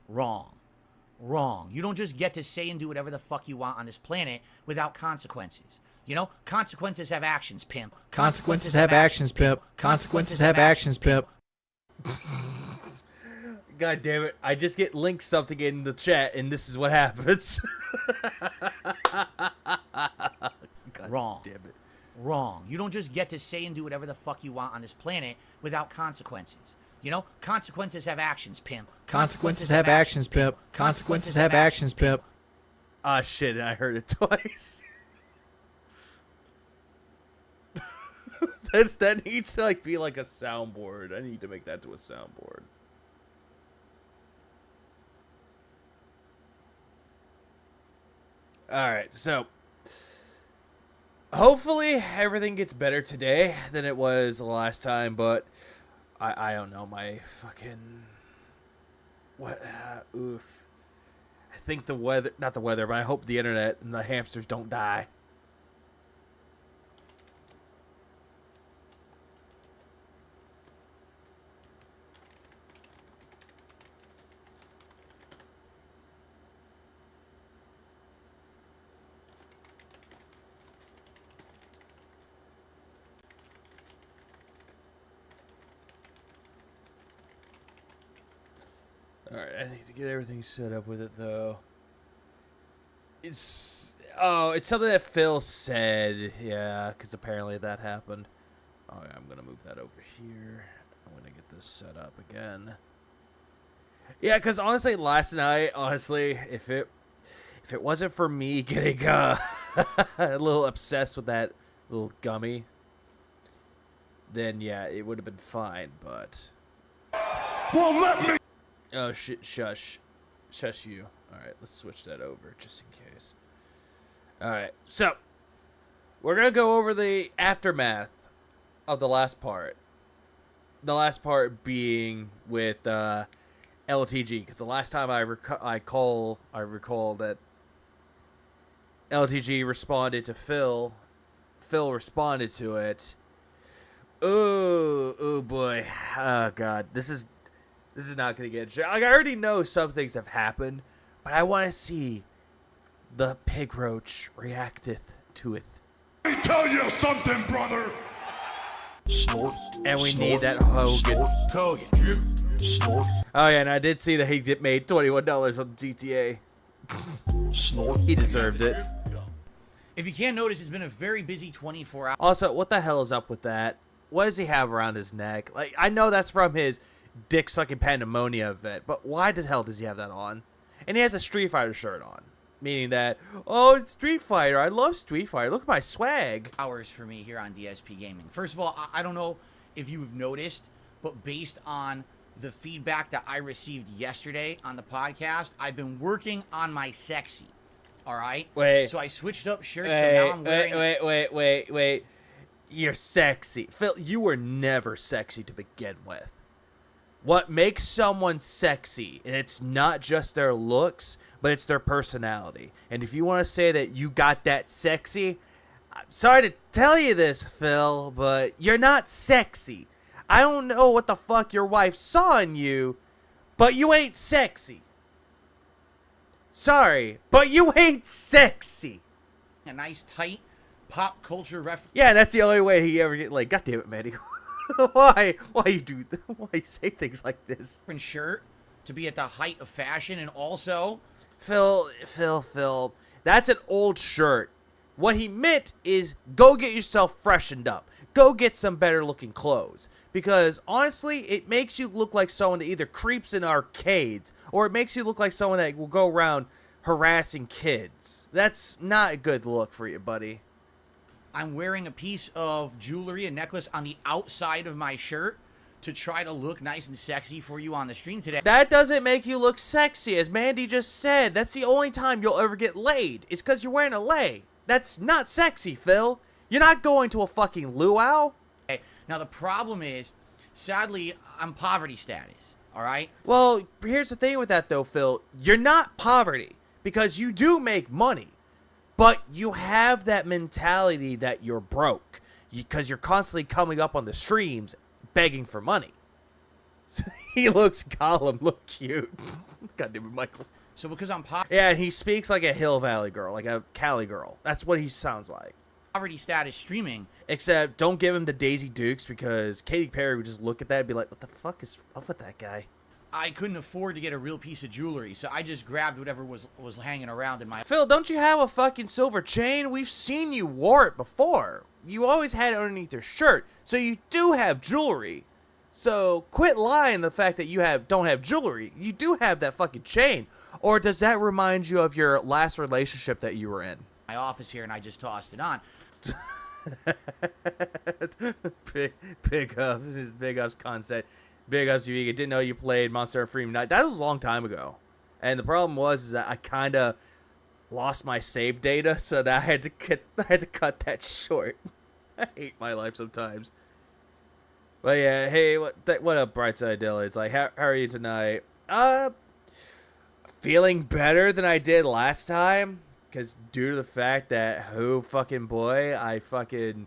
Wrong. Wrong. You don't just get to say and do whatever the fuck you want on this planet without consequences. You know, consequences have actions, pimp. Consequences have actions, pimp. Consequences have actions, pimp. God damn it. I just get linked something in the chat, and this is what happens. God Wrong. Damn it. Wrong. You don't just get to say and do whatever the fuck you want on this planet without consequences. You know, consequences have actions, pimp. Consequences have actions, pimp. Consequences have actions, pimp. Ah, shit, I heard it twice. that needs to like be like a soundboard. I need to make that to a soundboard. Alright, so hopefully everything gets better today than it was the last time, but I don't know, my fucking what oof. I think the weather, not the weather, but I hope the internet and the hamsters don't die. Alright, I need to get everything set up with it, though. It's something that Phil said, yeah, because apparently that happened. Oh, yeah, I'm going to move that over here. I'm going to get this set up again. Yeah, because honestly, last night, if it wasn't for me getting a little obsessed with that little gummy, then yeah, it would have been fine, but... Well, let me... Oh, shit, shush. Shush you. Alright, let's switch that over, just in case. Alright, so, we're going to go over the aftermath of the last part. The last part being with LTG, because the last time I recall that LTG responded to Phil. Phil responded to it. Oh boy. Oh, God. This is not going to get... Like, I already know some things have happened, but I want to see the pig roach reacteth to it. Let me tell you something, brother. Snort. And we Snort. need that Hogan. Hogan. Snort. Oh, yeah, and I did see that he made $21 on GTA. Snort. He deserved it. If you can't notice, it's been a very busy 24 hours. Also, what the hell is up with that? What does he have around his neck? Like, I know that's from his dick-sucking pandemonium event, but why the hell does he have that on? And he has a Street Fighter shirt on. Meaning that, oh, it's Street Fighter. I love Street Fighter. Look at my swag. Hours for me here on DSP Gaming. First of all, I don't know if you've noticed, but based on the feedback that I received yesterday on the podcast, I've been working on my sexy. All right? Wait. So I switched up shirts, so now I'm wearing... Wait. You're sexy. Phil, you were never sexy to begin with. What makes someone sexy, and it's not just their looks, but it's their personality. And if you want to say that you got that sexy, I'm sorry to tell you this, Phil, but you're not sexy. I don't know what the fuck your wife saw in you, but you ain't sexy. Sorry, but you ain't sexy. A nice, tight pop culture reference. Yeah, that's the only way he ever get like, God damn it, Manny. Why you say things like this? Shirt to be at the height of fashion, and also... Phil, that's an old shirt. What he meant is go get yourself freshened up. Go get some better looking clothes. Because honestly, it makes you look like someone that either creeps in arcades or it makes you look like someone that will go around harassing kids. That's not a good look for you, buddy. I'm wearing a piece of jewelry, a necklace on the outside of my shirt to try to look nice and sexy for you on the stream today. That doesn't make you look sexy. As Mandy just said, that's the only time you'll ever get laid. It's because you're wearing a lei. That's not sexy, Phil. You're not going to a fucking luau. Okay. Now, the problem is, sadly, I'm poverty status, all right? Well, here's the thing with that, though, Phil. You're not poverty because you do make money. But you have that mentality that you're broke because you're constantly coming up on the streams begging for money. So He looks Gollum, look cute. God damn it, Michael. So because I'm Yeah, and he speaks like a Hill Valley girl, like a Cali girl. That's what he sounds like. poverty status streaming, Except, don't give him to Daisy Dukes, because Katy Perry would just look at that and be like, what the fuck is up with that guy? I couldn't afford to get a real piece of jewelry, so I just grabbed whatever was hanging around in my... Phil, don't you have a fucking silver chain? We've seen you wore it before. You always had it underneath your shirt, so you do have jewelry. So quit lying the fact that you don't have jewelry. You do have that fucking chain. Or does that remind you of your last relationship that you were in? my office here, and I just tossed it on. Big ups. This is big ups concept. Big ups, you didn't know you played Monster of Freedom Night. That was a long time ago. And the problem was that I kind of lost my save data, so that I had to cut that short. I hate my life sometimes. But yeah, hey, what up, Brightside Dilly? It's like, how are you tonight? Feeling better than I did last time, because due to the fact that I fucking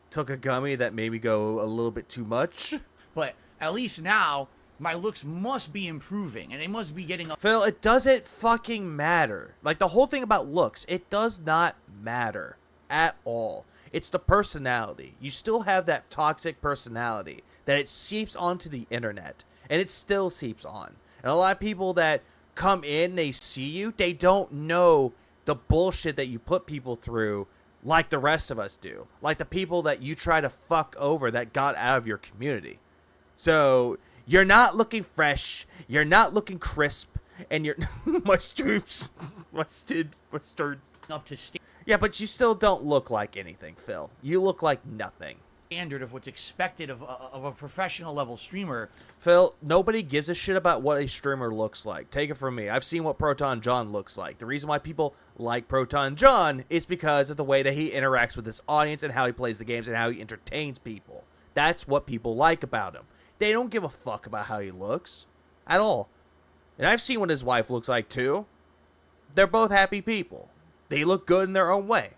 took a gummy that made me go a little bit too much. But at least now, my looks must be improving, and they must be getting up. Phil, it doesn't fucking matter. Like, the whole thing about looks, it does not matter at all. It's the personality. You still have that toxic personality that it seeps onto the internet, and it still seeps on. And a lot of people that come in, they see you, they don't know the bullshit that you put people through like the rest of us do. Like the people that you try to fuck over that got out of your community. So you're not looking fresh, you're not looking crisp, and you're mustards. Up to Yeah, but you still don't look like anything, Phil. You look like nothing. standard of what's expected of a professional level streamer. Phil, nobody gives a shit about what a streamer looks like. Take it from me. I've seen what Proton John looks like. The reason why people like Proton John is because of the way that he interacts with his audience and how he plays the games and how he entertains people. That's what people like about him. They don't give a fuck about how he looks at all. And I've seen what his wife looks like too. They're both happy people. They look good in their own way.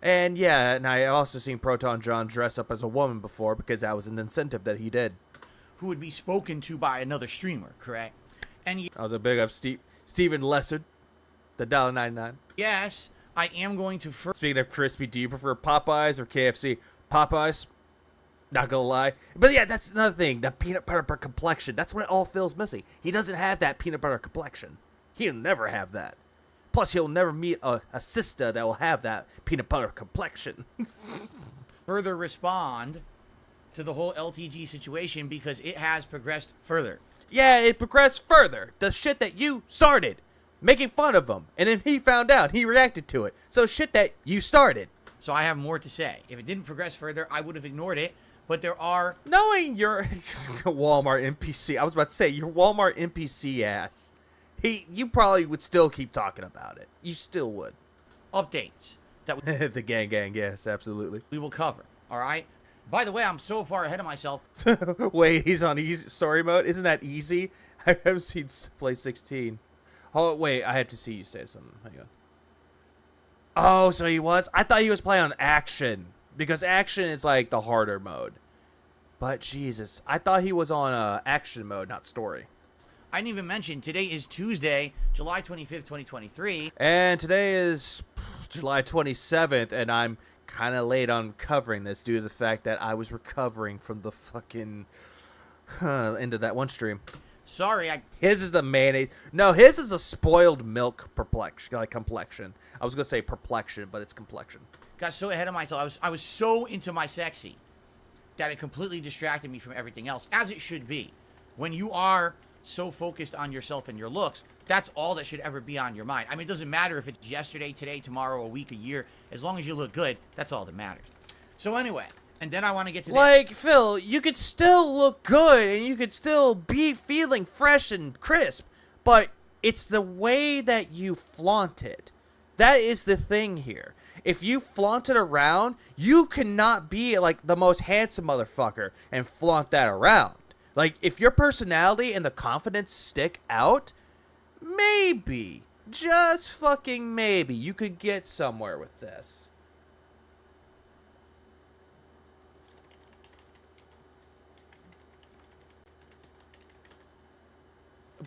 And yeah, and I also seen Proton John dress up as a woman before because that was an incentive that he did. Who would be spoken to by another streamer, correct? And I was a big up Steven Lessard, the $1.99. yes, I am going to first. Speaking of crispy, do you prefer Popeyes or KFC? Popeyes. Not gonna lie. But yeah, that's another thing. The peanut butter complexion. That's what all Phil's missing. He doesn't have that peanut butter complexion. He'll never have that. Plus, he'll never meet a sister that will have that peanut butter complexion. Further respond to the whole LTG situation because it has progressed further. Yeah, it progressed further. The shit that you started. Making fun of him. And then he found out. He reacted to it. So shit that you started. So I have more to say. If it didn't progress further, I would have ignored it. But there are... Knowing your Walmart NPC. I was about to say, your Walmart NPC ass. You probably would still keep talking about it. You still would. updates that The gang, yes, absolutely. we will cover, all right? By the way, I'm so far ahead of myself. Wait, he's on easy story mode? Isn't that easy? I haven't seen play 16. Oh, wait, I have to see you say something. Hang on. Oh, so he was? I thought he was playing on action. Because action is like the harder mode. But Jesus, I thought he was on action mode, not story. I didn't even mention, today is Tuesday, July 25th, 2023. And today is July 27th, and I'm kind of late on covering this due to the fact that I was recovering from the fucking end of that one stream. Sorry, His is the mayonnaise. No, his is a spoiled milk complexion. I was going to say perplexion, but it's complexion. got so ahead of myself. I was so into my sexy that it completely distracted me from everything else, as it should be. When you are so focused on yourself and your looks, that's all that should ever be on your mind. I mean, it doesn't matter if it's yesterday, today, tomorrow, a week, a year. As long as you look good, that's all that matters. So anyway, and then I want to get to like Phil, you could still look good and you could still be feeling fresh and crisp, but it's the way that you flaunt it. That is the thing here. If you flaunt it around, you cannot be like the most handsome motherfucker and flaunt that around. Like, if your personality and the confidence stick out, maybe, just fucking maybe, you could get somewhere with this.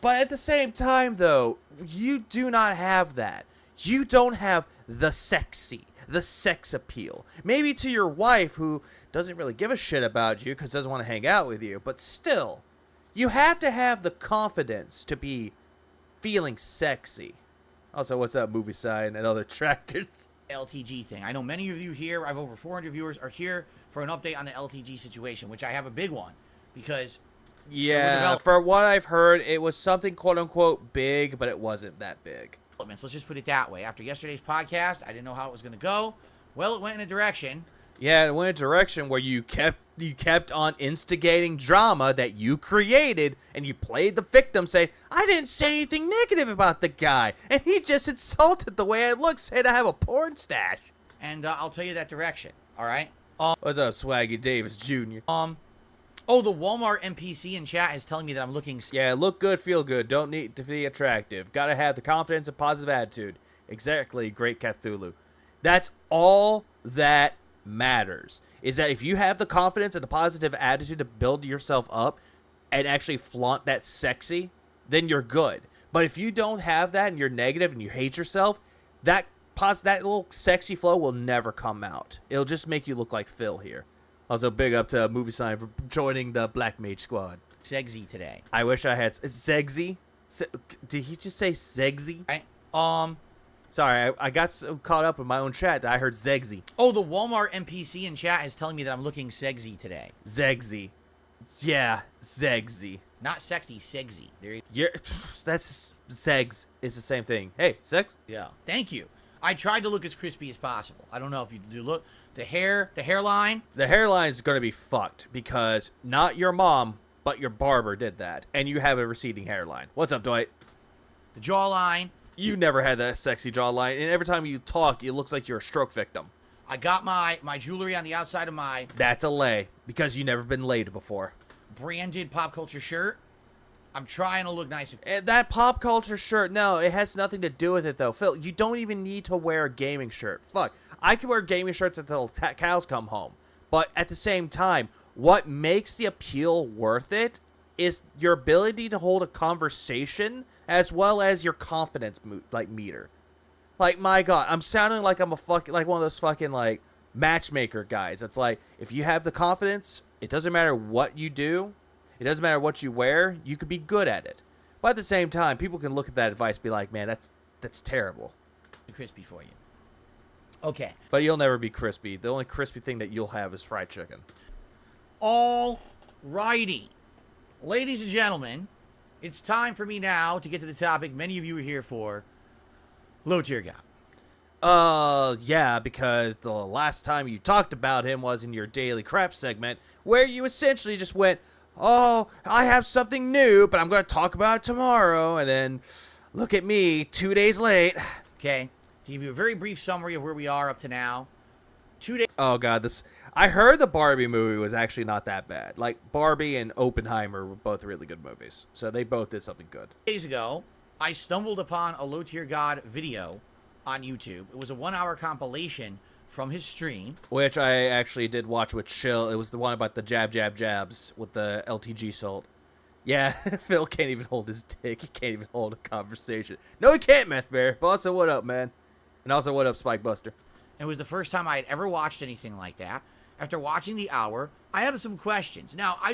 But at the same time, though, you do not have that. You don't have the sexy, the sex appeal. Maybe to your wife, who doesn't really give a shit about you because doesn't want to hang out with you. But still, you have to have the confidence to be feeling sexy. Also, what's up, movie sign and other tractors? LTG thing. I know many of you here, I have over 400 viewers, are here for an update on the LTG situation, which I have a big one because yeah, for what I've heard, it was something quote-unquote big, but it wasn't that big. Let's just put it that way. After yesterday's podcast, I didn't know how it was going to go. Well, it went in a direction. Yeah, it went in a direction where you kept on instigating drama that you created, and you played the victim saying, I didn't say anything negative about the guy, and he just insulted the way I look, said I have a porn stash. And I'll tell you that direction, all right? What's up, Swaggy Davis Jr.? Oh, the Walmart NPC in chat is telling me that I'm looking... Yeah, look good, feel good. Don't need to be attractive. Gotta have the confidence and positive attitude. Exactly, Great Cthulhu. That's all that matters. Is that if you have the confidence and the positive attitude to build yourself up and actually flaunt that sexy, then you're good. But if you don't have that and you're negative and you hate yourself, that little sexy flow will never come out. It'll just make you look like Phil here. Also, big up to Movie Sign for joining the Black Mage Squad. Segsy today. I wish I had... Segsy? Did he just say Segsy? Sorry, I got so caught up in my own chat that I heard Zegsy. Oh, the Walmart NPC in chat is telling me that I'm looking segsy today. Zegsy. Yeah, Zegsy. Not sexy, segsy. There you That's... Segs is the same thing. Hey, sex? Yeah. Thank you. I tried to look as crispy as possible. I don't know if you do look. The hairline. The hairline is going to be fucked because not your mom, but your barber did that. And you have a receding hairline. What's up, Dwight? The jawline. You never had that sexy jawline, and every time you talk, it looks like you're a stroke victim. I got my jewelry on the outside of my... That's a lay, because you've never been laid before. Branded pop culture shirt. I'm trying to look nice. And that pop culture shirt, no, it has nothing to do with it, though. Phil, you don't even need to wear a gaming shirt. Fuck. I can wear gaming shirts until cows come home. But at the same time, what makes the appeal worth it is your ability to hold a conversation as well as your confidence meter. Like, my God, I'm sounding like I'm like one of those fucking like matchmaker guys. It's like, if you have the confidence, it doesn't matter what you do, it doesn't matter what you wear, you could be good at it. But at the same time, people can look at that advice and be like, man, that's terrible. Crispy for you. Okay. But you'll never be crispy. The only crispy thing that you'll have is fried chicken. All righty. Ladies and gentlemen, it's time for me now to get to the topic many of you are here for. Low tier guy. Yeah, because the last time you talked about him was in your daily crap segment, where you essentially just went, oh, I have something new, but I'm going to talk about it tomorrow, and then look at me, 2 days late. Okay. To give you a very brief summary of where we are up to now. 2 days. Oh, God, I heard the Barbie movie was actually not that bad. Like, Barbie and Oppenheimer were both really good movies, so they both did something good. Days ago, I stumbled upon a Low Tier God video on YouTube. It was a 1-hour compilation from his stream. Which I actually did watch with Chill. It was the one about the jabs with the LTG salt. Yeah, Phil can't even hold his dick. He can't even hold a conversation. No, he can't, Meth Bear. But also, what up, man? And also, what up, Spike Buster? It was the first time I had ever watched anything like that. After watching the hour, I had some questions. Now, I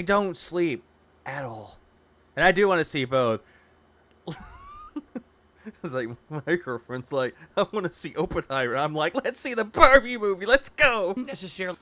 don't sleep at all. And I do want to see both. It's like, my girlfriend's like, I want to see Oppenheimer. I'm like, let's see the Barbie movie. Let's go. Necessarily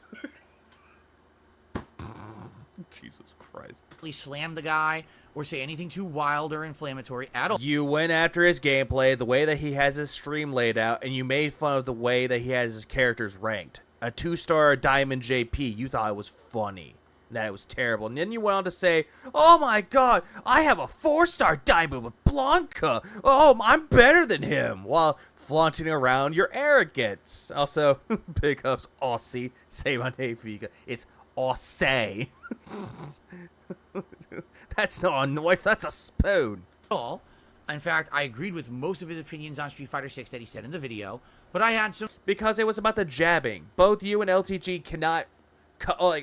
Jesus Christ. Slam the guy or say anything too wild or inflammatory at all. You went after his gameplay, the way that he has his stream laid out, and you made fun of the way that he has his characters ranked. A 2-star Diamond JP, you thought it was funny. That it was terrible. And then you went on to say, oh my God, I have a 4-star Diamond with Blanca. Oh, I'm better than him. While flaunting around your arrogance. Also, big ups, Aussie. Say my name for you guys. It's Aussie. That's not a knife, that's a spoon. In fact, I agreed with most of his opinions on Street Fighter 6 that he said in the video, but I had some... Because it was about the jabbing. Both you and LTG cannot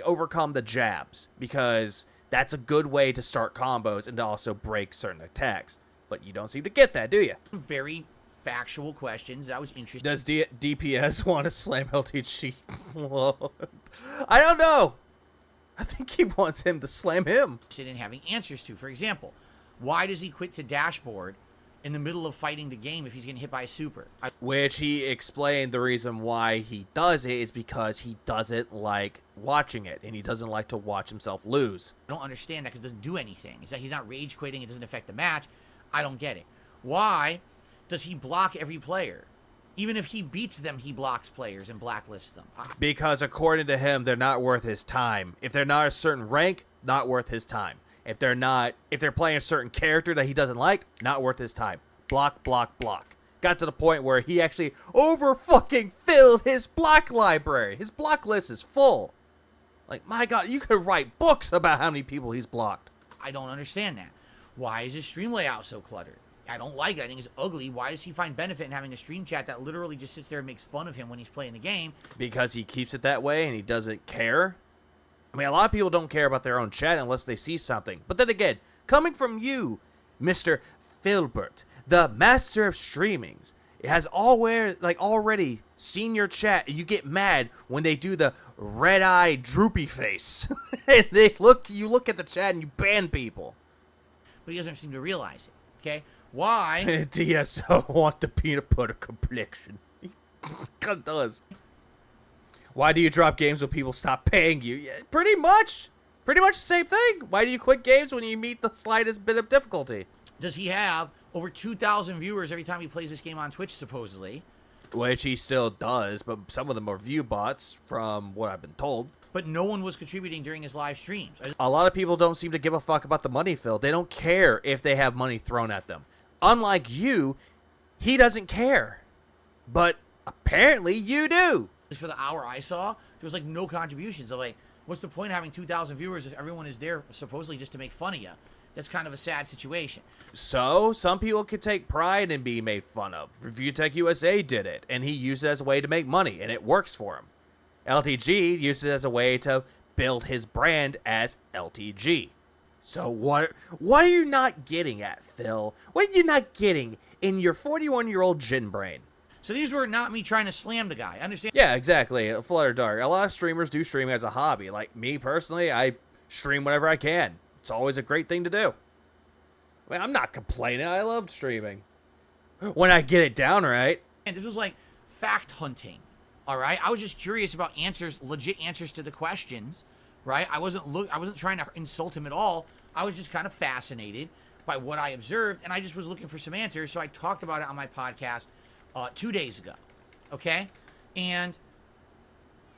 overcome the jabs, because That's a good way to start combos and to also break certain attacks. But you don't seem to get that, do you? Very factual questions. That was interesting. Does DPS want to slam LTG? I don't know. I think he wants him to slam him. In having answers to. For example, why does he quit to dashboard in the middle of fighting the game if he's getting hit by a super? Which he explained the reason why he does it is because he doesn't like watching it, and he doesn't like to watch himself lose. I don't understand that because it doesn't do anything. It's like he's not rage quitting. It doesn't affect the match. I don't get it. Why does he block every player? Even if he beats them, he blocks players and blacklists them. Because according to him, they're not worth his time. If they're not a certain rank, not worth his time. If they're playing a certain character that he doesn't like, not worth his time. Block, block, block. Got to the point where he actually over-fucking filled his block library. His block list is full. Like, my God, you could write books about how many people he's blocked. I don't understand that. Why is his stream layout so cluttered? I don't like it. I think it's ugly. Why does he find benefit in having a stream chat that literally just sits there and makes fun of him when he's playing the game? Because he keeps it that way and he doesn't care. I mean, a lot of people don't care about their own chat unless they see something. But then again, coming from you, Mr. Filbert, the master of streamings, it has already seen your chat, and you get mad when they do the red-eye droopy face. And you look at the chat and you ban people. But he doesn't seem to realize it, okay? Why? DSO want the peanut butter complexion. He kind of does. Why do you drop games when people stop paying you? Yeah, pretty much the same thing. Why do you quit games when you meet the slightest bit of difficulty? Does he have over 2,000 viewers every time he plays this game on Twitch, supposedly? Which he still does, but some of them are view bots, from what I've been told. But no one was contributing during his live streams. A lot of people don't seem to give a fuck about the money, Phil. They don't care if they have money thrown at them. Unlike you, he doesn't care. But apparently you do. For the hour I saw, there was like no contributions. I'm like, what's the point of having 2,000 viewers if everyone is there supposedly just to make fun of you? That's kind of a sad situation. So, some people can take pride in being made fun of. Review Tech USA did it, and he used it as a way to make money, and it works for him. LTG used it as a way to build his brand as LTG. So what are you not getting at, Phil? What are you not getting in your 41-year-old gin brain? So these were not me trying to slam the guy. Understand? Yeah, exactly. Flutter Dark. A lot of streamers do stream as a hobby. Like me personally, I stream whenever I can. It's always a great thing to do. I mean, I'm not complaining. I love streaming. When I get it down right. And this was like fact hunting. All right? I was just curious about answers, legit answers to the questions, right? I wasn't trying to insult him at all. I was just kind of fascinated by what I observed, and I just was looking for some answers, so I talked about it on my podcast 2 days ago, okay? And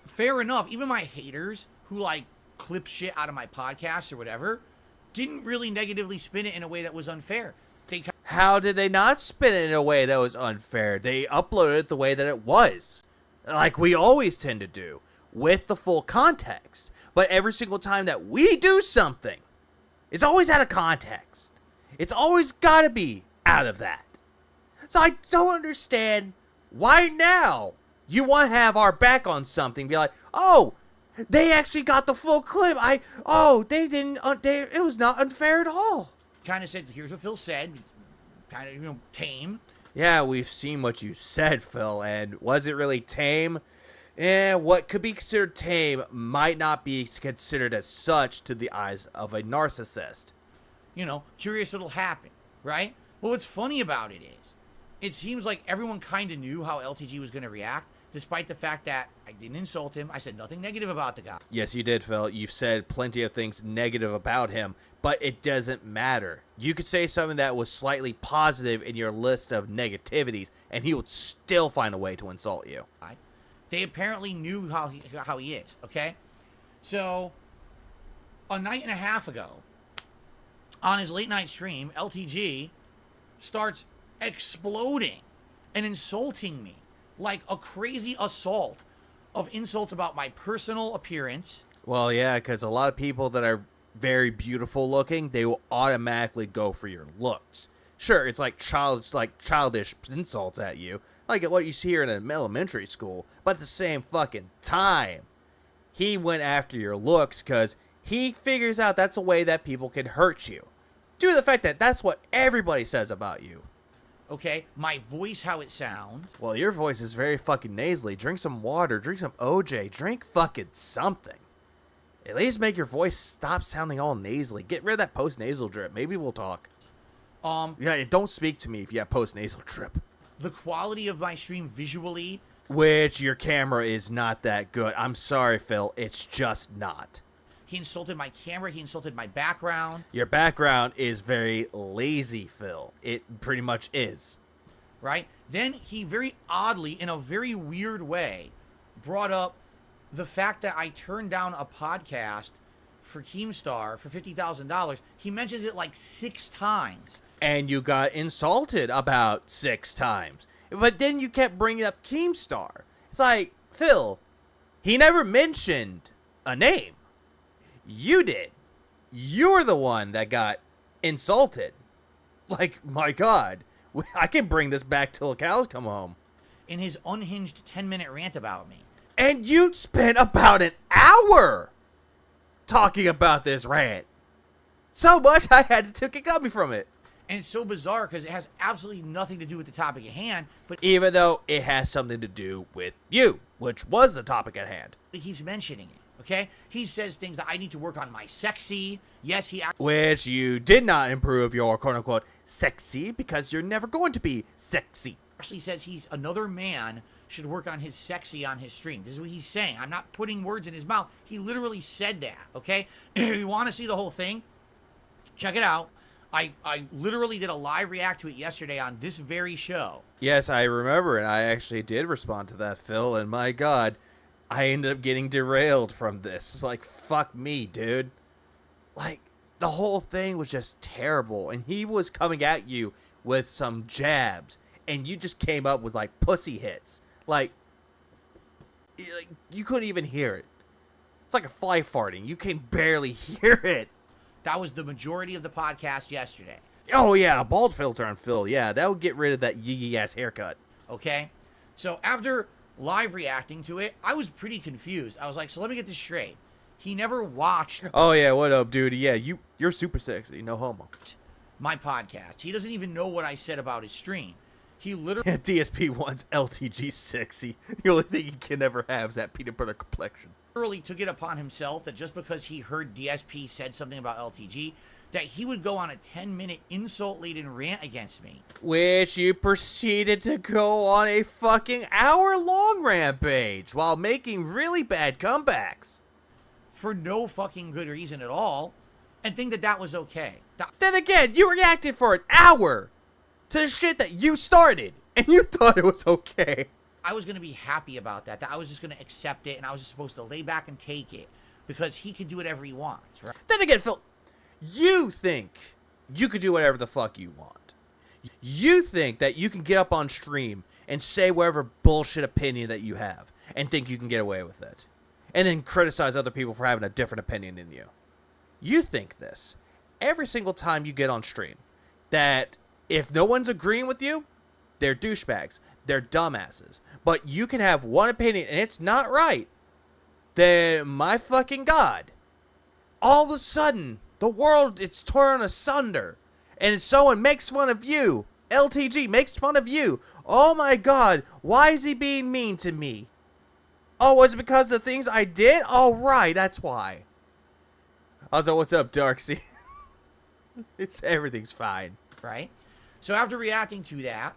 fair enough, even my haters who, like, clip shit out of my podcast or whatever didn't really negatively spin it in a way that was unfair. How did they not spin it in a way that was unfair? They uploaded it the way that it was, like we always tend to do, with the full context. But every single time that we do something, it's always out of context. It's always got to be out of that. So I don't understand why now you want to have our back on something. Be like, oh, they actually got the full clip. They didn't. It was not unfair at all. Kind of said, here's what Phil said. Kind of, tame. Yeah, we've seen what you said, Phil, and was it really tame? What could be considered tame might not be considered as such to the eyes of a narcissist. Curious what'll happen, right? But what's funny about it is, it seems like everyone kind of knew how LTG was going to react, despite the fact that I didn't insult him. I said nothing negative about the guy. Yes, you did, Phil. You've said plenty of things negative about him, but it doesn't matter. You could say something that was slightly positive in your list of negativities, and he would still find a way to insult you. They apparently knew how he is, okay? So, a night and a half ago, on his late night stream, LTG starts exploding and insulting me like a crazy assault of insults about my personal appearance. Well, yeah, because a lot of people that are very beautiful looking, they will automatically go for your looks. Sure, it's like childish insults at you, like what you see here in an elementary school, but at the same fucking time, he went after your looks because he figures out that's a way that people can hurt you. Due to the fact that that's what everybody says about you. Okay, my voice, how it sounds. Well, your voice is very fucking nasally. Drink some water, drink some OJ, drink fucking something. At least make your voice stop sounding all nasally. Get rid of that post-nasal drip. Maybe we'll talk. Yeah, don't speak to me if you have post-nasal drip. The quality of my stream visually. Which your camera is not that good. I'm sorry, Phil. It's just not. He insulted my camera. He insulted my background. Your background is very lazy, Phil. It pretty much is. Right? Then he very oddly, in a very weird way, brought up the fact that I turned down a podcast for Keemstar for $50,000. He mentions it like 6 times. And you got insulted about 6 times. But then you kept bringing up Keemstar. It's like, Phil, he never mentioned a name. You did. You're the one that got insulted. Like, my God. I can bring this back till the cows come home. In his unhinged 10-minute rant about me. And you spent about an hour talking about this rant. So much I had to take a gummy from it. And it's so bizarre because it has absolutely nothing to do with the topic at hand. But even though it has something to do with you, which was the topic at hand. He keeps mentioning it. Okay, he says things that I need to work on my sexy. Yes, which you did not improve your quote-unquote sexy because you're never going to be sexy. Actually says he's another man should work on his sexy on his stream. This is what he's saying. I'm not putting words in his mouth. He literally said that, okay? If you want to see the whole thing, check it out. I literally did a live react to it yesterday on this very show. Yes, I remember, and I actually did respond to that, Phil, and my God, I ended up getting derailed from this. It's like, fuck me, dude. Like, the whole thing was just terrible, and he was coming at you with some jabs, and you just came up with, like, pussy hits. Like, you couldn't even hear it. It's like a fly farting. You can barely hear it. That was the majority of the podcast yesterday. Oh, yeah, a bald filter on Phil. Yeah, that would get rid of that yee-ass haircut. Okay? So after live reacting to it, I was pretty confused. I was like, so let me get this straight. He never watched... Oh, yeah, what up, dude? Yeah, you're super sexy. No homo. ...my podcast. He doesn't even know what I said about his stream. He literally... DSP wants LTG sexy. The only thing he can ever have is that peanut butter complexion. ...literally took it upon himself that just because he heard DSP said something about LTG, that he would go on a 10-minute insult-laden rant against me. Which you proceeded to go on a fucking hour-long rampage while making really bad comebacks. For no fucking good reason at all, and think that that was okay. Then again, you reacted for an hour to the shit that you started, and you thought it was okay. I was going to be happy about that I was just going to accept it, and I was just supposed to lay back and take it, because he can do whatever he wants, right? Then again, Phil, you think you could do whatever the fuck you want. You think that you can get up on stream and say whatever bullshit opinion that you have, and think you can get away with it, and then criticize other people for having a different opinion than you. You think this every single time you get on stream, that if no one's agreeing with you, they're douchebags, they're dumbasses, but you can have one opinion and it's not right, then my fucking God, all of a sudden, the world, it's torn asunder, and someone makes fun of you, LTG makes fun of you, oh my God, why is he being mean to me? Oh, was it because of the things I did? Oh, right, that's why. Also, what's up, Darksy? Everything's fine. Right? So after reacting to that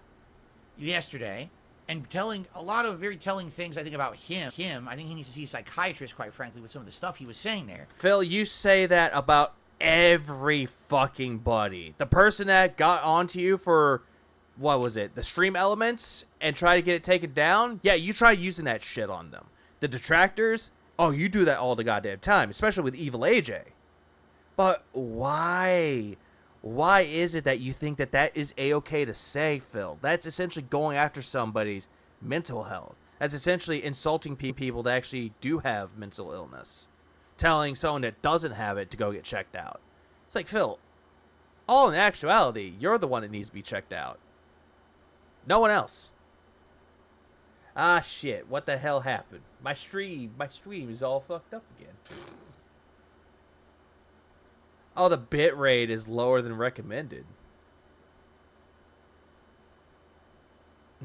yesterday, and telling a lot of very telling things, I think, about him, I think he needs to see a psychiatrist, quite frankly, with some of the stuff he was saying there. Phil, you say that about every fucking buddy. The person that got onto you for, what was it, the stream elements, and try to get it taken down, yeah, you try using that shit on them. The detractors, oh, you do that all the goddamn time, especially with Evil AJ. But why? Why is it that you think that that is A-okay to say, Phil? That's essentially going after somebody's mental health. That's essentially insulting people that actually do have mental illness. Telling someone that doesn't have it to go get checked out. It's like, Phil, all in actuality, you're the one that needs to be checked out. No one else. Ah, shit. What the hell happened? My stream is all fucked up again. Oh, the bit rate is lower than recommended.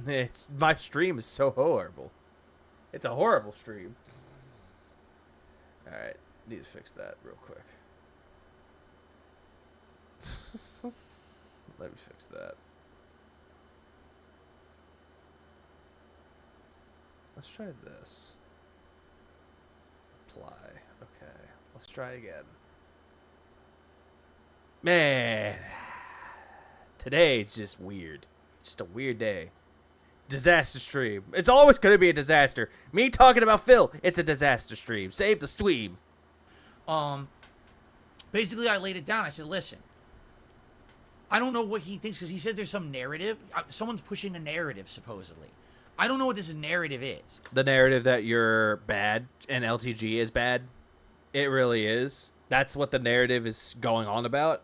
My stream is so horrible. It's a horrible stream. Alright, need to fix that real quick. Let me fix that. Let's try this. Apply. Okay. Let's try again. Man. Today it's just weird. Just a weird day. Disaster stream. It's always going to be a disaster. Me talking about Phil, it's a disaster stream. Save the stream. Basically, I laid it down. I said, listen, I don't know what he thinks because he says there's some narrative. Someone's pushing a narrative, supposedly. I don't know what this narrative is. The narrative that you're bad and LTG is bad. It really is. That's what the narrative is going on about.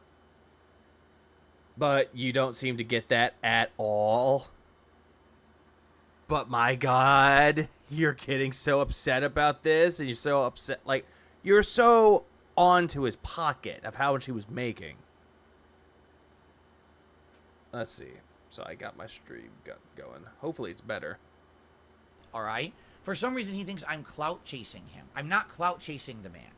But you don't seem to get that at all. But my God, you're getting so upset about this, and you're so upset. Like, you're so onto his pocket of how much he was making. Let's see. So I got my stream going. Hopefully it's better. All right? For some reason, he thinks I'm clout chasing him. I'm not clout chasing the man.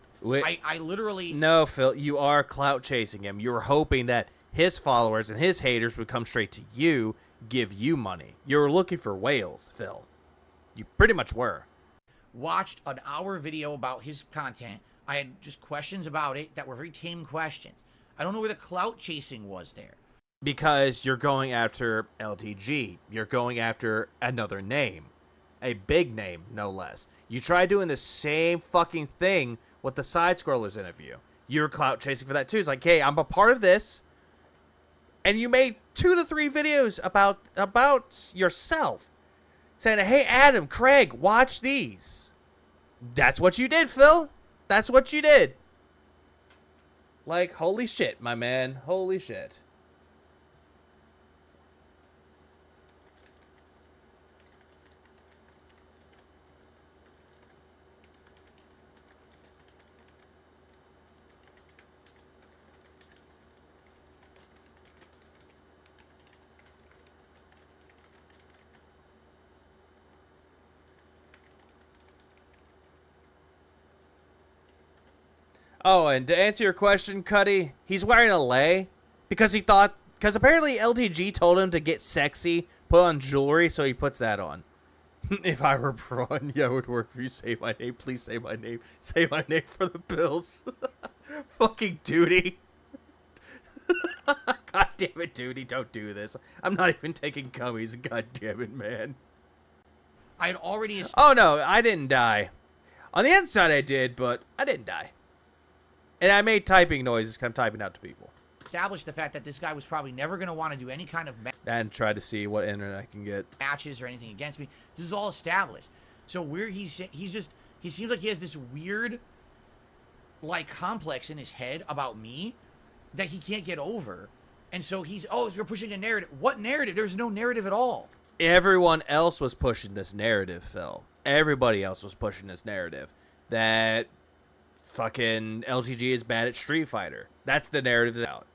I literally... No, Phil, you are clout chasing him. You were hoping that his followers and his haters would come straight to you, give you money. You were looking for whales, Phil. You pretty much were. Watched an hour video about his content. I had just questions about it that were very tame questions. I don't know where the clout chasing was there. Because you're going after LTG. You're going after another name. A big name, no less. You try doing the same fucking thing with the side scrollers interview. You're clout chasing for that too. It's like, hey, I'm a part of this. And you made 2 to 3 videos about yourself. Saying, hey, Adam, Craig, watch these. That's what you did, Phil. That's what you did. Like, holy shit, my man. Holy shit. Oh, and to answer your question, Cuddy, he's wearing a lei because apparently LTG told him to get sexy, put on jewelry, so he puts that on. If I were Braun, yeah, it would work for you. Say my name, please say my name. Say my name for the bills. Fucking duty. God damn it, duty, don't do this. I'm not even taking gummies, god damn it, man. I had already... Oh, no, I didn't die. On the inside I did, but I didn't die. And I made typing noises because I'm typing out to people. established the fact that this guy was probably never going to want to do any kind of And try to see what internet I can get. matches or anything against me. This is all established. So where he seems like he has this weird like complex in his head about me that he can't get over. And so you're pushing a narrative. What narrative? There's no narrative at all. Everyone else was pushing this narrative, Phil. Everybody else was pushing this narrative that fucking LGG is bad at Street Fighter. That's the narrative that's out.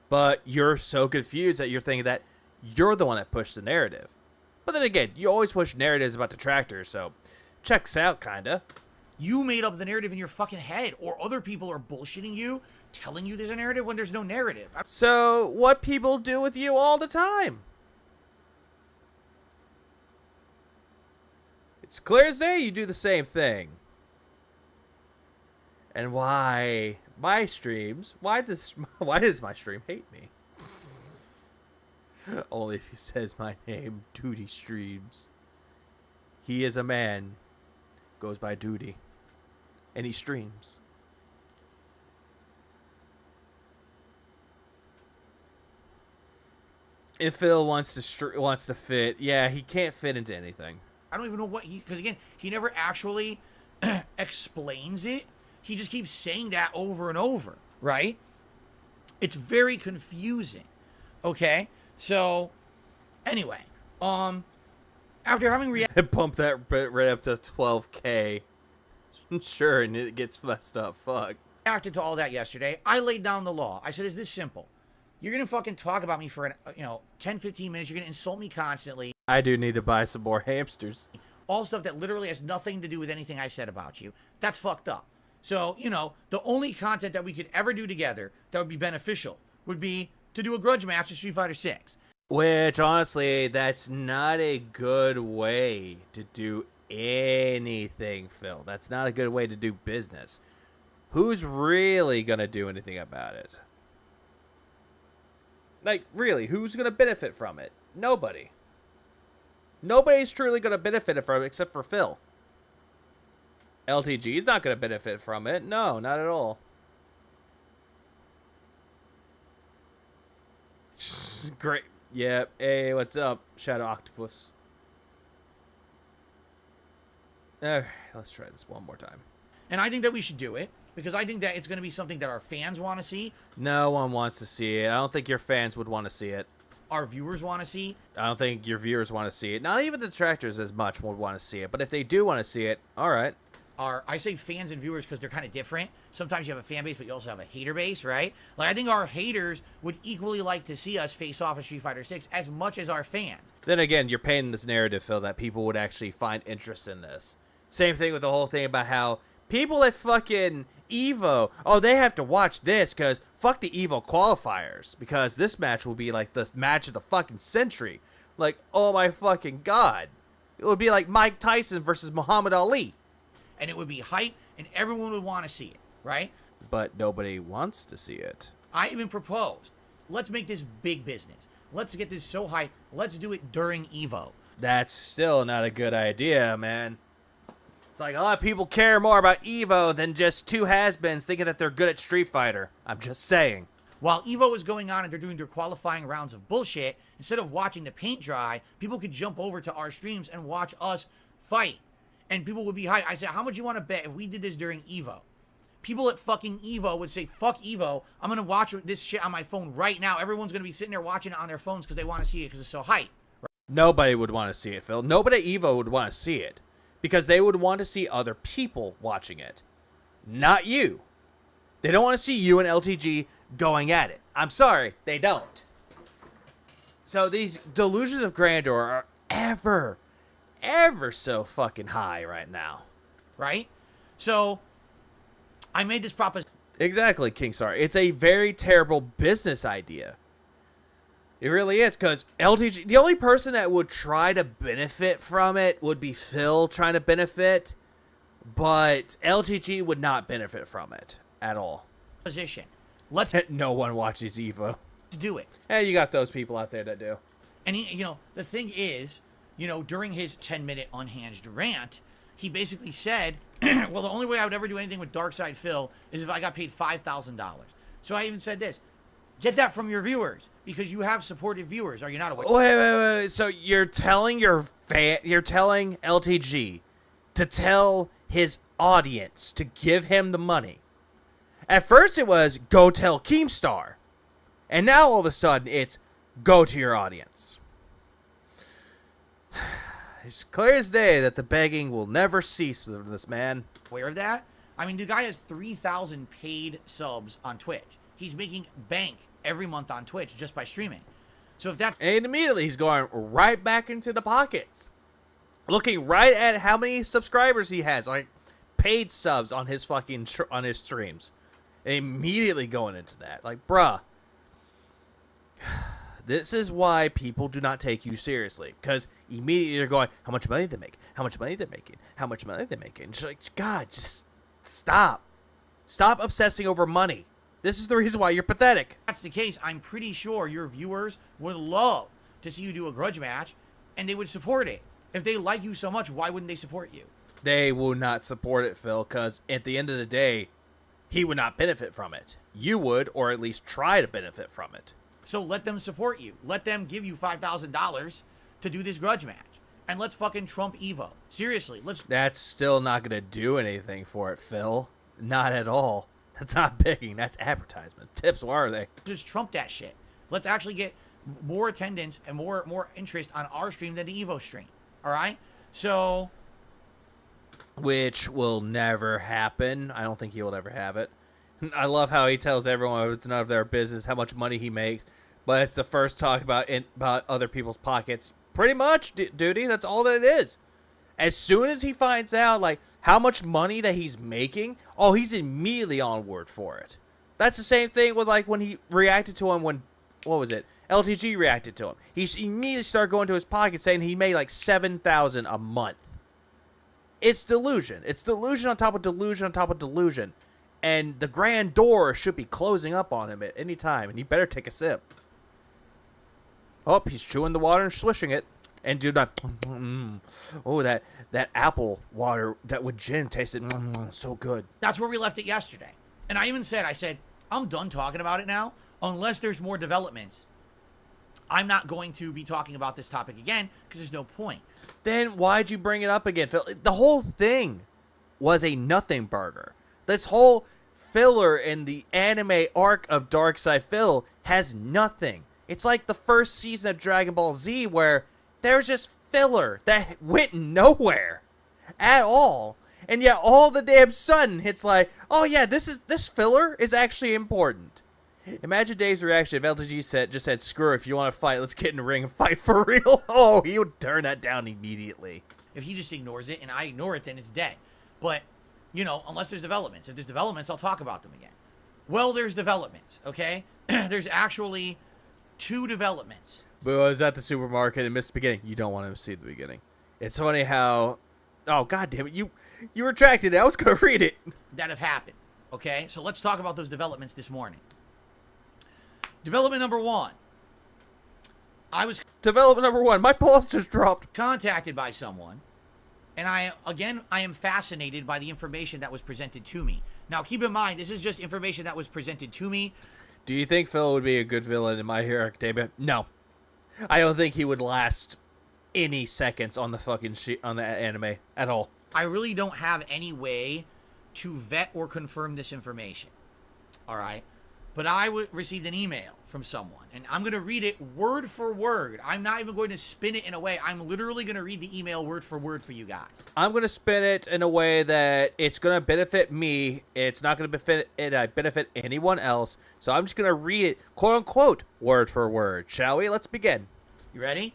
But you're so confused that you're thinking that you're the one that pushed the narrative. But then again, you always push narratives about detractors, so checks out, kinda. You made up the narrative in your fucking head, or other people are bullshitting you, telling you there's a narrative when there's no narrative. So, what people do with you all the time? It's clear as day you do the same thing. And why my streams? Why does my stream hate me? Only if he says my name, Duty Streams. He is a man, goes by Duty, and he streams. If Phil wants to fit, yeah, he can't fit into anything. I don't even know what because again, he never actually explains it. He just keeps saying that over and over, right? It's very confusing. Okay? So, anyway, after having Bump that bit right up to 12K. Sure, and it gets messed up. Fuck. reacted to all that yesterday. I laid down the law. I said, is this simple? You're going to fucking talk about me for 10, 15 minutes. You're going to insult me constantly. I do need to buy some more hamsters. All stuff that literally has nothing to do with anything I said about you. That's fucked up. So, the only content that we could ever do together that would be beneficial would be to do a grudge match of Street Fighter 6. Which, honestly, that's not a good way to do anything, Phil. That's not a good way to do business. Who's really going to do anything about it? Like, really, who's going to benefit from it? Nobody. Nobody's truly going to benefit from it except for Phil. LTG's not going to benefit from it. No, not at all. Great. Yep. Hey, what's up, Shadow Octopus? Let's try this one more time. And I think that we should do it because I think that it's going to be something that our fans want to see. No one wants to see it. I don't think your fans would want to see it. Our viewers want to see. I don't think your viewers want to see it. Not even the detractors as much would want to see it. But if they do want to see it, all right. I say fans and viewers because they're kind of different. Sometimes you have a fan base, but you also have a hater base, right? Like, I think our haters would equally like to see us face off at Street Fighter 6 as much as our fans. Then again, you're painting this narrative, Phil, that people would actually find interest in this. Same thing with the whole thing about how people at fucking EVO, oh, they have to watch this because fuck the EVO qualifiers because this match will be like the match of the fucking century. Like, oh my fucking god. It would be like Mike Tyson versus Muhammad Ali. And it would be hype, and everyone would want to see it, right? But nobody wants to see it. I even proposed, let's make this big business. Let's get this so hype. Let's do it during EVO. That's still not a good idea, man. It's like a lot of people care more about EVO than just two has-beens thinking that they're good at Street Fighter. I'm just saying. While EVO is going on and they're doing their qualifying rounds of bullshit, instead of watching the paint dry, people could jump over to our streams and watch us fight. And people would be hyped. I said, how much you want to bet if we did this during EVO? People at fucking EVO would say, fuck EVO. I'm going to watch this shit on my phone right now. Everyone's going to be sitting there watching it on their phones because they want to see it because it's so hype. Right? Nobody would want to see it, Phil. Nobody at EVO would want to see it. Because they would want to see other people watching it. Not you. They don't want to see you and LTG going at it. I'm sorry, they don't. So these delusions of grandeur are ever so fucking high right now. Right? So, I made this proposition. Exactly, Kingstar. It's a very terrible business idea. It really is, because LTG, the only person that would try to benefit from it would be Phil trying to benefit, but LTG would not benefit from it at all. Let's No one watches EVO. do it. Hey, you got those people out there that do. And, the thing is, during his 10-minute unhinged rant, he basically said, well, the only way I would ever do anything with Darkside Phil is if I got paid $5,000. So I even said this. Get that from your viewers because you have supportive viewers. Are you not aware? Wait. So you're telling you're telling LTG to tell his audience to give him the money. At first it was go tell Keemstar. And now all of a sudden it's go to your audience. It's clear as day that the begging will never cease with this man. Aware of that? I mean, the guy has 3,000 paid subs on Twitch. He's making bank every month on Twitch just by streaming. So if that... And immediately he's going right back into the pockets. Looking right at how many subscribers he has, like paid subs on his fucking on his streams. And immediately going into that. Like, bruh. This is why people do not take you seriously. Because immediately they're going, how much money they make? How much money they're making? How much money they're making? It's like, God, just stop. Stop obsessing over money. This is the reason why you're pathetic. If that's the case, I'm pretty sure your viewers would love to see you do a grudge match, and they would support it. If they like you so much, why wouldn't they support you? They will not support it, Phil, because at the end of the day, he would not benefit from it. You would, or at least try to benefit from it. So let them support you. Let them give you $5,000 to do this grudge match. And let's fucking trump EVO. Seriously, let's... That's still not going to do anything for it, Phil. Not at all. That's not begging. That's advertisement. Tips, what are they? Just trump that shit. Let's actually get more attendance and more interest on our stream than the EVO stream. All right? So... Which will never happen. I don't think he will ever have it. I love how he tells everyone it's none of their business how much money he makes, but it's the first talk about other people's pockets. Pretty much, duty. That's all that it is. As soon as he finds out like how much money that he's making, oh, he's immediately on board for it. That's the same thing with like when he reacted to him when, what was it? LTG reacted to him. He immediately started going to his pocket saying he made like $7,000 a month. It's delusion. It's delusion on top of delusion on top of delusion. And the grand door should be closing up on him at any time, and he better take a sip. Oh, he's chewing the water and swishing it. And dude, oh, that apple water that with gin tasted so good. That's where we left it yesterday. And I said, I'm done talking about it now. Unless there's more developments, I'm not going to be talking about this topic again because there's no point. Then why'd you bring it up again, Phil? The whole thing was a nothing burger. This whole filler in the anime arc of Darkside Phil has nothing. It's like the first season of Dragon Ball Z where there's just filler that went nowhere at all. And yet all the damn sudden it's like, oh yeah, this filler is actually important. Imagine Dave's reaction if LTG just said, screw it, if you want to fight, let's get in the ring and fight for real. Oh, he would turn that down immediately. If he just ignores it and I ignore it, then it's dead. But, unless there's developments. If there's developments, I'll talk about them again. Well, there's developments, okay? There's actually 2 developments. But I was at the supermarket and missed the beginning. You don't want to see the beginning. It's funny how... Oh, God damn it. You retracted it. I was going to read it. That have happened, okay? So let's talk about those developments this morning. Development number 1. Development number 1. My pulse just dropped. Contacted by someone, and I am fascinated by the information that was presented to me. Now, keep in mind, this is just information that was presented to me. Do you think Phil would be a good villain in My Hero Academia? No. I don't think he would last any seconds on the fucking on the anime at all. I really don't have any way to vet or confirm this information. All right? But I received an email from someone, and I'm going to read it word for word. I'm not even going to spin it in a way. I'm literally going to read the email word for word for you guys. I'm going to spin it in a way that it's going to benefit me. It's not going to benefit anyone else. So I'm just going to read it, quote unquote, word for word. Shall we? Let's begin. You ready?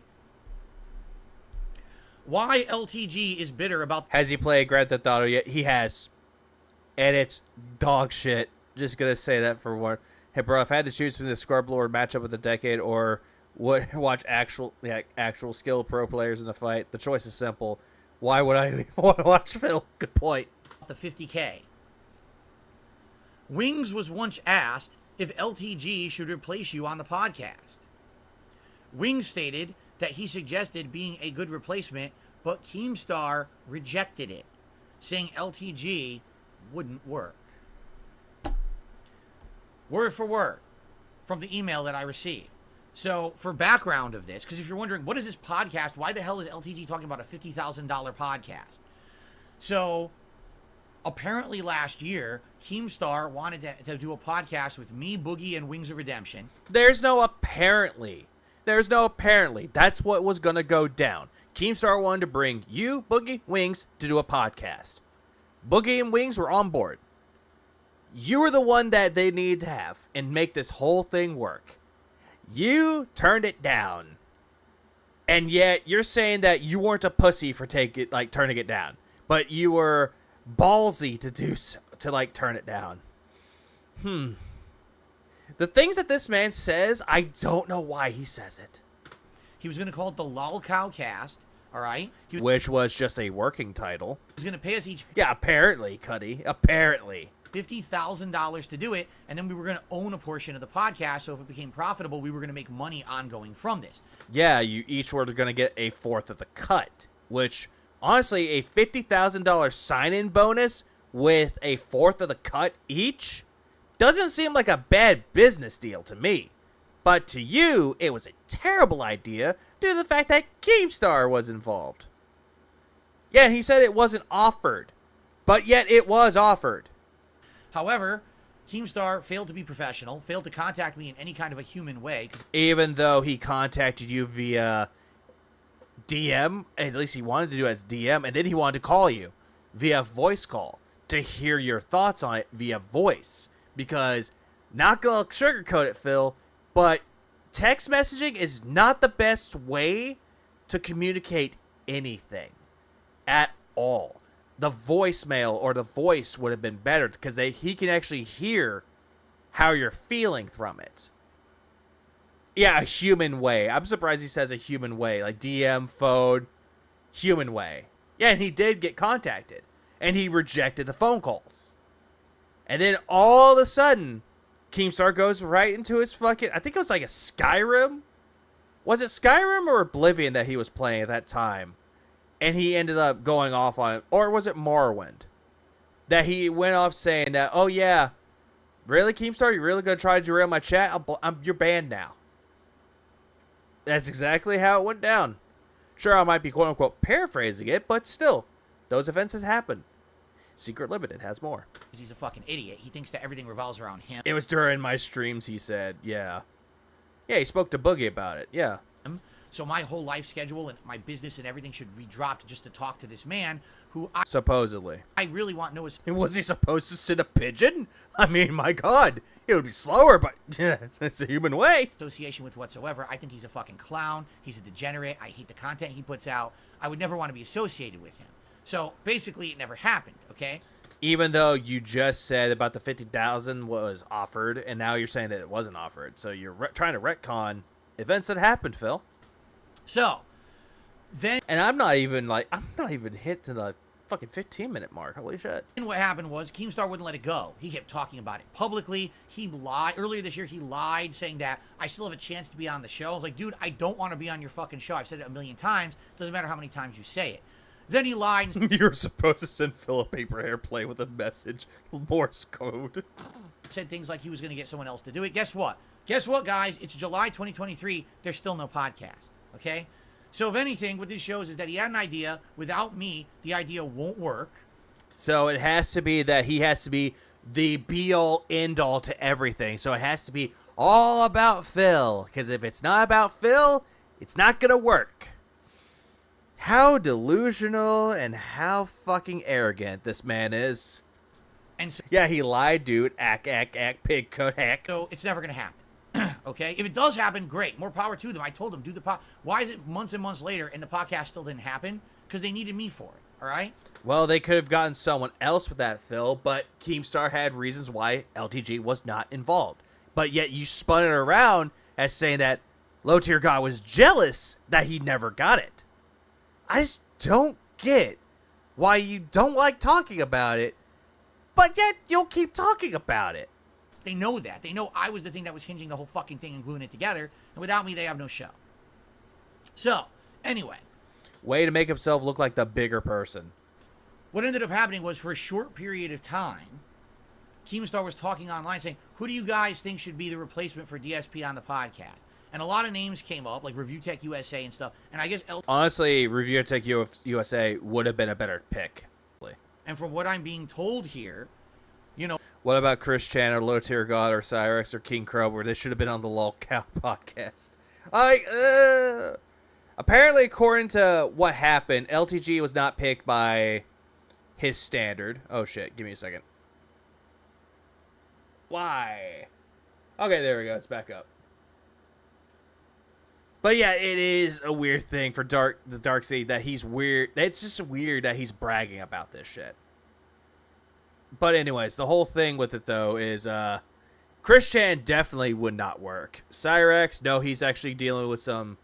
Why LTG is bitter about... Has he played Grand Theft Auto yet? He has. And it's dog shit. Just going to say that for one. Hey, bro, if I had to choose between the Scorblord matchup of the decade or watch actual skilled pro players in the fight, the choice is simple. Why would I want to watch Phil? Good point. The 50K. Wings was once asked if LTG should replace you on the podcast. Wings stated that he suggested being a good replacement, but Keemstar rejected it, saying LTG wouldn't work. Word for word from the email that I received. So for background of this, because if you're wondering, what is this podcast? Why the hell is LTG talking about a $50,000 podcast? So apparently last year, Keemstar wanted to do a podcast with me, Boogie, and Wings of Redemption. There's no apparently. That's what was going to go down. Keemstar wanted to bring you, Boogie, Wings, to do a podcast. Boogie and Wings were on board. You were the one that they needed to have and make this whole thing work. You turned it down. And yet you're saying that you weren't a pussy for turning it down. But you were ballsy to do so, to turn it down. The things that this man says, I don't know why he says it. He was going to call it the Lol Cow Cast, all right? Which was just a working title. He was going to pay us each... Yeah, apparently, Cuddy. Apparently. $50,000 to do it, and then we were going to own a portion of the podcast, so if it became profitable, we were going to make money ongoing from this. Yeah, you each were going to get a fourth of the cut, which, honestly, a $50,000 sign-in bonus with a fourth of the cut each doesn't seem like a bad business deal to me. But to you, it was a terrible idea due to the fact that Keemstar was involved. Yeah, he said it wasn't offered, but yet it was offered. However, Keemstar failed to be professional, failed to contact me in any kind of a human way. Even though he contacted you via DM, at least he wanted to do it as DM, and then he wanted to call you via voice call to hear your thoughts on it via voice. because, not gonna sugarcoat it, Phil, but text messaging is not the best way to communicate anything at all. The voicemail or the voice would have been better because he can actually hear how you're feeling from it. Yeah, a human way. I'm surprised he says a human way. Like DM, phone, human way. Yeah, and he did get contacted. And he rejected the phone calls. And then all of a sudden, Keemstar goes right into his fucking... I think it was like a Skyrim? Was it Skyrim or Oblivion that he was playing at that time? And he ended up going off on it. Or was it Morrowind? That he went off saying that, oh yeah, really, Keemstar? You're really going to try to derail my chat? You're banned now. That's exactly how it went down. Sure, I might be quote-unquote paraphrasing it, but still, those events has happened. Secret Limited has more. He's a fucking idiot. He thinks that everything revolves around him. It was during my streams, he said. Yeah. Yeah, he spoke to Boogie about it. Yeah. So my whole life schedule and my business and everything should be dropped just to talk to this man who supposedly. I really want no... And was he supposed to sit a pigeon? I mean, my God. It would be slower, but yeah, it's a human way. Association with whatsoever. I think he's a fucking clown. He's a degenerate. I hate the content he puts out. I would never want to be associated with him. So basically, it never happened, okay? Even though you just said about the 50,000 was offered, and now you're saying that it wasn't offered. So you're trying to retcon events that happened, Phil. So, then... And I'm not even hitting the fucking 15-minute mark. Holy shit. And what happened was Keemstar wouldn't let it go. He kept talking about it publicly. He lied. Earlier this year, he lied, saying that I still have a chance to be on the show. I was like, dude, I don't want to be on your fucking show. I've said it a million times. Doesn't matter how many times you say it. Then he lied. And you're supposed to send Phil a paper airplane with a message. Morse code. said things like he was going to get someone else to do it. Guess what? Guess what, guys? It's July 2023. There's still no podcast. Okay? So, if anything, what this shows is that he had an idea. Without me, the idea won't work. So, it has to be that he has to be the be-all, end-all to everything. So, it has to be all about Phil. Because if it's not about Phil, it's not going to work. How delusional and how fucking arrogant this man is. And so, yeah, he lied, dude. Ack, pig, coat, hack. So, it's never going to happen. Okay? If it does happen, great. More power to them. I told them, do the pod. Why is it months and months later and the podcast still didn't happen? Because they needed me for it. All right? Well, they could have gotten someone else with that, Phil, but Keemstar had reasons why LTG was not involved. But yet you spun it around as saying that Low Tier God was jealous that he never got it. I just don't get why you don't like talking about it, but yet you'll keep talking about it. They know that. They know I was the thing that was hinging the whole fucking thing and gluing it together. And without me, they have no show. So, anyway. Way to make himself look like the bigger person. What ended up happening was for a short period of time, Keemstar was talking online saying, who do you guys think should be the replacement for DSP on the podcast? And a lot of names came up, like Review Tech USA and stuff. And I guess... Honestly, Review Tech USA would have been a better pick. And from what I'm being told here, you know... What about Chris Chan or Low Tier God or Cyrex or King Crow, where they should have been on the LOL Cow podcast? Apparently, according to what happened, LTG was not picked by his standard. Oh, shit. Give me a second. Why? Okay, there we go. It's back up. But yeah, it is a weird thing for the Dark Seed that he's weird. It's just weird that he's bragging about this shit. But anyways, the whole thing with it, though, is Chris Chan definitely would not work. Cyrex, no, he's actually dealing with some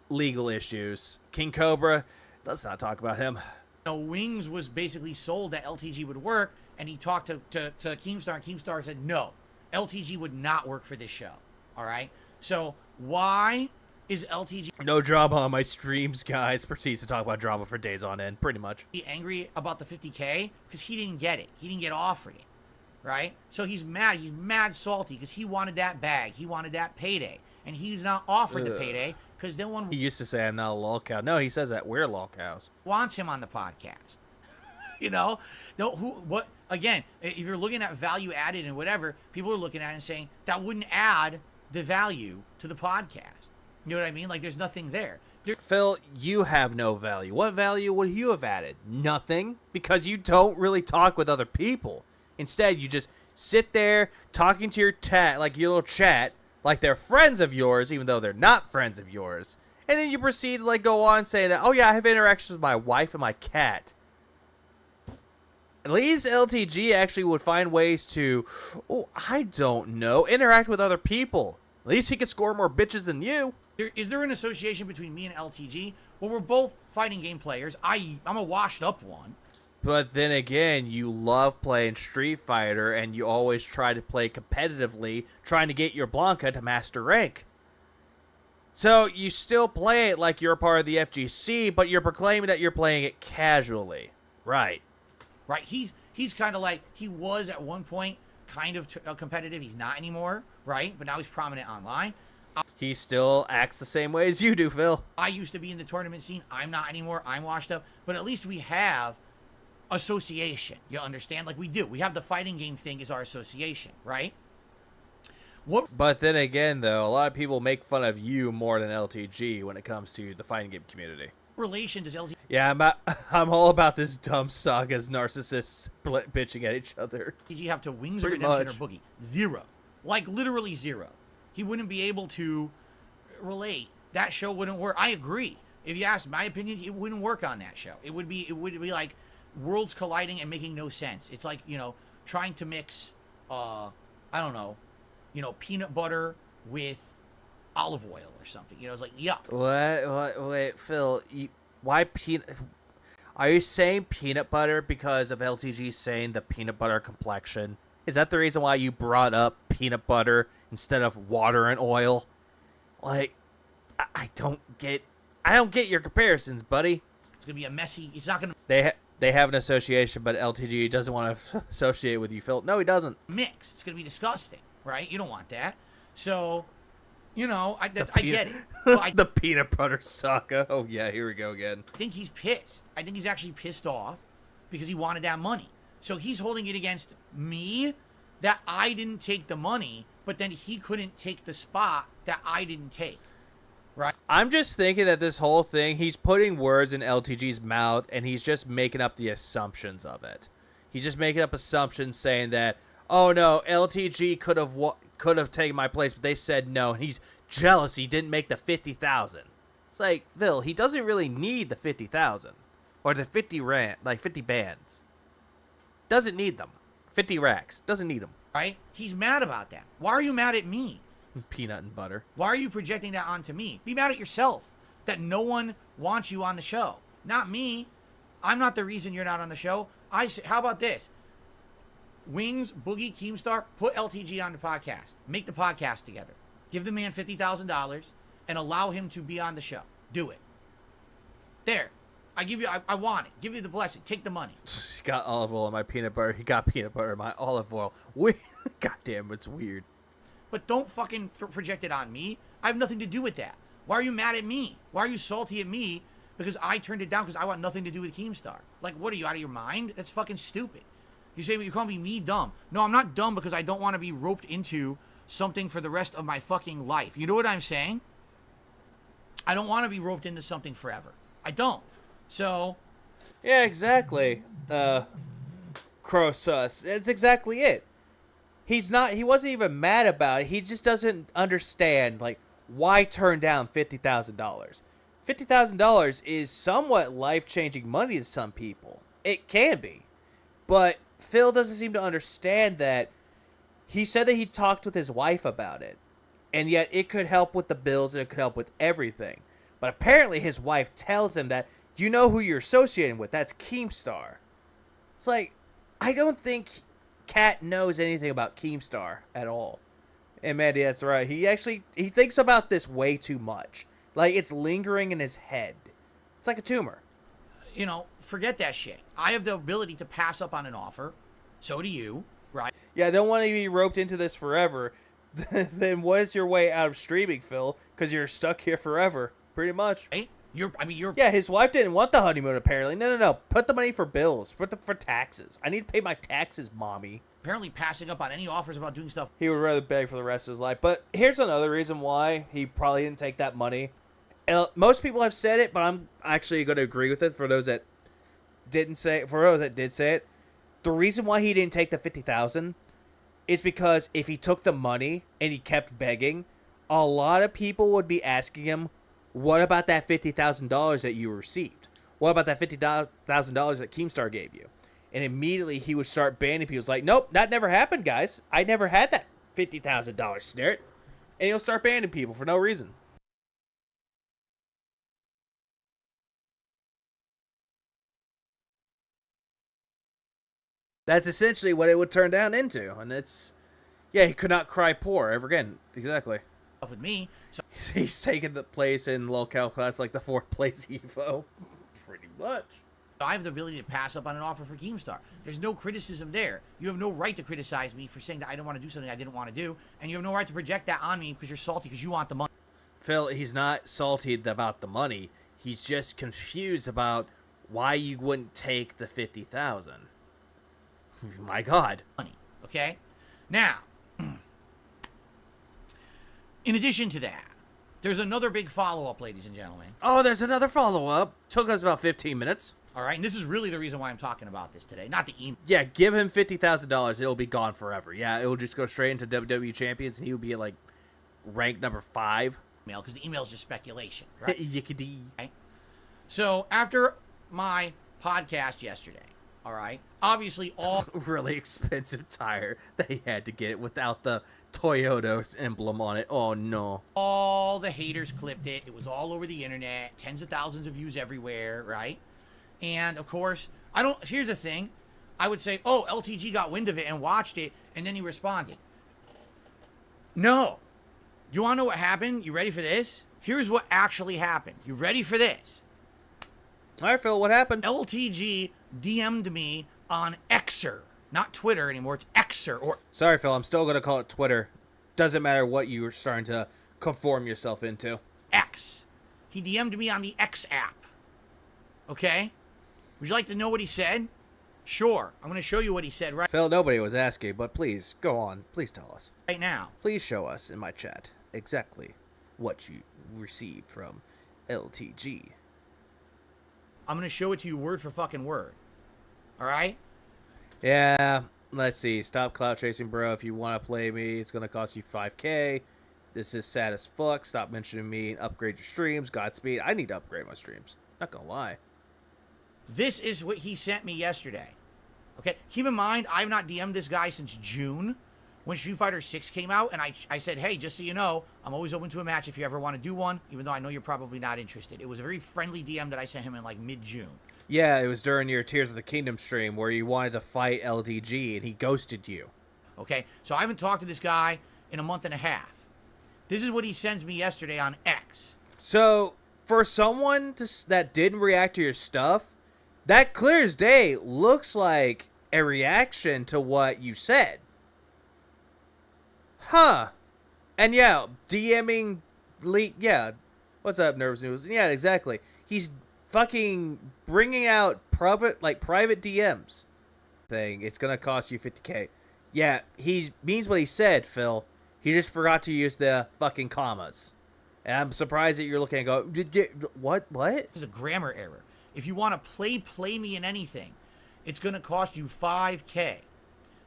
legal issues. King Cobra, let's not talk about him. You know, Wings was basically sold that LTG would work, and he talked to Keemstar, and Keemstar said, no, LTG would not work for this show. All right? So, why is LTG... No drama on my streams, guys. Proceeds to talk about drama for days on end, pretty much. Angry about the 50K? Because he didn't get it. He didn't get offered it. Right? So he's mad. He's mad salty because he wanted that bag. He wanted that payday. And he's not offered the payday because no one... He used to say, I'm not a lol cow. No, he says that we're lol cows. Wants him on the podcast. You know? No, what? Again, if you're looking at value added and whatever, people are looking at it and saying, that wouldn't add the value to the podcast. You know what I mean? Like, there's nothing there. Phil, you have no value. What value would you have added? Nothing, because you don't really talk with other people. Instead, you just sit there talking to your like your little chat, like they're friends of yours, even though they're not friends of yours. And then you proceed to like go on saying that, oh yeah, I have interactions with my wife and my cat. At least LTG actually would find ways to, oh, I don't know, interact with other people. At least he could score more bitches than you. Is there an association between me and LTG? Well, we're both fighting game players. I'm a washed up one. But then again, you love playing Street Fighter, and you always try to play competitively, trying to get your Blanca to master rank. So you still play it like you're a part of the FGC, but you're proclaiming that you're playing it casually. Right. Right? He's kind of like, he was at one point kind of competitive. He's not anymore, right? But now he's prominent online. He still acts the same way as you do, Phil. I used to be in the tournament scene. I'm not anymore. I'm washed up. But at least we have association. You understand? Like we do. We have the fighting game thing is our association, right? But then again, though, a lot of people make fun of you more than LTG when it comes to the fighting game community. Relation does LTG? Yeah, I'm all about this dumb saga's narcissists bitching at each other. LTG have to Wings of Pretty Redemption much. or Boogie? Zero. Like literally zero. He wouldn't be able to relate. That show wouldn't work. I agree. If you ask my opinion, it wouldn't work on that show. It would be like worlds colliding and making no sense. It's like, trying to mix I don't know, peanut butter with olive oil or something. It's like, yuck. What? Wait, Phil, why peanut? Are you saying peanut butter because of LTG saying the peanut butter complexion? Is that the reason why you brought up peanut butter instead of water and oil? Like, I don't get your comparisons, buddy. It's gonna be a messy. It's not gonna They have an association, but LTG doesn't want to associate with you, Phil. No, he doesn't. mix. It's gonna be disgusting, right? You don't want that. So, I get it. But I The peanut butter saga. Oh yeah, here we go again. think he's pissed. I think he's actually pissed off because he wanted that money. So he's holding it against me that I didn't take the money, but then he couldn't take the spot that I didn't take. Right? I'm just thinking that this whole thing, he's putting words in LTG's mouth, and he's just making up the assumptions of it. He's just making up assumptions saying that, oh no, LTG could have taken my place, but they said no, and he's jealous he didn't make the 50,000. It's like, Phil, he doesn't really need the 50,000 or the 50 bands. Doesn't need them. 50 racks. Doesn't need them. Right? He's mad about that. Why are you mad at me? Peanut and butter. Why are you projecting that onto me? Be mad at yourself that no one wants you on the show. Not me. I'm not the reason you're not on the show. How about this? Wings, Boogie, Keemstar, put LTG on the podcast. Make the podcast together. Give the man $50,000 and allow him to be on the show. Do it. There. I want it. Give you the blessing. Take the money. He got olive oil in my peanut butter. He got peanut butter in my olive oil. God damn, it's weird. But don't fucking project it on me. I have nothing to do with that. Why are you mad at me? Why are you salty at me? Because I turned it down because I want nothing to do with Keemstar. Like, what are you, out of your mind? That's fucking stupid. You say, you call me dumb. No, I'm not dumb because I don't want to be roped into something for the rest of my fucking life. You know what I'm saying? I don't want to be roped into something forever. I don't. So, Yeah, exactly. Crosus. That's exactly it. He wasn't even mad about it. He just doesn't understand, like, why turn down $50,000. $50,000 is somewhat life-changing money to some people. It can be. But Phil doesn't seem to understand that he said that he talked with his wife about it. And yet it could help with the bills and it could help with everything. But apparently his wife tells him that, you know who you're associating with. That's Keemstar. It's like, I don't think Kat knows anything about Keemstar at all. And Mandy, that's right. He thinks about this way too much. Like, it's lingering in his head. It's like a tumor. Forget that shit. I have the ability to pass up on an offer. So do you, right? Yeah, I don't want to be roped into this forever. Then what is your way out of streaming, Phil? Because you're stuck here forever, pretty much. Right? You're Yeah, his wife didn't want the honeymoon, apparently. No. Put the money for bills. For taxes. I need to pay my taxes, mommy. apparently passing up on any offers about doing stuff. He would rather beg for the rest of his life. But here's another reason why he probably didn't take that money. And most people have said it, but I'm actually going to agree with it for those that didn't say it. For those that did say it, the reason why he didn't take the $50,000 is because if he took the money and he kept begging, a lot of people would be asking him, what about that $50,000 that you received? What about that $50,000 that Keemstar gave you? And immediately he would start banning people. It's like, nope, that never happened, guys. I never had that $50,000 snert. And he'll start banning people for no reason. That's essentially what it would turn down into. And it's, yeah, he could not cry poor ever again. Exactly. With me, so He's taken the place in locale class like the 4th place Evo. Pretty much. I have the ability to pass up on an offer for Keemstar. There's no criticism there. You have no right to criticize me for saying that I don't want to do something I didn't want to do, and you have no right to project that on me because you're salty because you want the money. Phil, he's not salty about the money. He's just confused about why you wouldn't take the 50,000. My God. Money, okay? Now, in addition to that, there's another big follow-up, ladies and gentlemen. Oh, there's another follow-up. Took us about 15 minutes. All right, and this is really the reason why I'm talking about this today, not the email. Yeah, give him $50,000. It'll be gone forever. Yeah, it will just go straight into WWE Champions, and he'll be like ranked number 5. Because the email is just speculation, right? Yickety. Okay? So after my podcast yesterday, all right, obviously all Really expensive tire that he had to get it without the Toyota emblem on it. Oh, no. all the haters clipped it. It was all over the internet, tens of thousands of views everywhere, right? And of course, here's the thing. I would say, oh, LTG got wind of it and watched it, and then he responded. No. Do you want to know what happened? You ready for this? Here's what actually happened. You ready for this? All right, Phil, what happened? LTG DM'd me on Xer. Not Twitter anymore. It's Xer. Or Sorry, Phil, I'm still going to call it Twitter. Doesn't matter what you were starting to conform yourself into. X. He DM'd me on the X app. Okay? Would you like to know what he said? Sure. I'm going to show you what he said Phil, nobody was asking, but please, go on. Please tell us. right now. Please show us in my chat exactly what you received from LTG. I'm going to show it to you word for fucking word. All right? Yeah, let's see. Stop clout chasing, bro. If you want to play me, it's going to cost you $5K. This is sad as fuck. Stop mentioning me and upgrade your streams. Godspeed. I need to upgrade my streams. Not going to lie. This is what he sent me yesterday. Okay? Keep in mind, I've not DM'd this guy since June when Street Fighter 6 came out, and I said, hey, just so you know, I'm always open to a match if you ever want to do one, even though I know you're probably not interested. It was a very friendly DM that I sent him in like mid-June. Yeah, it was during your Tears of the Kingdom stream where you wanted to fight LDG and he ghosted you. Okay? So I haven't talked to this guy in a month and a half. This is what he sends me yesterday on X. So, for someone that didn't react to your stuff, that clear as day looks like a reaction to what you said. Huh. And yeah, DMing leak. Yeah. What's up, Nervous News? Yeah, exactly. He's fucking bringing out private DMs. It's gonna cost you $50K. Yeah, he means what he said, Phil. He just forgot to use the fucking commas. And I'm surprised that you're looking and go, what? This is a grammar error. If you want to play me in anything, it's going to cost you $5K.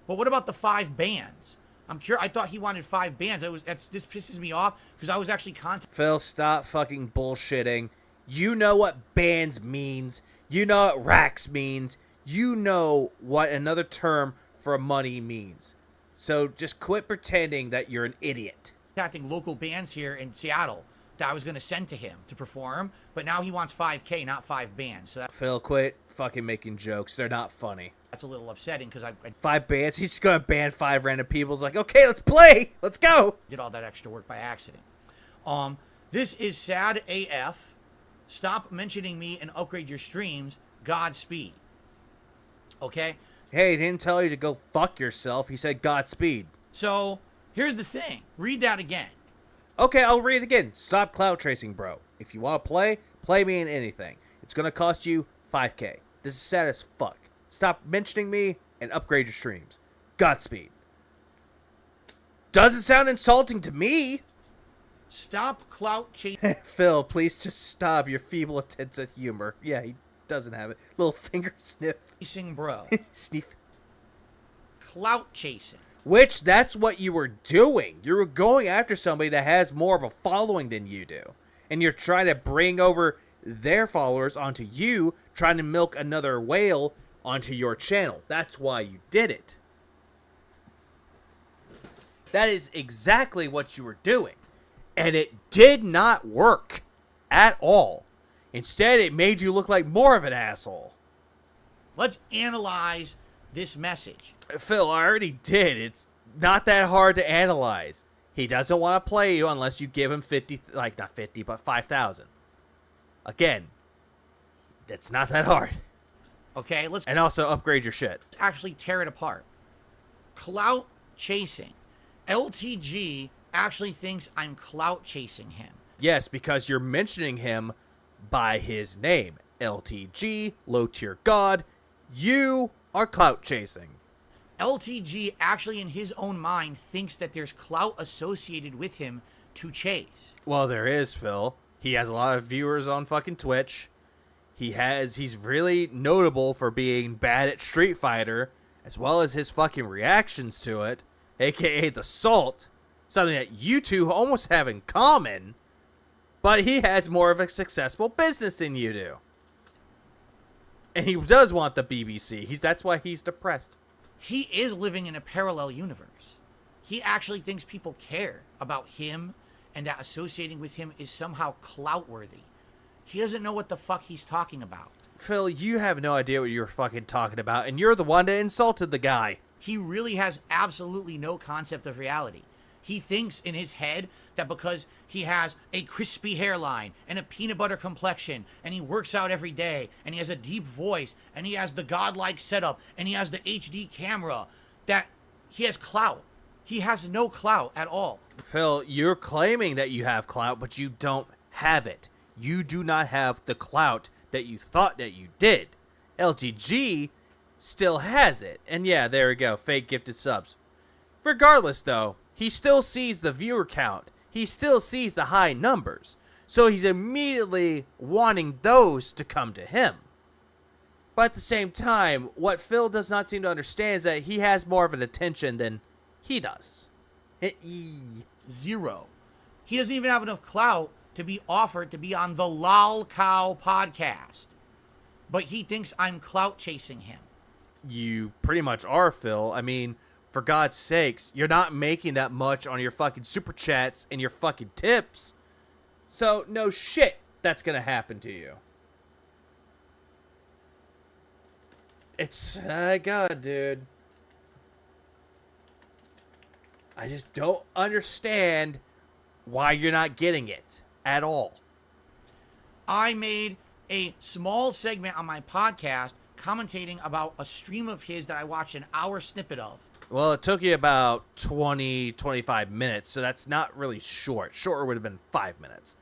But what about the 5 bands? I'm curious. I thought he wanted 5 bands. This pisses me off because I was actually contacting. Phil, stop fucking bullshitting. You know what bands means. You know what racks means. You know what another term for money means. So just quit pretending that you're an idiot. Contacting local bands here in Seattle that I was going to send to him to perform, but now he wants 5K, not 5 bands. So Phil, quit fucking making jokes. They're not funny. that's a little upsetting because I 5 bands? He's just gonna ban 5 random people. It's like, okay, let's play. Let's go. did all that extra work by accident. This is sad AF. Stop mentioning me and upgrade your streams. Godspeed. Okay? Hey, he didn't tell you to go fuck yourself. He said Godspeed. So, here's the thing. Read that again. Okay, I'll read it again. Stop clout tracing, bro. If you want to play me in anything. It's going to cost you $5K. This is sad as fuck. Stop mentioning me and upgrade your streams. Godspeed. Doesn't sound insulting to me. Stop clout chasing. Phil, please just stop your feeble attempts at humor. Yeah, he doesn't have it. Little finger sniff. Bro. Sniff. Clout chasing. Which, that's what you were doing. You were going after somebody that has more of a following than you do. And you're trying to bring over their followers onto you, trying to milk another whale onto your channel. That's why you did it. That is exactly what you were doing. And it did not work at all. Instead, it made you look like more of an asshole. Let's analyze this message. Phil, I already did. It's not that hard to analyze. He doesn't want to play you unless you give him 50, like not 50, but 5,000. Again, it's not that hard. Okay, let's And also upgrade your shit. actually tear it apart. Clout chasing. LTG actually thinks I'm clout chasing him. Yes, because you're mentioning him by his name. LTG, low tier god. You are clout chasing. LTG actually in his own mind thinks that there's clout associated with him to chase. Well, there is, Phil. He has a lot of viewers on fucking Twitch. He's really notable for being bad at Street Fighter, as well as his fucking reactions to it, aka the salt, something that you two almost have in common, but he has more of a successful business than you do. And he does want the BBC. That's why he's depressed. He is living in a parallel universe. He actually thinks people care about him and that associating with him is somehow clout worthy. He doesn't know what the fuck he's talking about. Phil, you have no idea what you're fucking talking about, and you're the one that insulted the guy. He really has absolutely no concept of reality. He thinks in his head that because he has a crispy hairline and a peanut butter complexion and he works out every day and he has a deep voice and he has the godlike setup and he has the HD camera, that he has clout. He has no clout at all. Phil, you're claiming that you have clout, but you don't have it. You do not have the clout that you thought that you did. LTG still has it. And yeah, there we go. Fake gifted subs. Regardless, though, he still sees the viewer count. He still sees the high numbers. So he's immediately wanting those to come to him. But at the same time, what Phil does not seem to understand is that he has more of an attention than he does. Zero. He doesn't even have enough clout to be offered to be on the Lol Cow podcast. But he thinks I'm clout chasing him. You pretty much are, Phil. I mean, for God's sakes, you're not making that much on your fucking super chats and your fucking tips. So, no shit that's gonna happen to you. It's, God, dude. I just don't understand why you're not getting it at all. I made a small segment on my podcast commentating about a stream of his that I watched an hour snippet of. Well, it took you about 20, 25 minutes, so that's not really short. Shorter would have been 5 minutes.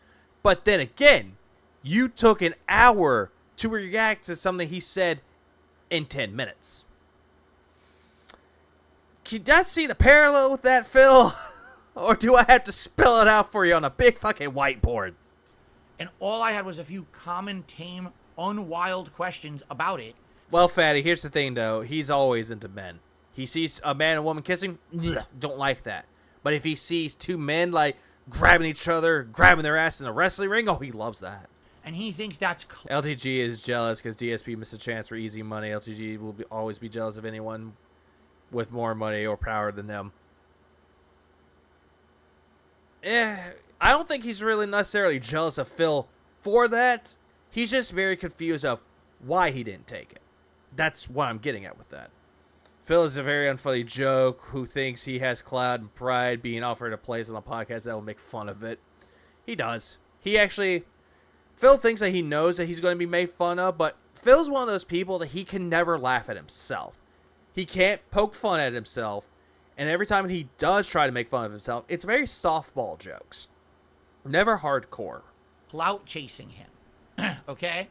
But then again, you took an hour to react to something he said in 10 minutes. Can you not see the parallel with that, Phil? Or do I have to spell it out for you on a big fucking whiteboard? And all I had was a few common, tame, unwild questions about it. Well, Fatty, here's the thing, though. He's always into men. He sees a man and a woman kissing, don't like that. But if he sees two men, like, grabbing each other, grabbing their ass in a wrestling ring, oh, he loves that. And he thinks that's... LTG is jealous because DSP missed a chance for easy money. LTG will always be jealous of anyone with more money or power than them. I don't think he's really necessarily jealous of Phil for that. He's just very confused of why he didn't take it. That's what I'm getting at with that. Phil is a very unfunny joke who thinks he has clout and pride being offered a place on the podcast that will make fun of it. He does. Phil thinks that he knows that he's going to be made fun of, but Phil's one of those people that he can never laugh at himself. He can't poke fun at himself, and every time he does try to make fun of himself, it's very softball jokes. Never hardcore. Clout chasing him. Okay?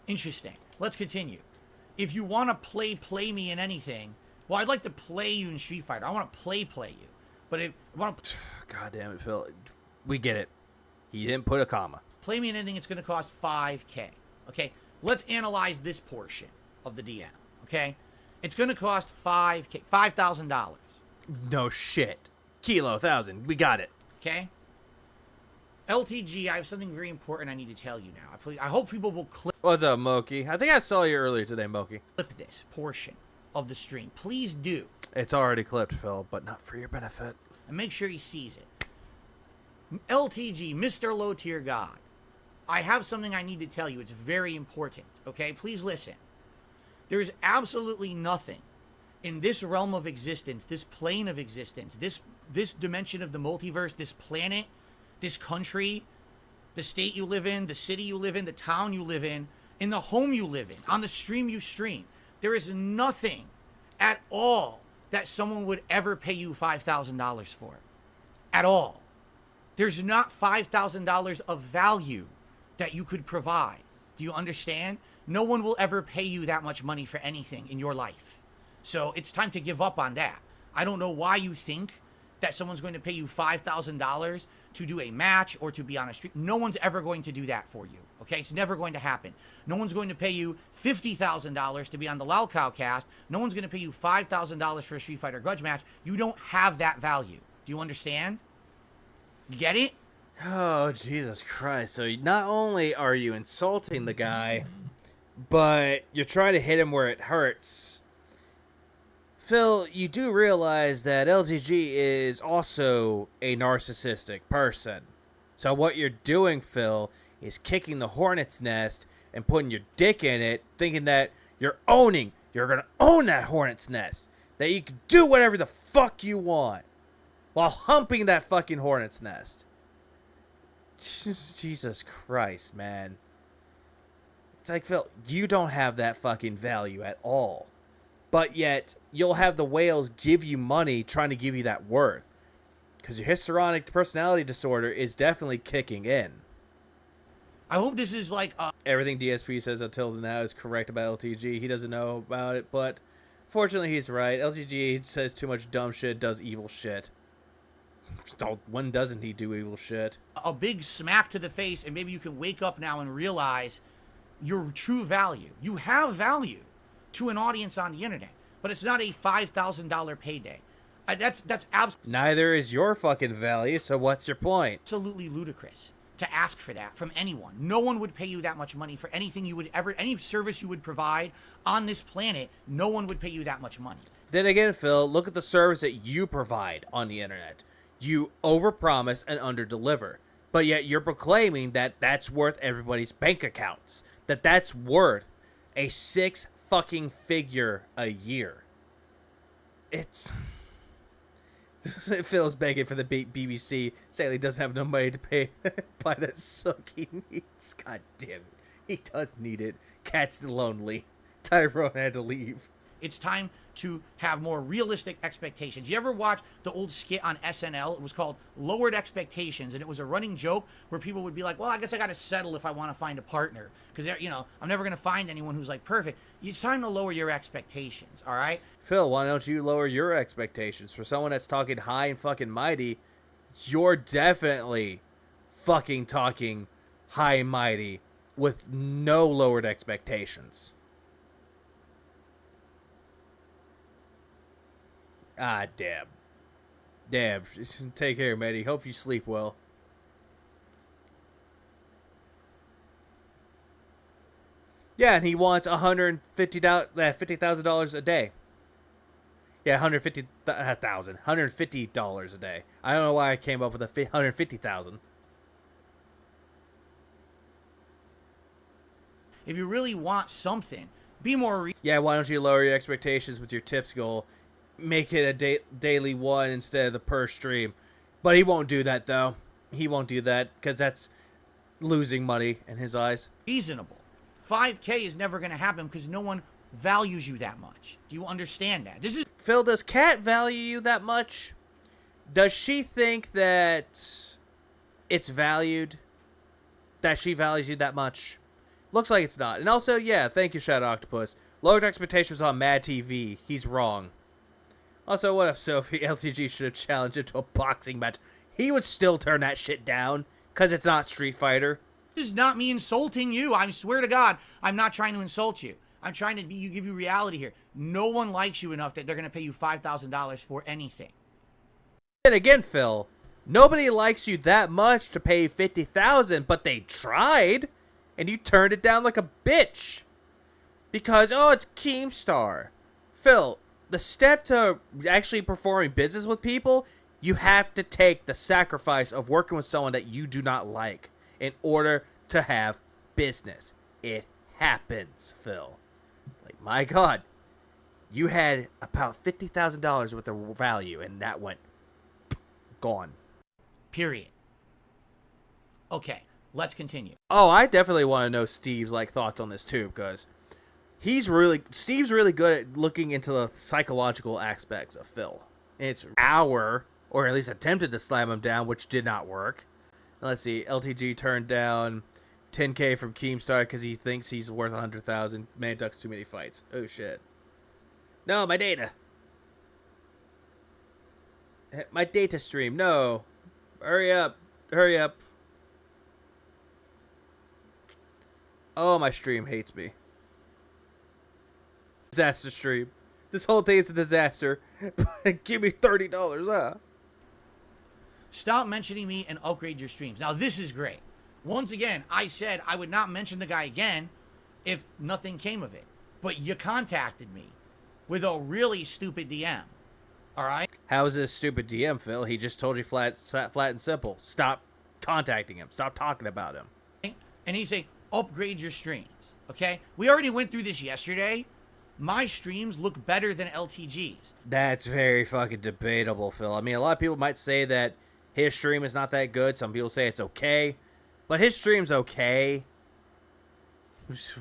Interesting. Let's continue. If you want to play me in anything, well, I'd like to play you in Street Fighter. I want to play you. But if you want to... God damn it, Phil. We get it. He didn't put a comma. Play me in anything, it's going to cost $5K. Okay? Let's analyze this portion of the DM. Okay? It's going to cost $5,000. No shit. Kilo 1,000. We got it. Okay? LTG, I have something very important I need to tell you now. I hope people will clip What's up, Moki? I think I saw you earlier today, Moki. this portion of the stream. Please do. It's already clipped, Phil, but not for your benefit. And make sure he sees it. LTG, Mr. Low Tier God. I have something I need to tell you. It's very important. Okay? Please listen. There's absolutely nothing in this realm of existence, this plane of existence, this dimension of the multiverse, this planet, this country, the state you live in, the city you live in, the town you live in the home you live in, on the stream you stream. There is nothing at all that someone would ever pay you $5,000 for. At all. There's not $5,000 of value that you could provide. Do you understand? No one will ever pay you that much money for anything in your life. So it's time to give up on that. I don't know why you think that someone's going to pay you $5,000 to do a match or to be on a stream. No one's ever going to do that for you. Okay? It's never going to happen. No one's going to pay you $50,000 to be on the Lao Cow cast. No one's going to pay you $5,000 for a Street Fighter Grudge match. You don't have that value. Do you understand? You get it? Oh, Jesus Christ. So not only are you insulting the guy, but you're trying to hit him where it hurts. Phil, you do realize that LTG is also a narcissistic person. So what you're doing, Phil, is kicking the hornet's nest and putting your dick in it, thinking that you're going to own that hornet's nest. That you can do whatever the fuck you want while humping that fucking hornet's nest. Jesus Christ, man. It's like, Phil, you don't have that fucking value at all. But yet, you'll have the whales give you money trying to give you that worth. Because your histrionic personality disorder is definitely kicking in. I hope this is like Everything DSP says until now is correct about LTG. He doesn't know about it, but fortunately he's right. LTG says too much dumb shit, does evil shit. When doesn't he do evil shit? a big smack to the face, and maybe you can wake up now and realize your true value. You have value to an audience on the internet, but it's not a $5,000 payday. That's Neither is your fucking value, so what's your point? absolutely ludicrous to ask for that from anyone. No one would pay you that much money for anything you would ever, any service you would provide on this planet. No one would pay you that much money. Then again, Phil, look at the service that you provide on the internet. You overpromise and underdeliver, but yet you're proclaiming that that's worth everybody's bank accounts. That's worth a 6 fucking figure a year. It's... Phil's begging for the BBC. Sadly, doesn't have no money to pay buy that sook he needs. God damn it. He does need it. Cat's lonely. Tyrone had to leave. It's time to have more realistic expectations. You ever watch the old skit on SNL? It was called Lowered Expectations, and it was a running joke where people would be like, well, I guess I got to settle if I want to find a partner, because, you know, I'm never going to find anyone who's, like, perfect. It's time to lower your expectations, all right? Phil, why don't you lower your expectations? For someone that's talking high and fucking mighty, you're definitely fucking talking high and mighty with no lowered expectations. Ah, damn. Damn. Take care, matey. Hope you sleep well. Yeah, and he wants $50,000 a day. Yeah, $150,000 a day. I don't know why I came up with $150,000. If you really want something, be more Yeah, why don't you lower your expectations with your tips goal? Make it a daily one instead of the per stream. But he won't do that, though. He won't do that because that's losing money in his eyes. reasonable. 5K is never going to happen because no one values you that much. Do you understand that? This is Phil, does Kat value you that much? Does she think that it's valued? That she values you that much? Looks like it's not. And also, yeah, thank you, Shadow Octopus. Lowered expectations on Mad TV. He's wrong. Also, what up, Sophie? LTG should have challenged him to a boxing match. He would still turn that shit down, because it's not Street Fighter. not me insulting you. I swear to God, I'm not trying to insult you. I'm trying to give you reality here. No one likes you enough that they're going to pay you $5,000 for anything. And again, Phil, nobody likes you that much to pay $50,000, but they tried, and you turned it down like a bitch. Because, oh, it's Keemstar. Phil, the step to actually performing business with people, you have to take the sacrifice of working with someone that you do not like in order to have business. It happens, Phil. Like, my God, you had about $50,000 worth of value, and that went gone. Period. Okay, let's continue. Oh, I definitely want to know Steve's thoughts on this too, because Steve's really good at looking into the psychological aspects of Phil. It's or at least attempted to slam him down, which did not work. Let's see, LTG turned down $10K from Keemstar because he thinks he's worth $100,000. Man ducks too many fights. Oh shit. No, my data. My data stream. No. Hurry up. Hurry up. Oh, my stream hates me. Disaster stream. This whole thing is a disaster. Give me $30, huh? Stop mentioning me and upgrade your streams. Now, this is great. Once again, I said I would not mention the guy again if nothing came of it. But you contacted me with a really stupid DM. All right? How is this stupid DM, Phil? He just told you flat and simple. Stop contacting him. Stop talking about him. And he's saying, upgrade your streams. Okay? We already went through this yesterday. My streams look better than LTG's. That's very fucking debatable, Phil. I mean, a lot of people might say that his stream is not that good. Some people say it's okay. But his stream's okay.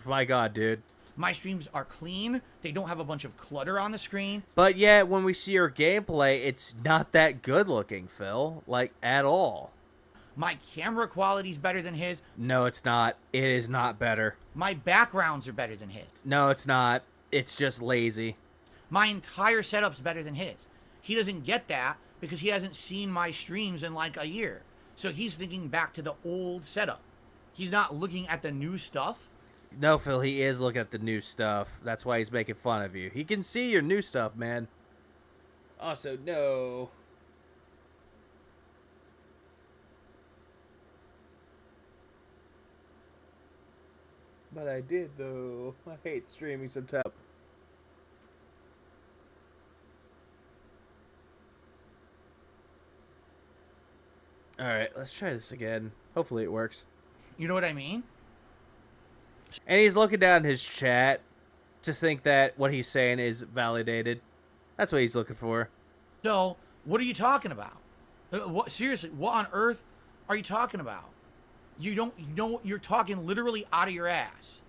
My God, dude. My streams are clean. They don't have a bunch of clutter on the screen. But yet, when we see your gameplay, it's not that good looking, Phil. At all. My camera quality's better than his. No, it's not. It is not better. My backgrounds are better than his. No, it's not. It's just lazy. My entire setup's better than his. He doesn't get that because he hasn't seen my streams in a year. So he's thinking back to the old setup. He's not looking at the new stuff. No, Phil, he is looking at the new stuff. That's why he's making fun of you. He can see your new stuff, man. Also, no. But I did, though. I hate streaming sometimes. Alright, let's try this again. Hopefully it works. You know what I mean? And he's looking down his chat to think that what he's saying is validated. That's what he's looking for. So, what are you talking about? Seriously, what on earth are you talking about? You're talking literally out of your ass.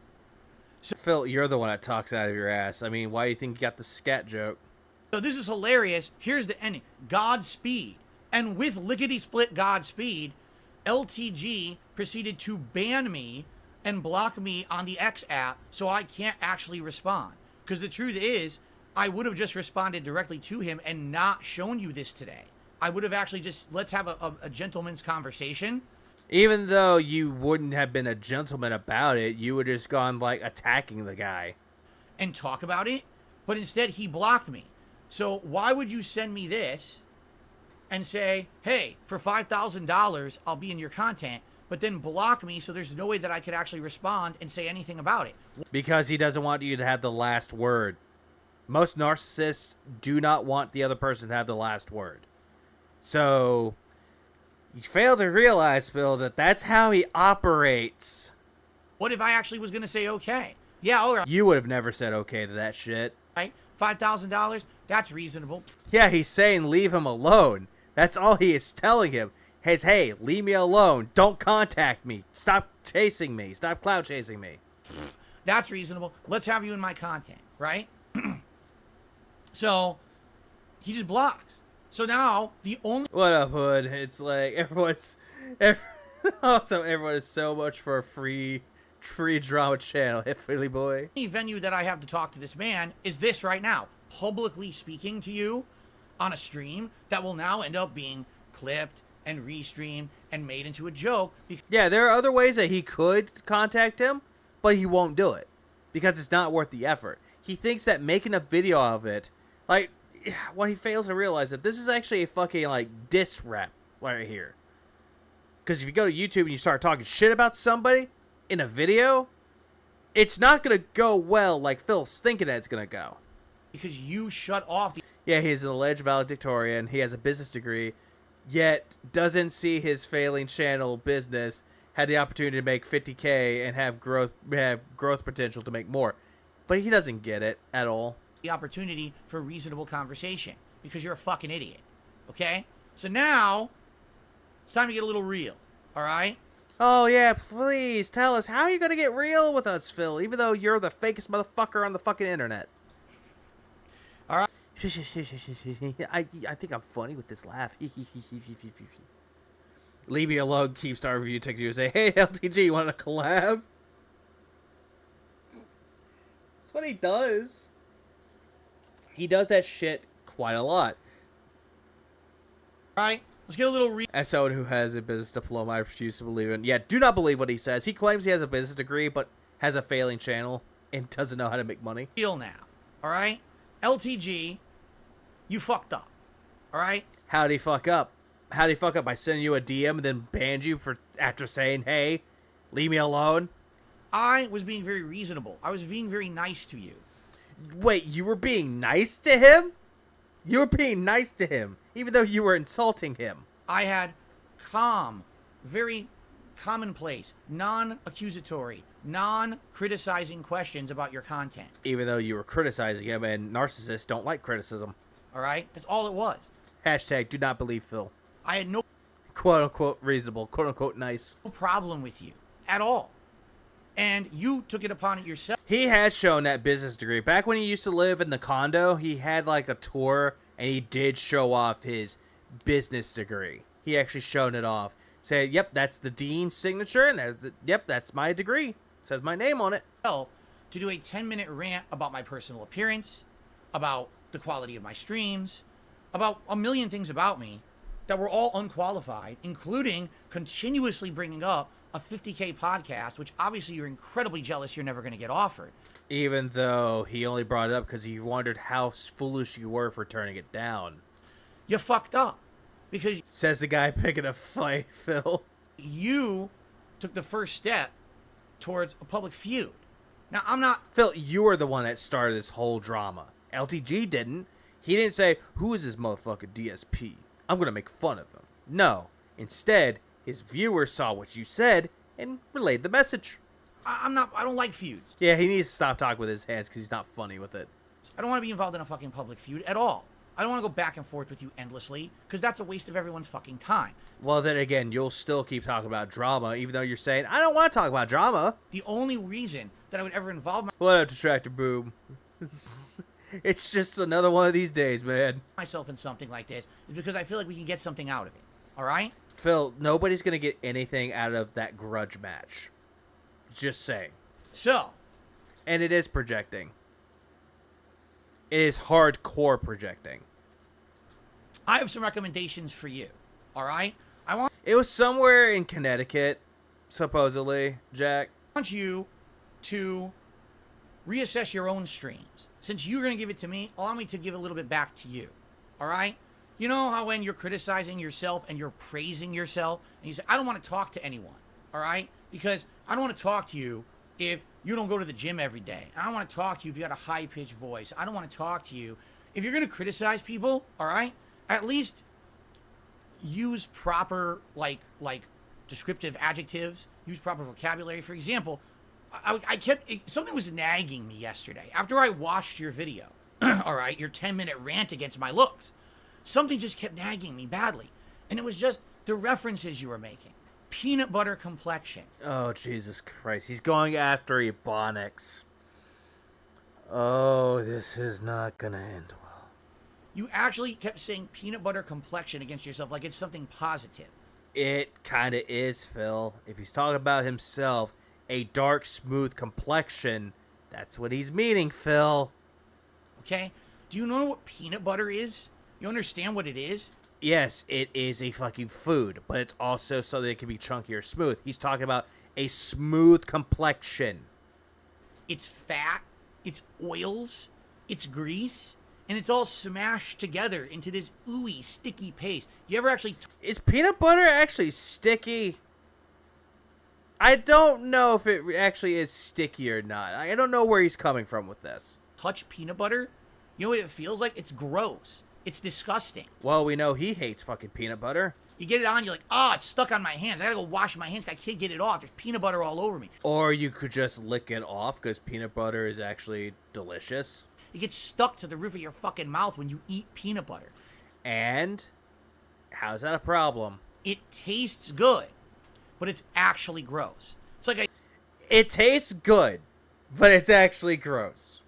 So, Phil, you're the one that talks out of your ass. I mean, why do you think you got the scat joke? So this is hilarious. Here's the ending. Godspeed. And with lickety-split Godspeed, LTG proceeded to ban me and block me on the X app so I can't actually respond. Because the truth is, I would have just responded directly to him and not shown you this today. I would have actually just, let's have a gentleman's conversation. Even though you wouldn't have been a gentleman about it, you would have just gone, attacking the guy. And talk about it. But instead, he blocked me. So why would you send me this and say, hey, for $5,000, I'll be in your content, but then block me so there's no way that I could actually respond and say anything about it? Because he doesn't want you to have the last word. Most narcissists do not want the other person to have the last word. So, you fail to realize, Phil, that that's how he operates. What if I actually was going to say okay? Yeah, all right. You would have never said okay to that shit. Right? $5,000, that's reasonable. Yeah, he's saying leave him alone. That's all he is telling him. Hey, leave me alone. Don't contact me. Stop chasing me. Stop clout chasing me. That's reasonable. Let's have you in my content, right? So, he just blocks. So now, the only... What up, Hood? It's everyone is so much for a free drama channel. Hit Philly boy. The venue that I have to talk to this man is this right now. Publicly speaking to you on a stream that will now end up being clipped and restreamed and made into a joke. Yeah, there are other ways that he could contact him, but he won't do it. because it's not worth the effort. He thinks that making a video of it, like, what he fails to realize that this is actually a fucking, like, diss rap right here. Because if you go to YouTube and you start talking shit about somebody in a video, it's not going to go well like Phil's thinking that it's going to go. Because you shut off the... Yeah, he's an alleged valedictorian. He has a business degree, yet doesn't see his failing channel business had the opportunity to make $50K and have growth potential to make more. But he doesn't get it at all. The opportunity for reasonable conversation because you're a fucking idiot. Okay? So now it's time to get a little real. All right? Oh, yeah, please tell us, how are you going to get real with us, Phil, even though you're the fakest motherfucker on the fucking internet? All right. I think I'm funny with this laugh. Leave me alone, Keepstar Review Tech you say, hey, LTG, you want to collab? That's what he does. He does that shit quite a lot. All right. Let's get a little real. As someone who has a business diploma, I refuse to believe it. Yeah, do not believe what he says. He claims he has a business degree, but has a failing channel and doesn't know how to make money. Now. All right? LTG, you fucked up. All right? How'd he fuck up? How'd he fuck up? By sending you a DM and then banned you for after saying, hey, leave me alone? I was being very reasonable. I was being very nice to you. Wait, you were being nice to him? You were being nice to him, even though you were insulting him. I had calm, very commonplace, non-accusatory, non-criticizing questions about your content. Even though you were criticizing him, and narcissists don't like criticism. All right? That's all it was. Hashtag do not believe Phil. I had no Quote-unquote reasonable, quote-unquote nice. problem with you at all. And you took it upon it yourself. He has shown that business degree. Back when he used to live in the condo, he had like a tour, and he did show off his business degree. He actually shown it off. Said, yep, that's the dean's signature, and that's my degree. Says my name on it. To do a 10-minute rant about my personal appearance, about the quality of my streams, about a million things about me that were all unqualified, including continuously bringing up a 50K podcast, which obviously you're incredibly jealous you're never going to get offered. Even though he only brought it up because he wondered how foolish you were for turning it down. You fucked up. Because says the guy picking a fight, Phil. You took the first step towards a public feud. Now, I'm not... Phil, you were the one that started this whole drama. LTG didn't. He didn't say, who is this motherfucker DSP? I'm going to make fun of him. No. Instead, his viewers saw what you said and relayed the message. I don't like feuds. Yeah, he needs to stop talking with his hands because he's not funny with it. I don't want to be involved in a fucking public feud at all. I don't want to go back and forth with you endlessly because that's a waste of everyone's fucking time. Well, then again, you'll still keep talking about drama, even though you're saying, I don't want to talk about drama. The only reason that I would ever involve What up, Detractor Boom? It's just another one of these days, man. myself in something like this is because I feel like we can get something out of it. All right? Phil, nobody's going to get anything out of that grudge match. Just saying. So. And it is projecting. It is hardcore projecting. I have some recommendations for you. All right? It was somewhere in Connecticut, supposedly, Jack. I want you to reassess your own streams. Since you're going to give it to me, allow me to give a little bit back to you. All right? You know how when you're criticizing yourself and you're praising yourself, and you say, I don't want to talk to anyone. All right? Because I don't want to talk to you if you don't go to the gym every day. I don't want to talk to you if you got a high-pitched voice. I don't want to talk to you. If you're going to criticize people, all right, at least use proper, like descriptive adjectives. Use proper vocabulary. For example, something was nagging me yesterday. After I watched your video, all right, your 10-minute rant against my looks, something just kept nagging me badly. And it was just the references you were making. Peanut butter complexion. Oh, Jesus Christ. He's going after Ebonics. Oh, this is not going to end well. You actually kept saying peanut butter complexion against yourself like it's something positive. It kind of is, Phil. If he's talking about himself, a dark, smooth complexion, that's what he's meaning, Phil. Okay? Do you know what peanut butter is? You understand what it is? Yes, it is a fucking food, but it's also something that can be chunky or smooth. He's talking about a smooth complexion. it's fat, it's oils, it's grease, and it's all smashed together into this ooey, sticky paste. You ever actually Is peanut butter actually sticky? I don't know if it actually is sticky or not. I don't know where he's coming from with this. touch peanut butter? You know what it feels like? It's gross. It's disgusting. Well, we know he hates fucking peanut butter. You get it on, you're like, oh, it's stuck on my hands. I gotta go wash my hands. I can't get it off. There's peanut butter all over me. Or you could just lick it off because peanut butter is actually delicious. It gets stuck to the roof of your fucking mouth when you eat peanut butter. And how's that a problem? It tastes good, but it's actually gross. It's like It tastes good, but it's actually gross.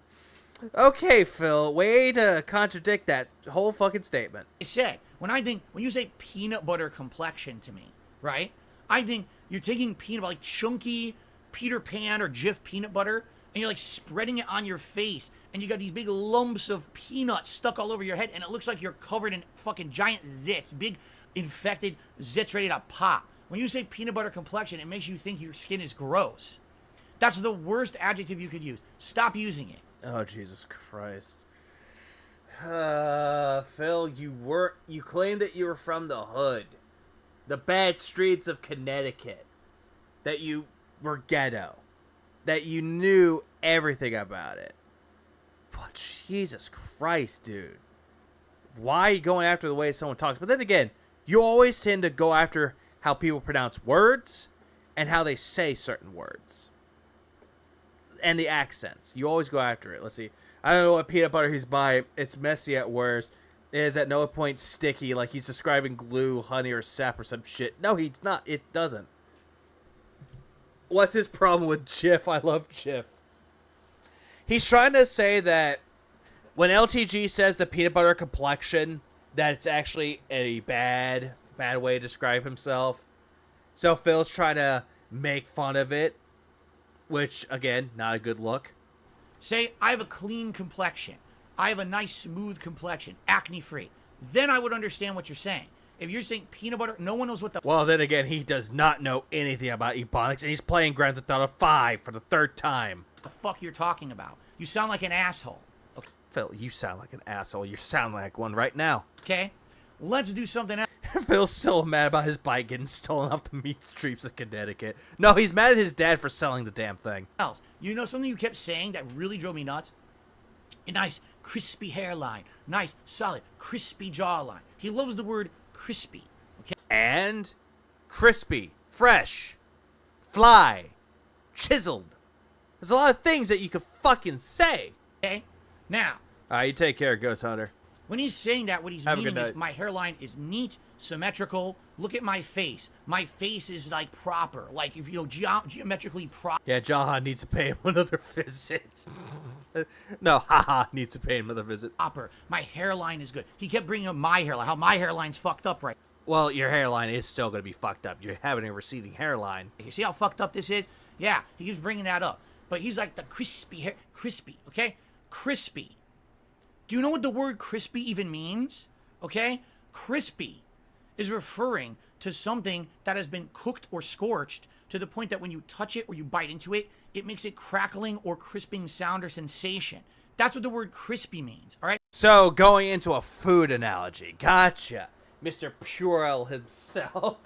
Okay, Phil, way to contradict that whole fucking statement. I said, when you say peanut butter complexion to me, right? I think you're taking peanut butter, like chunky Peter Pan or Jif peanut butter, and you're like spreading it on your face, and you got these big lumps of peanuts stuck all over your head, and it looks like you're covered in fucking giant zits, big infected zits ready to pop. When you say peanut butter complexion, it makes you think your skin is gross. That's the worst adjective you could use. Stop using it. Oh, Jesus Christ. Phil, you claimed that you were from the hood. The bad streets of Connecticut. That you were ghetto. That you knew everything about it. But Jesus Christ, dude. Why are you going after the way someone talks? But then again, you always tend to go after how people pronounce words and how they say certain words. And the accents. You always go after it. Let's see. I don't know what peanut butter he's buying. It's messy at worst. It is at no point sticky, like he's describing glue, honey, or sap or some shit. No, he's not. It doesn't. What's his problem with Jif? I love Jif. He's trying to say that when LTG says the peanut butter complexion, that it's actually a bad way to describe himself. So Phil's trying to make fun of it. Which, again, not a good look. Say, I have a clean complexion. I have a nice, smooth complexion, acne-free. Then I would understand what you're saying. If you're saying peanut butter, no one knows what the... Well, then again, he does not know anything about Ebonics, and he's playing Grand Theft Auto 5 for the third time. the fuck you're talking about. You sound like an asshole. Okay? Phil, you sound like an asshole. You sound like one right now. Okay? Let's do something else. Phil's still mad about his bike getting stolen off the meat streets of Connecticut. No, he's mad at his dad for selling the damn thing. You know something you kept saying that really drove me nuts? A nice, crispy hairline. Nice, solid, crispy jawline. He loves the word crispy. Okay? And crispy, fresh, fly, chiseled. There's a lot of things that you could fucking say. Okay? Now, Alright, you take care, Ghost Hunter. when he's saying that, what he's Have a meaning good is night. my hairline is neat, symmetrical. Look at my face. My face is like proper, like if you know geometrically proper. Yeah, Jaha needs to pay him another visit. No, haha, needs to pay him another visit. My hairline is good. He kept bringing up my hairline. How my hairline's fucked up right. Well, your hairline is still going to be fucked up. You're having a receding hairline. You see how fucked up this is? Yeah, he keeps bringing that up. But he's like the crispy hair, crispy, okay? Crispy. Do you know what the word crispy even means? Okay? Crispy is referring to something that has been cooked or scorched to the point that when you touch it or you bite into it, it makes a crackling or crisping sound or sensation. That's what the word crispy means, all right? So, going into a food analogy. Gotcha. Mr. Purell himself.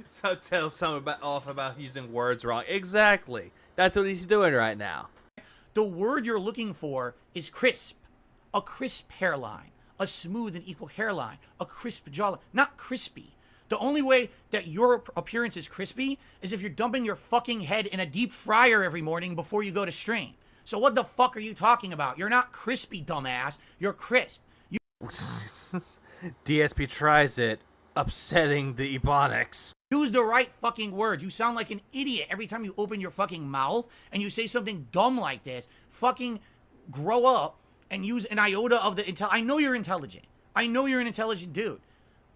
So tell someone off about using words wrong. Exactly. That's what he's doing right now. The word you're looking for is crisp. A crisp hairline. A smooth and equal hairline. A crisp jawline. Not crispy. The only way that your appearance is crispy is if you're dumping your fucking head in a deep fryer every morning before you go to stream. So what the fuck are you talking about? You're not crispy, dumbass. You're crisp. DSP tries it, upsetting the Ebonics. Use the right fucking words. You sound like an idiot every time you open your fucking mouth and you say something dumb like this. Fucking grow up and use an iota of the I know you're intelligent. I know you're an intelligent dude.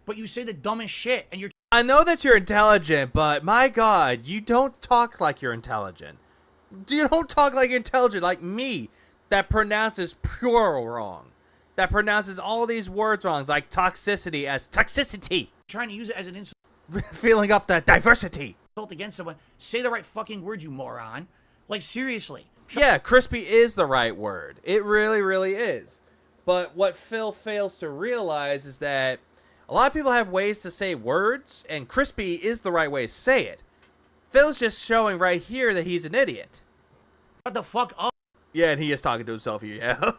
But you say the dumbest shit and you're... I know that you're intelligent, but my god, you don't talk like you're intelligent. You don't talk like you're intelligent like me, that pronounces pure wrong. That pronounces all these words wrong, like toxicity as toxicity. trying to use it as an insult Feeling up that diversity. against someone. Say the right fucking word, you moron. Like, seriously. Yeah, crispy is the right word. It really, really is. But what Phil fails to realize is that a lot of people have ways to say words, and crispy is the right way to say it. Phil's just showing right here that he's an idiot. What the fuck up Yeah, and he is talking to himself here, yeah.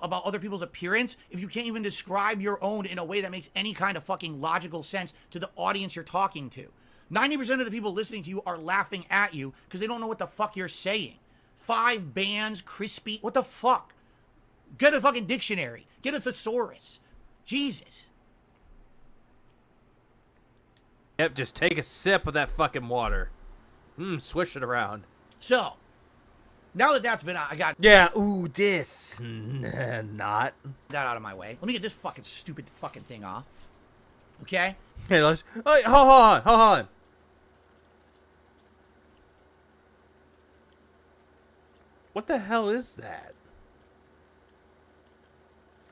about other people's appearance if you can't even describe your own in a way that makes any kind of fucking logical sense to the audience you're talking to. 90% of the people listening to you are laughing at you because they don't know what the fuck you're saying. 5 bands, crispy, what the fuck? Get a fucking dictionary. Get a thesaurus. Jesus. Yep, just take a sip of that fucking water. Swish it around. So, now that that's been out, I got Yeah, ooh, this. Not. that out of my way. Let me get this fucking stupid fucking thing off. Okay? Hey, let's. Oh, hold on. What the hell is that?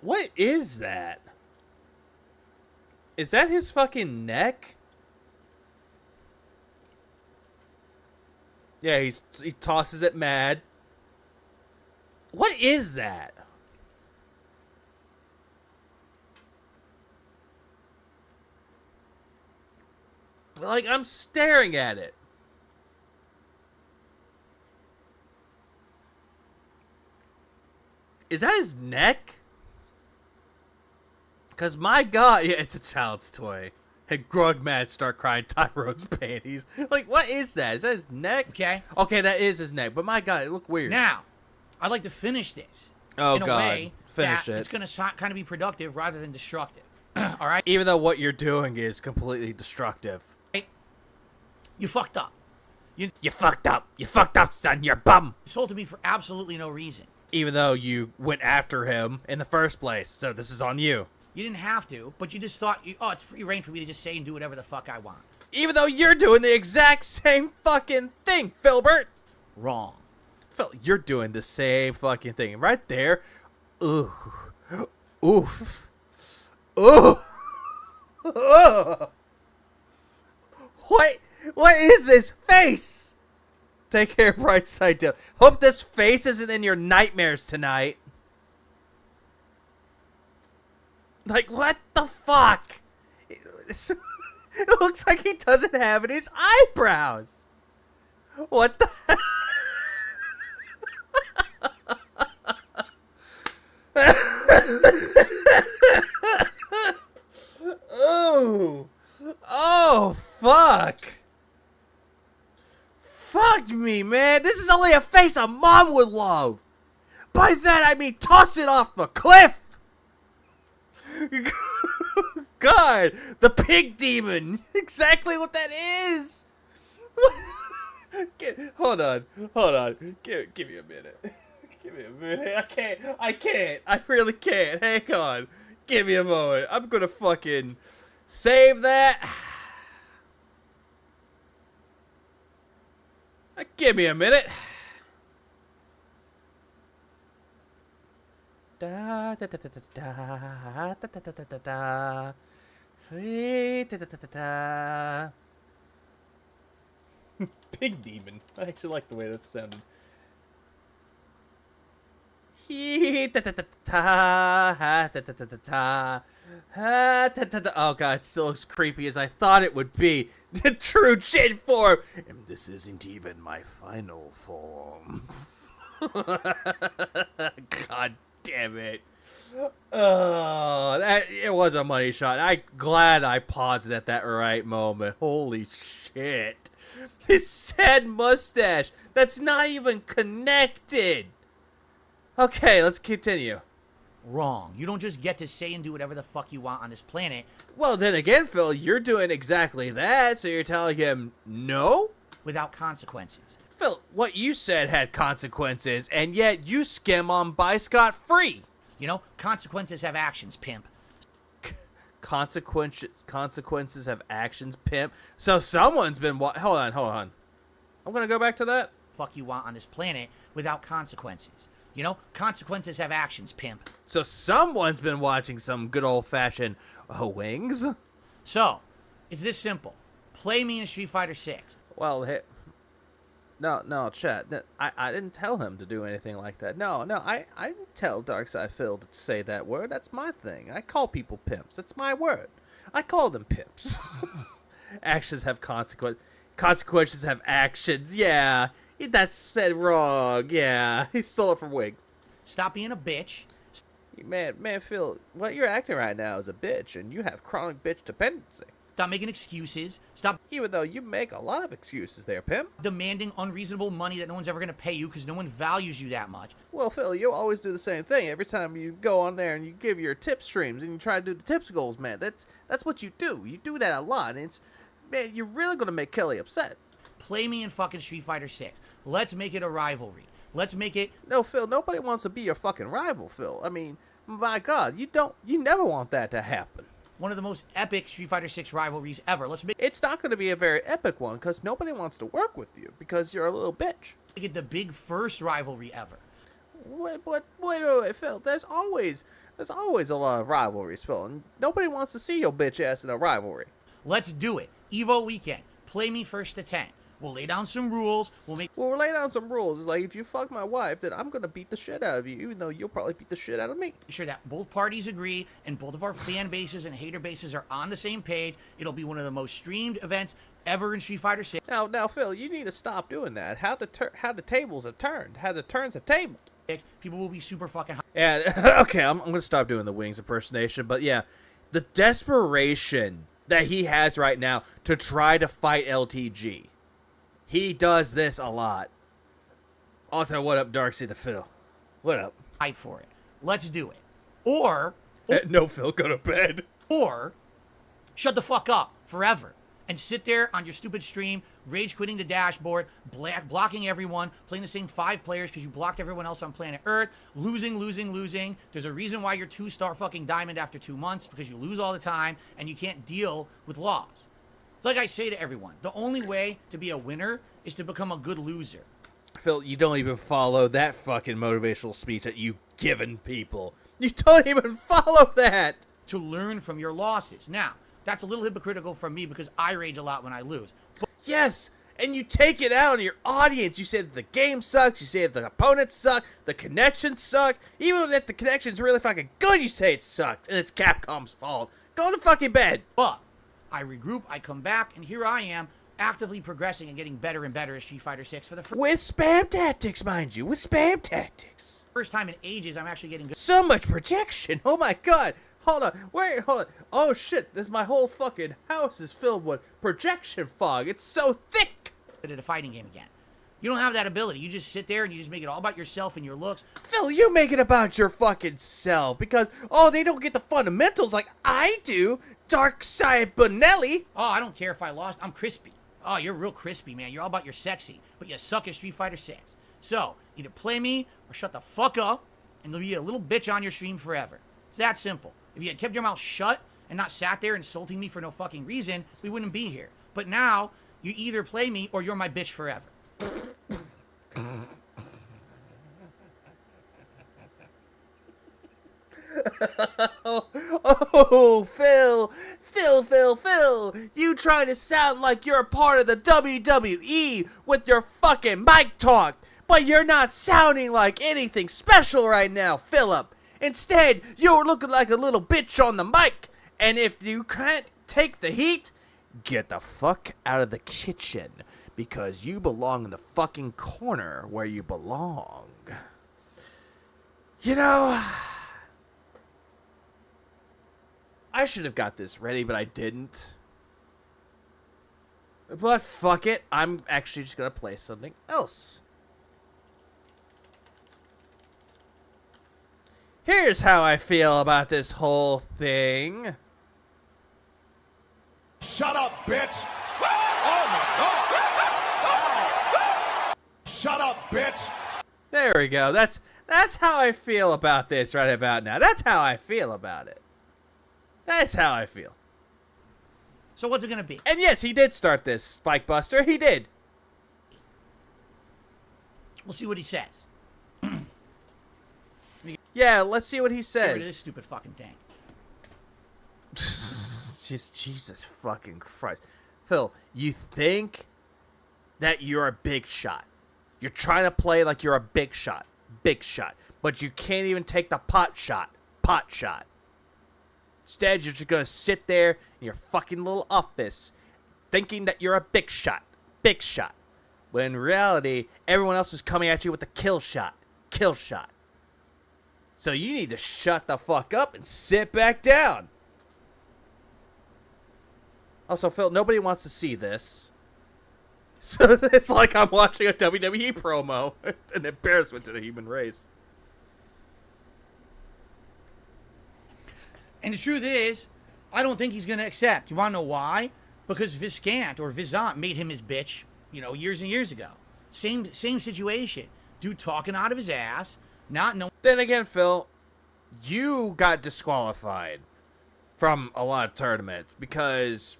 What is that? Is that his fucking neck? Yeah, he tosses it mad. What is that? Like, I'm staring at it. Is that his neck? Because, my God, yeah, it's a child's toy. And Grugmad start crying Tyrone's panties. Like, what is that? Is that his neck? Okay. Okay, that is his neck. But, my God, it looked weird. Now, I'd like to finish this Oh, in a God. way Finish that it. it's going to kind of be productive rather than destructive. All right? Even though what you're doing is completely destructive. You fucked up. You You fucked up. You fucked up, son. You're bum. insulted me for absolutely no reason. Even though you went after him in the first place. So this is on you. You didn't have to, but you just thought, oh, it's free reign for me to just say and do whatever the fuck I want. Even though you're doing the exact same fucking thing, Filbert. Wrong. Phil, you're doing the same fucking thing. Right there. Ooh. Oof. Ooh. Ugh. What is this face? Take care, bright side down. Hope this face isn't in your nightmares tonight. Like, what the fuck? It looks like he doesn't have it in his eyebrows. What the? Oh. Oh, fuck. Fuck me, man. This is only a face a mom would love. By that, I mean toss it off the cliff. God, the pig demon. Exactly what that is. Hold on. Give me a minute. Give me a minute. I can't. I really can't. Hang on. Give me a moment. I'm gonna fucking save that. Give me a minute. Da da da da da da da da da da da. Da da da da. Pig demon. I actually like the way that sounded. Oh god, it still looks creepy as I thought it would be. The true Jin form. And this isn't even my final form. God damn it. Oh, it was a money shot. I'm glad I paused it at that right moment. Holy shit. His sad mustache. That's not even connected. Okay, let's continue. Wrong. You don't just get to say and do whatever the fuck you want on this planet Well, then again, Phil, you're doing exactly that, so you're telling him no? without consequences. Phil, what you said had consequences, and yet you skim on by scot-free. You know, consequences have actions, pimp. Consequences have actions, pimp. So someone's been hold on. I'm gonna go back to that. Fuck you want on this planet without consequences. You know, consequences have actions, pimp. So someone's been watching some good old-fashioned wings. So, it's this simple. Play me in Street Fighter 6. Well, No, chat. I didn't tell him to do anything like that. No, I didn't tell Darkside Phil to say that word. That's my thing. I call people pimps. That's my word. I call them pimps. Actions have consequences. Consequences have actions. Yeah, that's said wrong. Yeah, he stole it from Wiggs. Stop being a bitch. Man, Phil, what you're acting right now is a bitch, and you have chronic bitch dependency. Stop making excuses. Stop Even though you make a lot of excuses there, pimp. demanding unreasonable money that no one's ever going to pay you because no one values you that much. Well, Phil, you always do the same thing. Every time you go on there and you give your tip streams and you try to do the tips goals, man, that's what you do. You do that a lot, and it's, man, you're really going to make Kelly upset. Play me in fucking Street Fighter 6. Let's make it a rivalry. Let's make it... No, Phil, nobody wants to be your fucking rival, Phil. I mean, my God, you never want that to happen. one of the most epic Street Fighter 6 rivalries ever. Let's make It's not going to be a very epic one because nobody wants to work with you because you're a little bitch. it the big first rivalry ever. Wait, Phil. There's always a lot of rivalries, Phil, and nobody wants to see your bitch ass in a rivalry. Let's do it. Evo weekend. Play me first to 10. We'll lay down some rules. We'll lay down some rules. Like, if you fuck my wife, then I'm gonna beat the shit out of you, even though you'll probably beat the shit out of me. make sure that both parties agree and both of our fan bases and hater bases are on the same page. It'll be one of the most streamed events ever in Street Fighter 6. Now, Phil, you need to stop doing that. How the tables have turned. How the turns have tabled. People will be super fucking high. Yeah, okay, I'm gonna stop doing the Wings impersonation, but yeah, the desperation that he has right now to try to fight LTG. He does this a lot. Also, what up, Darksea to Phil? What up? Fight for it. Let's do it. Or No, Phil, go to bed. Or shut the fuck up forever and sit there on your stupid stream, rage quitting the dashboard, blocking everyone, playing the same 5 players because you blocked everyone else on planet Earth, losing. There's a reason why you're 2-star fucking diamond after 2 months, because you lose all the time and you can't deal with loss. It's like I say to everyone, the only way to be a winner is to become a good loser. Phil, you don't even follow that fucking motivational speech that you've given people. You don't even follow that. To learn from your losses. Now, that's a little hypocritical from me because I rage a lot when I lose. But Yes, and you take it out on your audience. You say that the game sucks. You say that the opponents suck. The connections suck. Even if the connection's really fucking good, you say it sucked, and it's Capcom's fault. Go to fucking bed. I regroup, I come back, and here I am, actively progressing and getting better and better at Street Fighter 6 for the With spam tactics, mind you. With spam tactics. first time in ages. I'm actually getting good So much projection. Oh my god. Hold on. Wait, hold on. Oh shit. My whole fucking house is filled with projection fog. It's so thick. at a fighting game again. You don't have that ability. You just sit there and you just make it all about yourself and your looks. Phil, you make it about your fucking self because, oh, they don't get the fundamentals like I do. Darkside Bonelli. Oh, I don't care if I lost. I'm crispy. Oh, you're real crispy, man. You're all about your sexy, but you suck at Street Fighter 6. So, either play me or shut the fuck up and there'll be a little bitch on your stream forever. It's that simple. If you had kept your mouth shut and not sat there insulting me for no fucking reason, we wouldn't be here. But now, you either play me or you're my bitch forever. Oh, Phil. You trying to sound like you're a part of the WWE with your fucking mic talk, but you're not sounding like anything special right now, Philip. Instead, you're looking like a little bitch on the mic, and if you can't take the heat, get the fuck out of the kitchen, because you belong in the fucking corner where you belong. You know, I should have got this ready, but I didn't. But fuck it, I'm actually just gonna play something else. Here's how I feel about this whole thing. Shut up, bitch! Oh my god! Shut up, bitch! There we go. That's how I feel about this right about now. That's how I feel about it. That's how I feel. So what's it gonna be? And yes, he did start this, Spike Buster. He did. We'll see what he says. Yeah, let's see what he Get rid of says. this stupid fucking thing. Just Jesus fucking Christ. Phil, you think that you're a big shot. You're trying to play like you're a big shot, but you can't even take the pot shot. Instead, you're just going to sit there in your fucking little office thinking that you're a big shot. When in reality, everyone else is coming at you with a kill shot. So you need to shut the fuck up and sit back down. Also, Phil, nobody wants to see this. So it's like I'm watching a WWE promo. An embarrassment to the human race. And the truth is, I don't think he's going to accept. You want to know why? Because Visant made him his bitch, years and years ago. Same situation. Dude talking out of his ass, not knowing. Then again, Phil, you got disqualified from a lot of tournaments because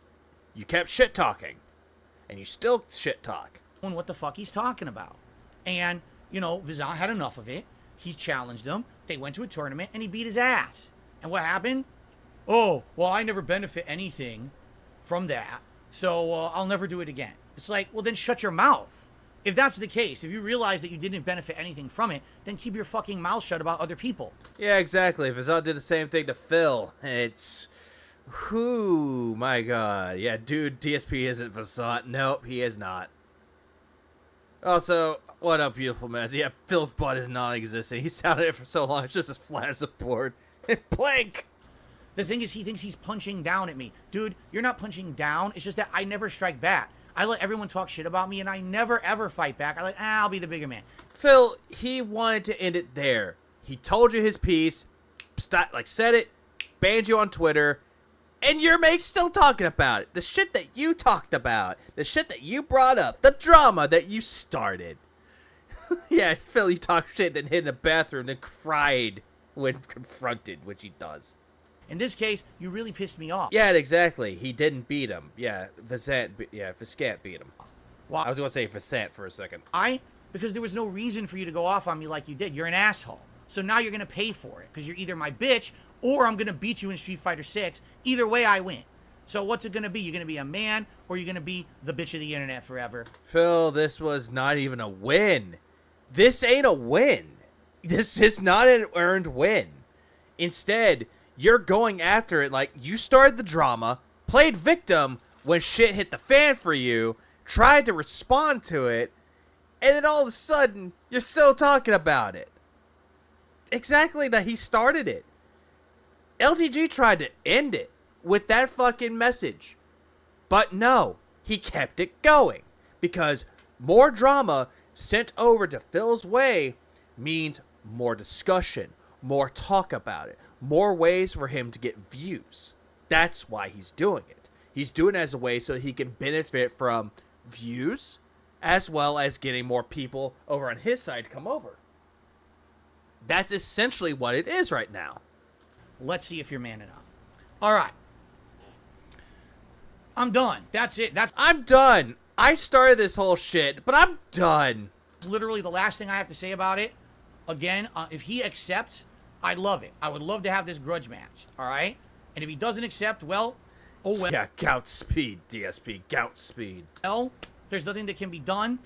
you kept shit talking. And you still shit talk. What the fuck he's talking about. And, Visant had enough of it. He's challenged him. They went to a tournament and he beat his ass. And what happened? Oh, well, I never benefit anything from that. So I'll never do it again. It's like, well, then shut your mouth. If that's the case, if you realize that you didn't benefit anything from it, then keep your fucking mouth shut about other people. Yeah, exactly. Visant did the same thing to Phil. It's... Whoo, my god. Yeah, dude, DSP isn't Visant. Nope, he is not. Also, what up, beautiful mess? Yeah, Phil's butt is non-existent. He's sounded it for so long, it's just as flat as a board. Blank! The thing is, he thinks he's punching down at me. Dude, you're not punching down. It's just that I never strike back. I let everyone talk shit about me, and I never, ever fight back. I'll be the bigger man. Phil, he wanted to end it there. He told you his piece, said it, banned you on Twitter, and your mate's still talking about it. The shit that you talked about. The shit that you brought up. The drama that you started. Yeah, Phil, you talked shit, then hid in a bathroom, then cried when confronted, which he does. In this case, you really pissed me off. Yeah, exactly. He didn't beat him. Yeah, Visant beat him. Why? I was going to say Visant for a second. Because there was no reason for you to go off on me like you did. You're an asshole. So now you're going to pay for it. Because you're either my bitch, or I'm going to beat you in Street Fighter 6. Either way, I win. So what's it going to be? You're going to be a man, or you're going to be the bitch of the internet forever? Phil, this was not even a win. This ain't a win. This is not an earned win. Instead, you're going after it like you started the drama, played victim when shit hit the fan for you, tried to respond to it, and then all of a sudden, you're still talking about it. Exactly, that he started it. LTG tried to end it with that fucking message. But no, he kept it going. Because more drama sent over to Phil's way means more discussion, more talk about it, more ways for him to get views. That's why he's doing it. He's doing it as a way so he can benefit from views as well as getting more people over on his side to come over. That's essentially what it is right now. Let's see if you're man enough. All right. I'm done. That's it. I'm done. I started this whole shit, but I'm done. Literally the last thing I have to say about it. Again, if he accepts, I love it. I would love to have this grudge match. All right? And if he doesn't accept, well, oh well. Yeah, gout speed, DSP, gout speed. Well, there's nothing that can be done.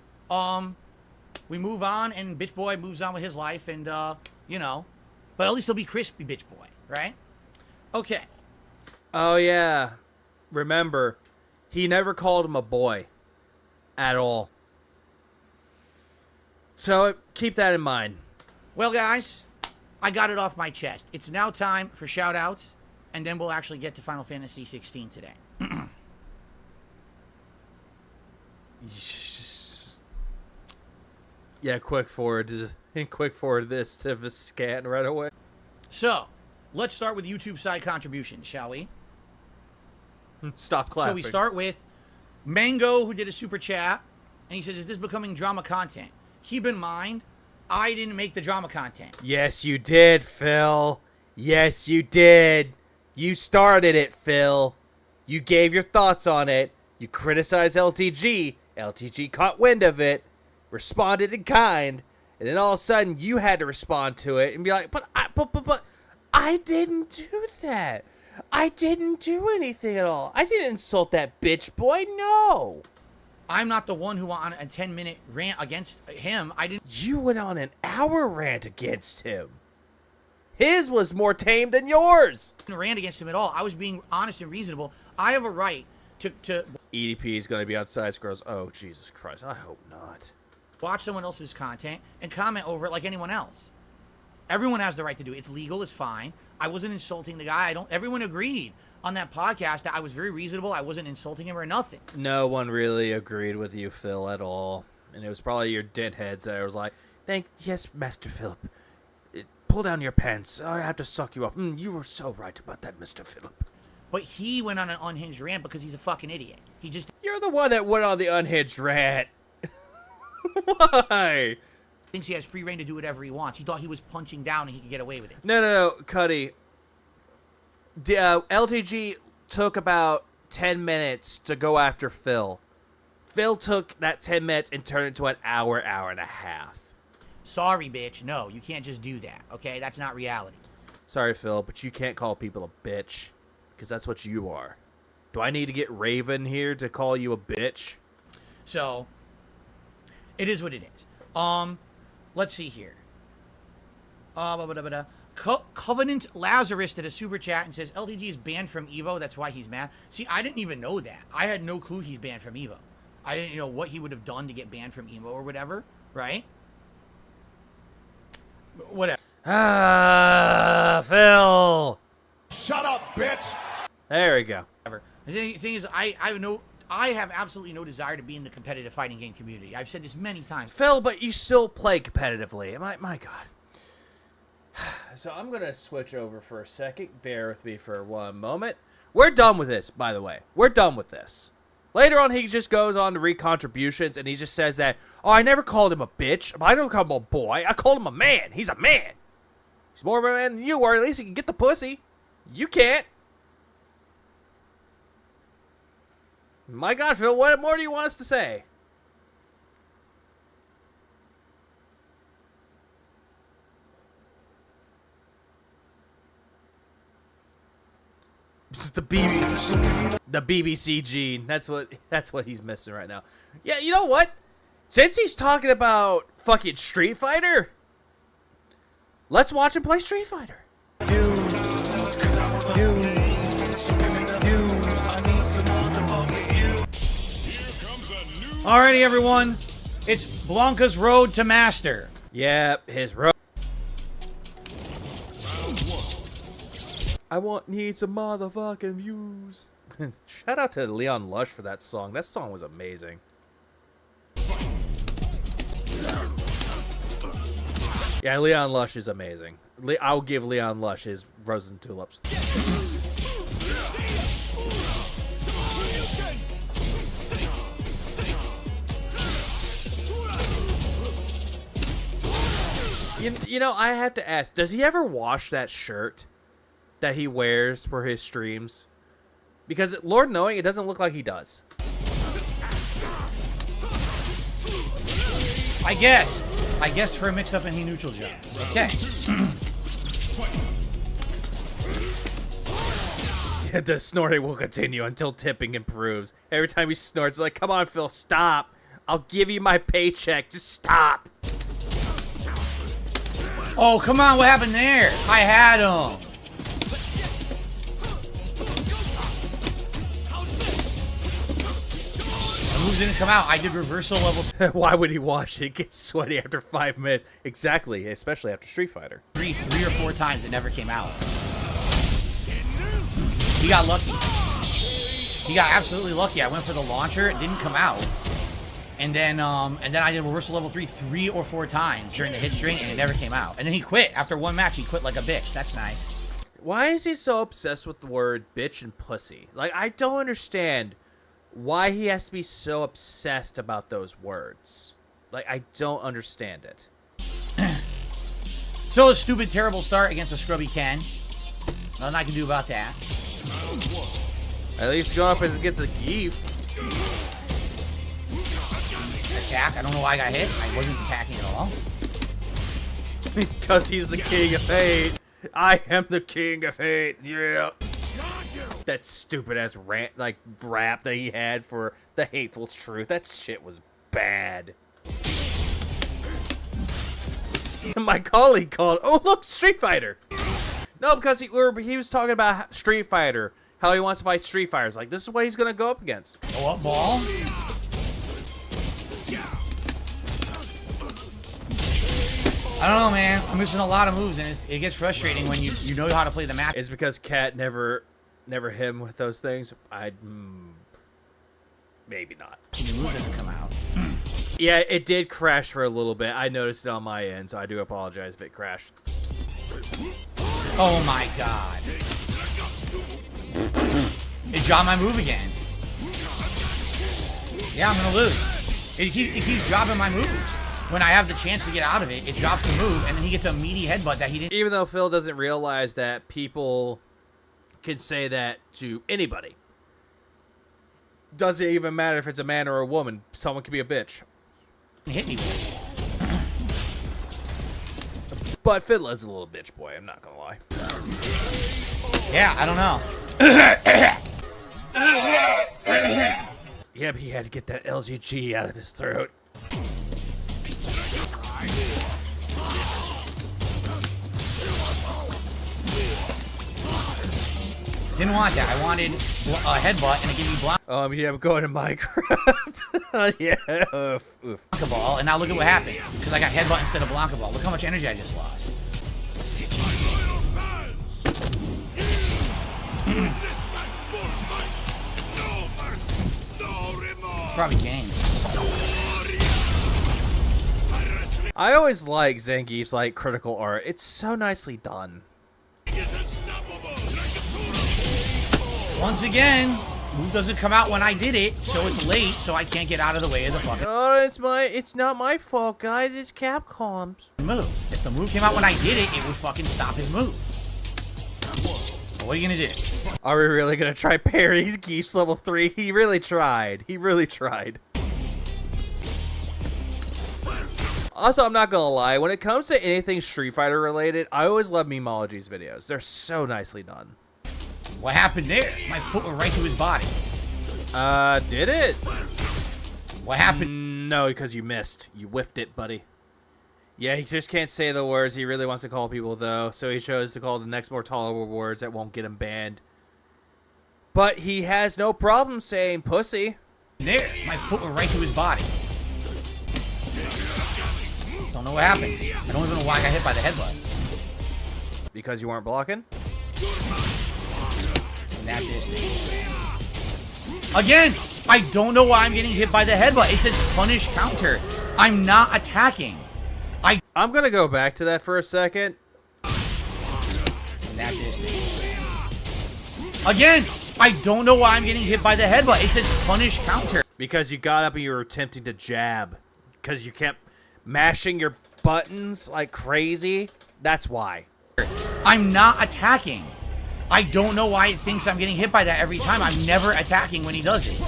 We move on, and Bitch Boy moves on with his life, and, but at least he'll be crispy Bitch Boy, right? Okay. Oh, yeah. Remember, he never called him a boy. At all. So, keep that in mind. Well, guys, I got it off my chest. It's now time for shout-outs, and then we'll actually get to Final Fantasy 16 today. Yeah, quick forward this to Visant right away. So, let's start with YouTube side contributions, shall we? Stop clapping. So we start with Mango, who did a super chat, and he says, is this becoming drama content? Keep in mind, I didn't make the drama content. Yes, you did, Phil. Yes, you did. You started it, Phil. You gave your thoughts on it. You criticized LTG. LTG caught wind of it, responded in kind, and then all of a sudden you had to respond to it and be like, but I didn't do that. I didn't do anything at all. I didn't insult that bitch boy. No. I'm not the one who went on a 10-minute rant against him. I didn't You went on an hour rant against him. His was more tame than yours. rant against him at all. I was being honest and reasonable. I have a right to EDP is going to be on Side Scrolls. Oh, Jesus Christ. I hope not. watch someone else's content and comment over it like anyone else. Everyone has the right to do it. It's legal. It's fine. I wasn't insulting the guy. Everyone agreed on that podcast that I was very reasonable. I wasn't insulting him or nothing. No one really agreed with you, Phil, at all. And it was probably your deadheads that was like, yes, Master Philip. Pull down your pants. I have to suck you off. You were so right about that, Mr. Philip. But he went on an unhinged rant because he's a fucking idiot. He just You're the one that went on the unhinged rant. Why? thinks he has free reign to do whatever he wants. He thought he was punching down and he could get away with it. No, Cuddy. LTG took about 10 minutes to go after Phil. Phil took that 10 minutes and turned it into an hour and a half. Sorry, bitch. No, you can't just do that, okay? That's not reality. Sorry, Phil, but you can't call people a bitch, because that's what you are. Do I need to get Raven here to call you a bitch? So, it is what it is. Let's see here. Covenant Lazarus did a super chat and says LTG is banned from Evo. That's why he's mad. See, I didn't even know that. I had no clue he's banned from Evo. I didn't know what he would have done to get banned from Evo or whatever, right? Whatever. Phil. Shut up, bitch! There we go. The thing is, I have absolutely no desire to be in the competitive fighting game community. I've said this many times. Phil, but you still play competitively. My God. So I'm going to switch over for a second. Bear with me for one moment. We're done with this, by the way. We're done with this. Later on, he just goes on to read contributions, and he just says that, oh, I never called him a bitch. I don't call him a boy. I called him a man. He's a man. He's more of a man than you are. At least he can get the pussy. You can't. My God, Phil, what more do you want us to say? It's the BBC gene. That's what he's missing right now. Yeah, you know what? Since he's talking about fucking Street Fighter, let's watch him play Street Fighter. Alrighty, everyone. It's Blanca's road to master. Yep, his road. I need some motherfucking views. Shout out to Leon Lush for that song. That song was amazing. Yeah, Leon Lush is amazing. I'll give Leon Lush his Roses and Tulips. You know, I have to ask, does he ever wash that shirt that he wears for his streams? Because Lord knowing, it doesn't look like he does. I guessed for a mix-up and he neutral jumped. Okay. The snorting will continue until tipping improves. Every time he snorts, like, come on, Phil, stop. I'll give you my paycheck. Just stop. Oh, come on. What happened there? I had him. The moves didn't come out. I did reversal level Why would he wash it? It gets sweaty after 5 minutes. Exactly, especially after Street Fighter. three or four times. It never came out. He got lucky. He got absolutely lucky. I went for the launcher. It didn't come out. And then I did reversal level 3 or 4 times during the hit string, and it never came out. And then he quit. After one match, he quit like a bitch. That's nice. Why is he so obsessed with the word bitch and pussy? Like, I don't understand why he has to be so obsessed about those words. Like, I don't understand it. So a stupid, terrible start against a scrubby Ken. Nothing I can do about that. At least going up against a Geef. Attack. I don't know why I got hit. I wasn't attacking at all. Because he's the king of hate. I am the king of hate. Yeah. That stupid ass rant, like rap that he had for the hateful truth. That shit was bad. My colleague called, oh look, Street Fighter. No, because he was talking about Street Fighter, how he wants to fight Street Fighters. Like, this is what he's gonna go up against. Go up, ball. I don't know, man. I'm missing a lot of moves, and it gets frustrating when you know how to play the match. It's because Cat never hit him with those things. Maybe not. The move doesn't come out. Yeah, it did crash for a little bit. I noticed it on my end, so I do apologize if it crashed. Oh my god. It dropped my move again. Yeah, I'm gonna lose. It keeps dropping my moves. When I have the chance to get out of it, it drops the move, and then he gets a meaty headbutt that he didn't. Even though Phil doesn't realize that people can say that to anybody. Doesn't even matter if it's a man or a woman. Someone can be a bitch. Hit me. But Fiddler's a little bitch boy, I'm not gonna lie. Yeah, I don't know. Yeah, but he had to get that LGG out of his throat. Didn't want that. I wanted a headbutt and it gave me Blanca Yeah, I'm going to Minecraft. Yeah, oof. ball, and now look at what happened. Because I got headbutt instead of Blanca ball. Look how much energy I just lost. Probably game. I always like Zangief's like critical art. It's so nicely done. Once again, move doesn't come out when I did it, so it's late, so I can't get out of the way of the fucking It's not my fault, guys. It's Capcom's move. If the move came out when I did it, it would fucking stop his move. But what are you gonna do? Are we really gonna try parrying Geef's level 3? He really tried. He really tried. Also, I'm not gonna lie, when it comes to anything Street Fighter related, I always love Memology's videos. They're so nicely done. What happened there? My foot went right to his body. Did it? What happened? No, because you missed. You whiffed it, buddy. Yeah, he just can't say the words he really wants to call people, though, so he chose to call the next more tolerable words that won't get him banned. But he has no problem saying pussy. There, my foot went right to his body. Don't know what happened. I don't even know why I got hit by the headbutt. Because you weren't blocking? In that distance. Again, I don't know why I'm getting hit by the headbutt. It says punish counter. I'm not attacking. I'm gonna go back to that for a second. In that distance. Again, I don't know why I'm getting hit by the headbutt. It says punish counter. Because you got up and you were attempting to jab. Because you kept mashing your buttons like crazy. That's why. I'm not attacking. I don't know why it thinks I'm getting hit by that every time. I'm never attacking when he does it.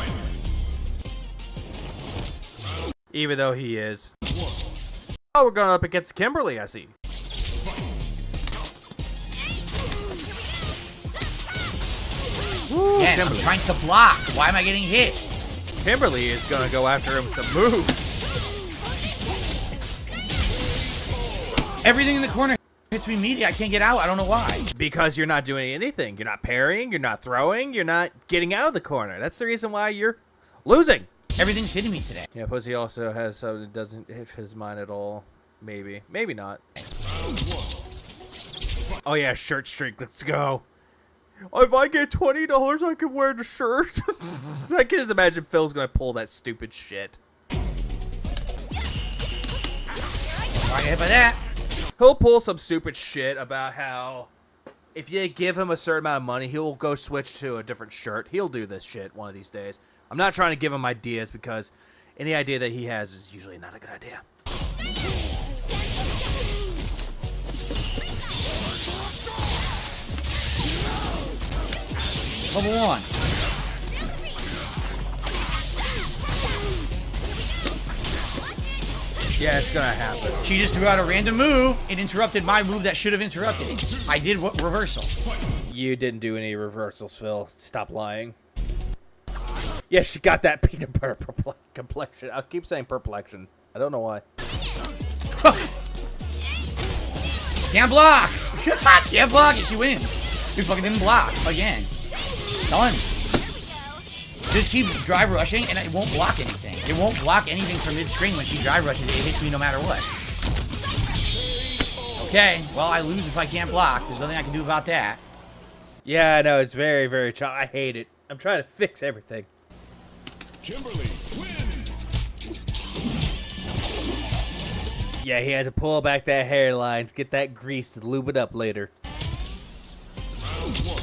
Even though he is. Oh, we're going up against Kimberly, I see. Woo, Yeah, I'm trying to block. Why am I getting hit? Kimberly is going to go after him with some moves. Everything in the corner hits me immediately. I can't get out. I don't know why. Because you're not doing anything. You're not parrying. You're not throwing. You're not getting out of the corner. That's the reason why you're losing. Everything's hitting me today. Yeah, Pussy also has something that doesn't hit his mind at all. Maybe. Maybe not. Oh, yeah, shirt streak. Let's go. If I get $20, I can wear the shirt. I can just imagine Phil's going to pull that stupid shit. Why I get hit by that? He'll pull some stupid shit about how if you give him a certain amount of money, he'll go switch to a different shirt. He'll do this shit one of these days. I'm not trying to give him ideas because any idea that he has is usually not a good idea. Level 1. Yeah, it's gonna happen. She just threw out a random move. It interrupted my move that should have interrupted it. I did what reversal. You didn't do any reversals, Phil. Stop lying. Yeah, she got that peanut butter complexion. I'll keep saying perplexion. I don't know why. Can't block. Can't block it. She wins. You fucking didn't block again. Done. Just keep drive rushing, and it won't block anything. It won't block anything from mid-screen when she drive rushes. It hits me no matter what. Okay, well, I lose if I can't block. There's nothing I can do about that. Yeah, I know. It's very, very I hate it. I'm trying to fix everything. Kimberly wins. Yeah, he had to pull back that hairline to get that grease to lube it up later. Round one.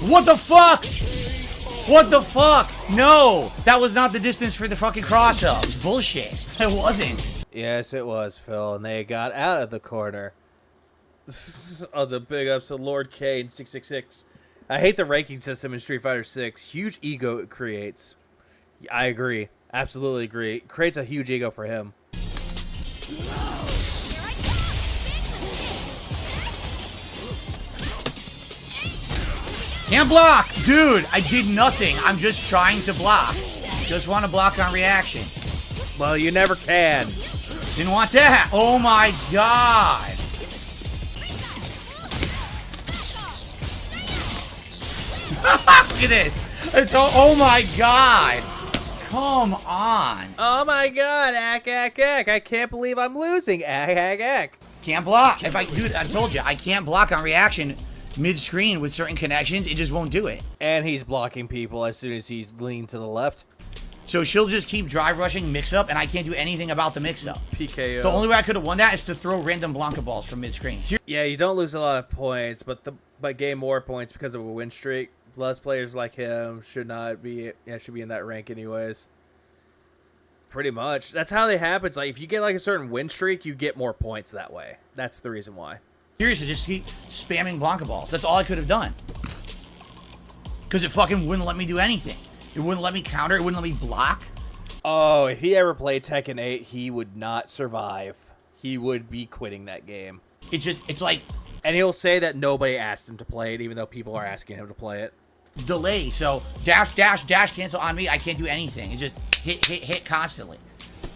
What the fuck? What the fuck? No, that was not the distance for the fucking cross-up. Bullshit. It wasn't. Yes, it was, Phil, and they got out of the corner. Also, big ups to Lord K and 666. I hate the ranking system in Street Fighter 6. Huge ego it creates. I agree. Absolutely agree. It creates a huge ego for him. Can't block! Dude, I did nothing. I'm just trying to block. Just want to block on reaction. Well, you never can. Didn't want that. Oh my god. Look at this. It's oh my god. Come on. Oh my god, ack. I can't believe I'm losing. Ack. Can't block. If I dude, I told you, I can't block on reaction mid-screen with certain connections. It just won't do it. And he's blocking people as soon as he's leaned to the left. So she'll just keep drive rushing mix-up, and I can't do anything about the mix-up. PKO. The only way I could have won that is to throw random Blanca balls from mid-screen. Yeah, you don't lose a lot of points, but gain more points because of a win streak. Less players like him should be in that rank anyways. Pretty much. That's how it happens. Like, if you get like a certain win streak, you get more points that way. That's the reason why. Seriously, just keep spamming Blanca balls. That's all I could have done. Because it fucking wouldn't let me do anything. It wouldn't let me counter. It wouldn't let me block. Oh, if he ever played Tekken 8, he would not survive. He would be quitting that game. It's like... And he'll say that nobody asked him to play it, even though people are asking him to play it. Delay. So, dash, cancel on me. I can't do anything. It's just hit constantly.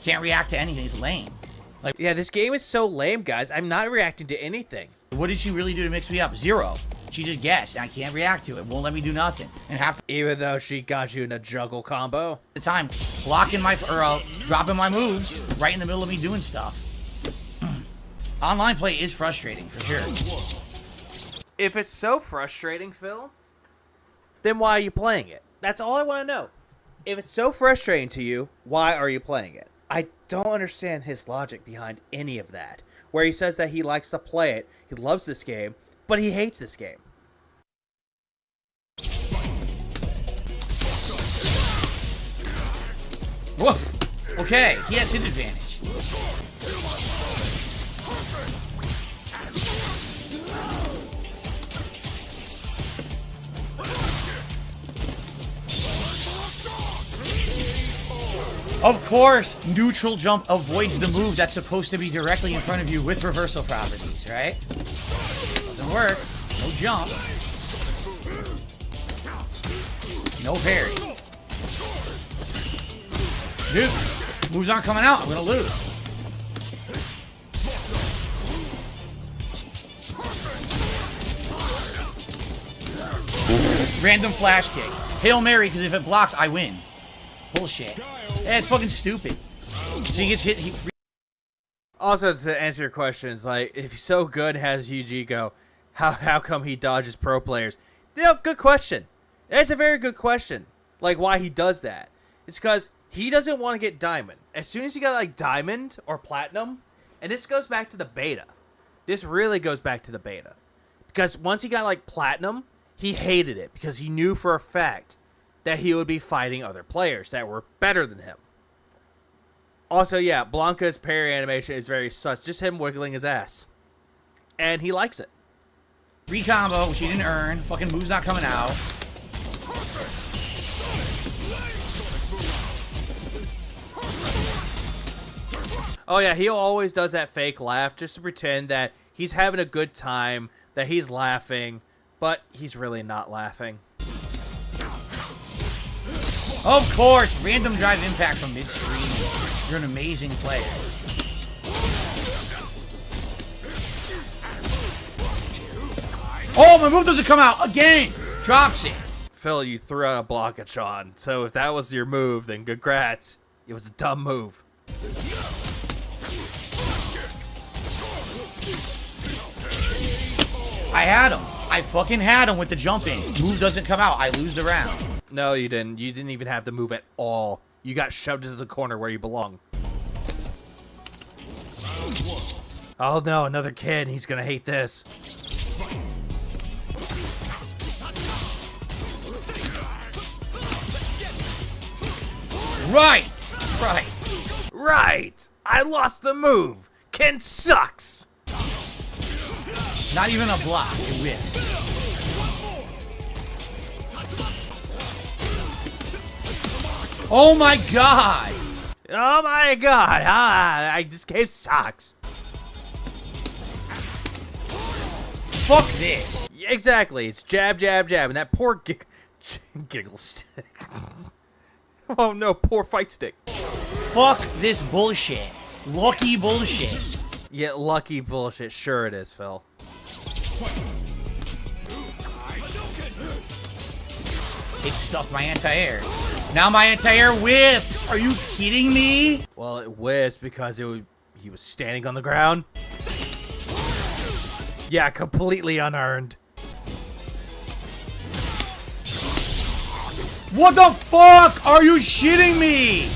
Can't react to anything. It's lame. Like, yeah, this game is so lame, guys. I'm not reacting to anything. What did she really do to mix me up? Zero. She just guessed. I can't react to it. Won't let me do nothing. And half even though she got you in a juggle combo. The time, blocking my dropping my moves right in the middle of me doing stuff. Online play is frustrating for sure. If it's so frustrating, Phil, then why are you playing it? That's all I want to know. If it's so frustrating to you, why are you playing it? I don't understand his logic behind any of that. Where he says that he likes to play it, he loves this game, but he hates this game. Woof. Okay, he has hit advantage. Of course, neutral jump avoids the move that's supposed to be directly in front of you with reversal properties, right? Doesn't work. No jump. No parry. Dude, moves aren't coming out. I'm gonna lose. Random flash kick. Hail Mary, because if it blocks, I win. Bullshit. Yeah, it's fucking stupid. So he gets hit. Also, to answer your questions, like, if he's so good, has huge ego, how come he dodges pro players? You know, good question. That's a very good question. Like, why he does that. It's because he doesn't want to get diamond. As soon as he got, like, diamond or platinum, and this goes back to the beta. This really goes back to the beta. Because once he got, like, platinum, he hated it because he knew for a fact that he would be fighting other players that were better than him. Also, yeah, Blanca's parry animation is very sus. Just him wiggling his ass. And he likes it. Free combo, which he didn't earn. Fucking move's not coming out. Oh yeah, he always does that fake laugh just to pretend that he's having a good time, that he's laughing, but he's really not laughing. Of course, random drive impact from midstream. You're an amazing player. Oh, my move doesn't come out again. Drops it. Phil, you threw out a Blanca, Sean. So if that was your move, then congrats. It was a dumb move. I had him. I fucking had him with the jumping. Move doesn't come out. I lose the round. No, you didn't. You didn't even have the move at all. You got shoved into the corner where you belong. Oh no, another kid. He's gonna hate this. Right. I lost the move. Ken sucks. Not even a block. It whips. Oh my god. Oh my god. This game sucks. Fuck this. Exactly. It's jab, jab, jab. And that poor giggle stick. Oh no, poor fight stick. Fuck this bullshit. Lucky bullshit. Yeah, lucky bullshit. Sure it is, Phil. It stuffed my anti-air. Now my anti-air whips. Are you kidding me? Well, it whiffs because he was standing on the ground. Yeah, completely unearned. What the fuck? Are you shitting me?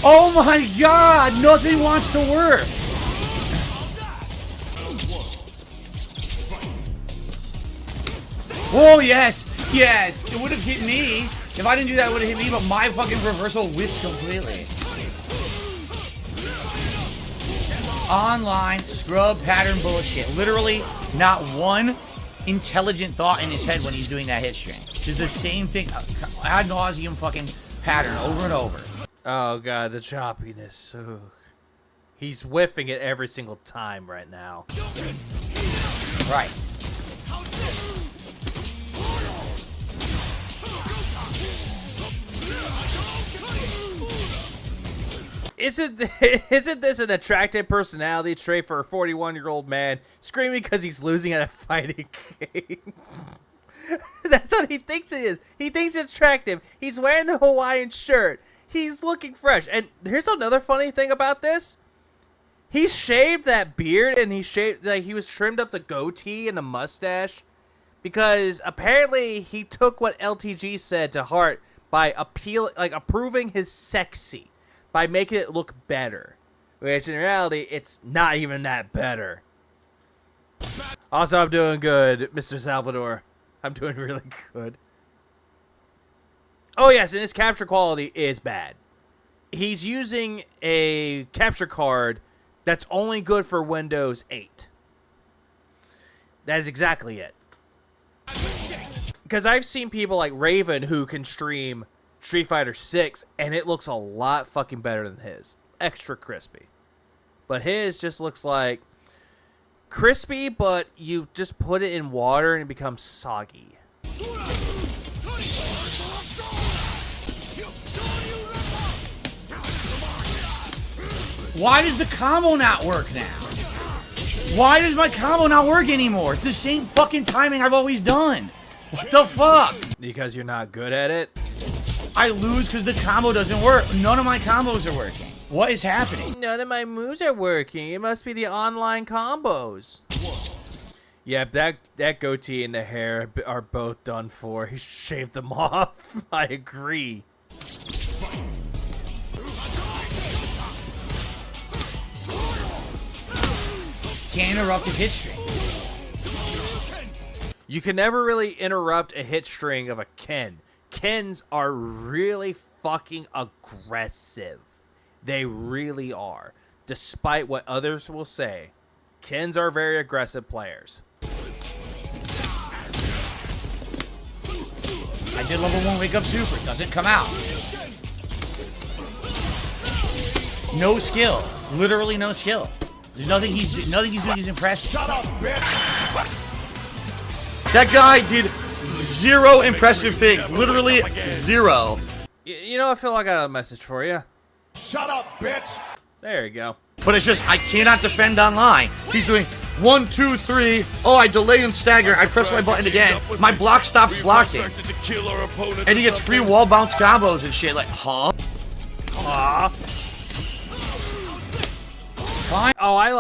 Oh my god, nothing wants to work. Oh, yes, it would have hit me. If I didn't do that, it would have hit me, but my fucking reversal whips completely. Online scrub pattern bullshit. Literally, not one intelligent thought in his head when he's doing that hit string. It's the same thing, ad nauseum fucking pattern over and over. Oh god, the choppiness. Ugh. He's whiffing it every single time right now. Right. Isn't this an attractive personality trait for a 41-year-old man screaming because he's losing at a fighting game? That's what he thinks it is. He thinks it's attractive. He's wearing the Hawaiian shirt. He's looking fresh. And here's another funny thing about this. He shaved that beard and he was trimmed up the goatee and the mustache because apparently he took what LTG said to heart by approving his sexy. By making it look better. Which in reality, it's not even that better. Also, I'm doing good, Mr. Salvador. I'm doing really good. Oh yes, and his capture quality is bad. He's using a capture card that's only good for Windows 8. That is exactly it. Because I've seen people like Raven who can stream Street Fighter 6, and it looks a lot fucking better than his. Extra crispy. But his just looks like crispy, but you just put it in water and it becomes soggy. Why does the combo not work now? Why does my combo not work anymore? It's the same fucking timing I've always done. What the fuck? Because you're not good at it? I lose because the combo doesn't work. None of my combos are working. What is happening? None of my moves are working. It must be the online combos. Yeah, that goatee and the hair are both done for. He shaved them off. I agree. Can't interrupt his hit string. You can never really interrupt a hit string of a Ken. Kens are really fucking aggressive. They really are. Despite what others will say, Kens are very aggressive players. I did level 1 wake up super. Doesn't come out. No skill. Literally no skill. There's nothing he's doing. He's impressive. Shut up, bitch! That guy did 0 impressive things. Literally 0. You know, I feel like I got a message for you. Shut up, bitch! There you go. But it's just, I cannot defend online. He's doing 1, 2, 3. Oh, I delay and stagger. I press my button again. My block stops blocking. And he gets free wall bounce combos and shit. Like, huh? Oh, I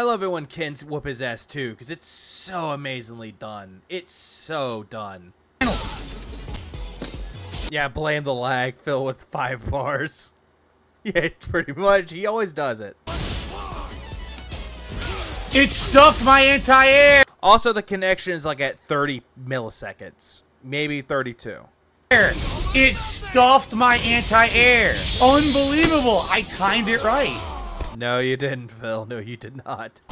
love it when Kens whoop his ass too, because it's so amazingly done. It's so done. Yeah, blame the lag. Fill with 5 bars. Yeah, it's pretty much. He always does it. It stuffed my anti-air. Also, the connection is like at 30 milliseconds, maybe 32. It stuffed my anti-air. Unbelievable. I timed it right. No, you didn't, Phil. No, you did not.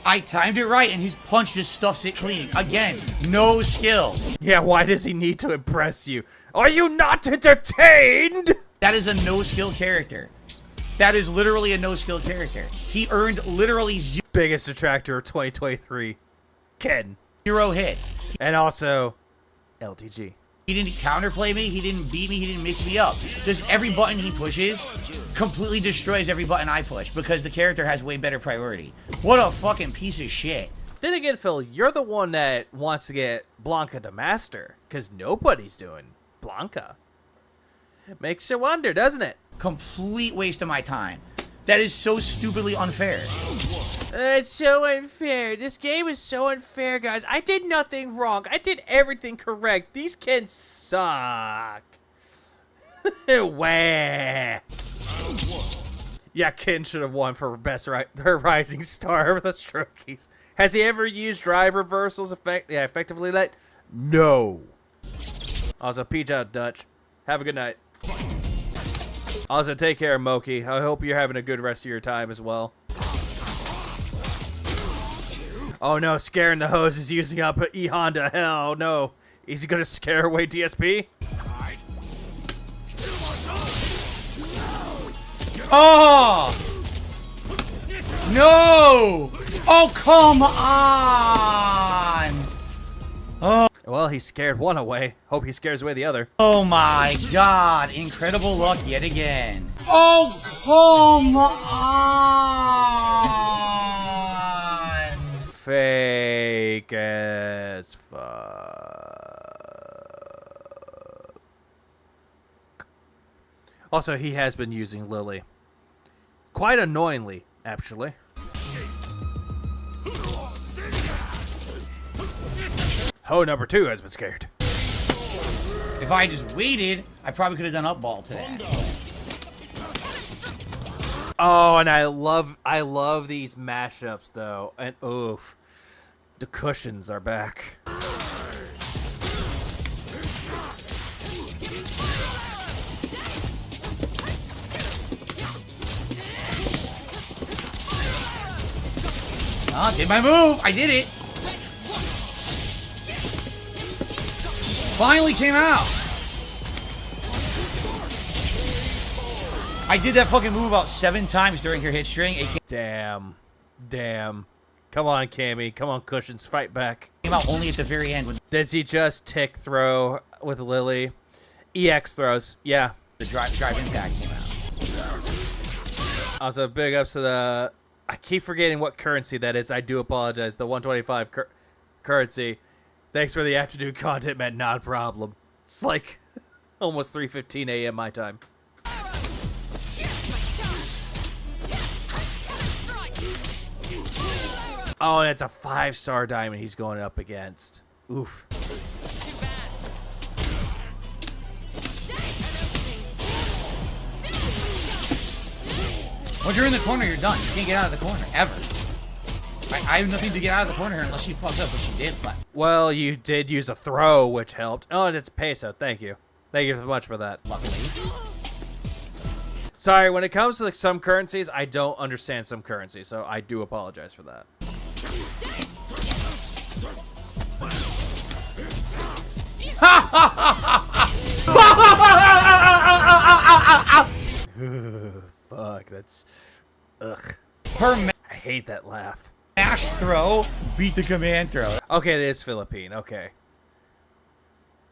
I timed it right, and his punch just stuffs it clean. Again, no skill. Yeah, why does he need to impress you? Are you not entertained? That is a no-skill character. That is literally a no-skill character. He earned literally Biggest detractor of 2023, Ken. 0 hits. And also, LTG. He didn't counterplay me. He didn't beat me. He didn't mix me up. Just every button he pushes completely destroys every button I push because the character has way better priority. What a fucking piece of shit. Then again, Phil, you're the one that wants to get Blanca to master, because nobody's doing Blanca. It makes you wonder, doesn't it? Complete waste of my time. That is so stupidly unfair. It's so unfair. This game is so unfair, guys. I did nothing wrong. I did everything correct. These kids suck. Wah. Yeah, Ken should have won for best rising star of the Strokies. Has he ever used drive reversals effectively? No. Also, peach out, Dutch. Have a good night. Also, take care, Moki. I hope you're having a good rest of your time as well. Oh no, scaring the hose is using up E Honda. Hell no. Is he gonna scare away DSP? Oh! No! Oh, come on! Oh. Well, he scared one away. Hope he scares away the other. Oh my god. Incredible luck yet again. Oh, come on! Fake as fuck. Also, he has been using Lily. Quite annoyingly, actually. Ho number 2 has been scared. If I just waited, I probably could have done up ball today. Oh, and I love these mashups though. And oof. The cushions are back. Oh, did my move. I did it. Finally came out. I did that fucking move about 7 times during her hit string. It Damn. Come on, Cammy. Come on, cushions. Fight back. came out only at the very end when Does he just tick throw with Lily? EX throws. Yeah. the drive impact came out. Also, big ups to the... I keep forgetting what currency that is. I do apologize. The 125 currency. Thanks for the afternoon content, man. Not a problem. It's like almost 3:15 a.m. my time. Oh, and it's a 5-star diamond he's going up against. Oof. Once you're in the corner, you're done. You can't get out of the corner, ever. I have nothing to get out of the corner unless she fucks up, which she did, but... Well, you did use a throw, which helped. Oh, and it's peso. Thank you. Thank you so much for that. Luckily. Sorry, when it comes to like some currencies, I don't understand some currencies, so I do apologize for that. Fuck, that's... Ugh. Her I hate that laugh. mash throw beat the command throw. Okay, it is Philippine. Okay.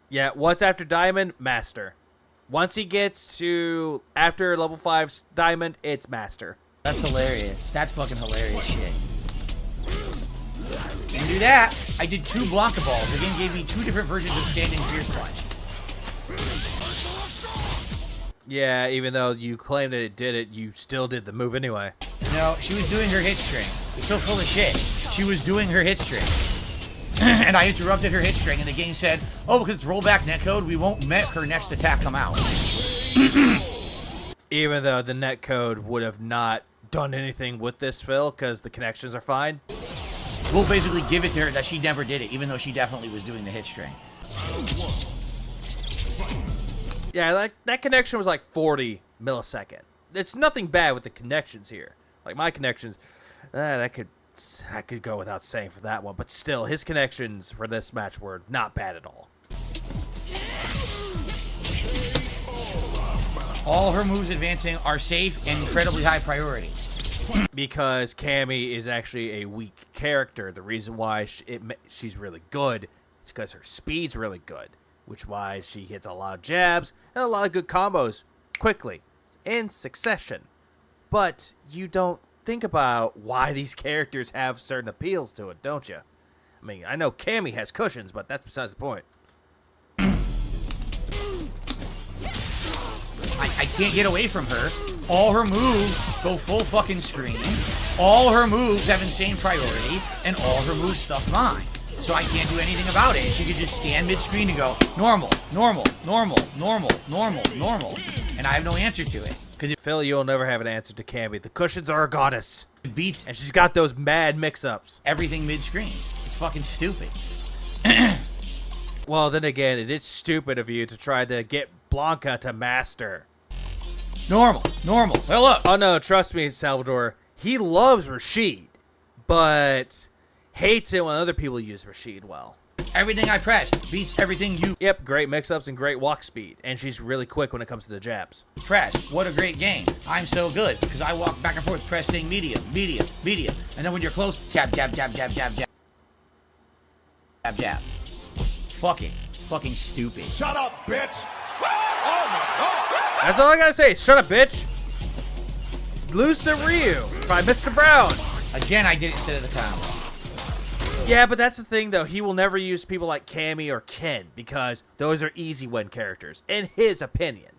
Yeah, what's after Diamond? Master. Once he gets to after level 5 Diamond, it's Master. That's hilarious. That's fucking hilarious shit. Didn't do that. I did 2 Blanca balls. The game gave me 2 different versions of standing fierce punch. Yeah, even though you claimed that it did it, you still did the move anyway. No, she was doing her hit string. You're so full of shit. She was doing her hit string. And I interrupted her hit string, and the game said, oh, because it's rollback netcode, we won't let her next attack come out. Even though the netcode would have not done anything with this, Phil, because the connections are fine. We'll basically give it to her that she never did it, even though she definitely was doing the hit string. Yeah, like that connection was like 40 millisecond. It's nothing bad with the connections here. Like my connections, I could go without saying for that one, but still, his connections for this match were not bad at all. All her moves advancing are safe and incredibly high priority. Because Cammy is actually a weak character. The reason why she's really good is because her speed's really good, which why she hits a lot of jabs and a lot of good combos quickly in succession. But you don't think about why these characters have certain appeals to it, don't you? I mean, I know Cammy has cushions, but that's besides the point. I can't get away from her. All her moves go full fucking screen. All her moves have insane priority, and all her moves stuff mine. So I can't do anything about it. She could just stand mid-screen and go, normal, normal, normal, normal, normal, normal. And I have no answer to it. Because Phil, you'll never have an answer to Cammy. The cushions are a goddess. it beats And she's got those mad mix-ups. everything mid-screen. It's fucking stupid. Well, then again, it is stupid of you to try to get Blanca to master. Normal, normal. Well, look. Oh, no, trust me, Salvador. He loves Rashid, but hates it when other people use Rashid well. Everything I press beats everything you Yep, great mix-ups and great walk speed, and she's really quick when it comes to the jabs. press. What a great game. I'm so good because I walk back and forth pressing medium, medium, medium. And then when you're close, jab, jab, jab, jab, jab, jab. Jab, jab. Fucking stupid. Shut up, bitch. That's all I gotta say. Shut up, bitch. Lusa Ryu by Mr. Brown. Again, I did it instead of the combo. Yeah, but that's the thing, though. He will never use people like Cammy or Ken because those are easy win characters, in his opinion.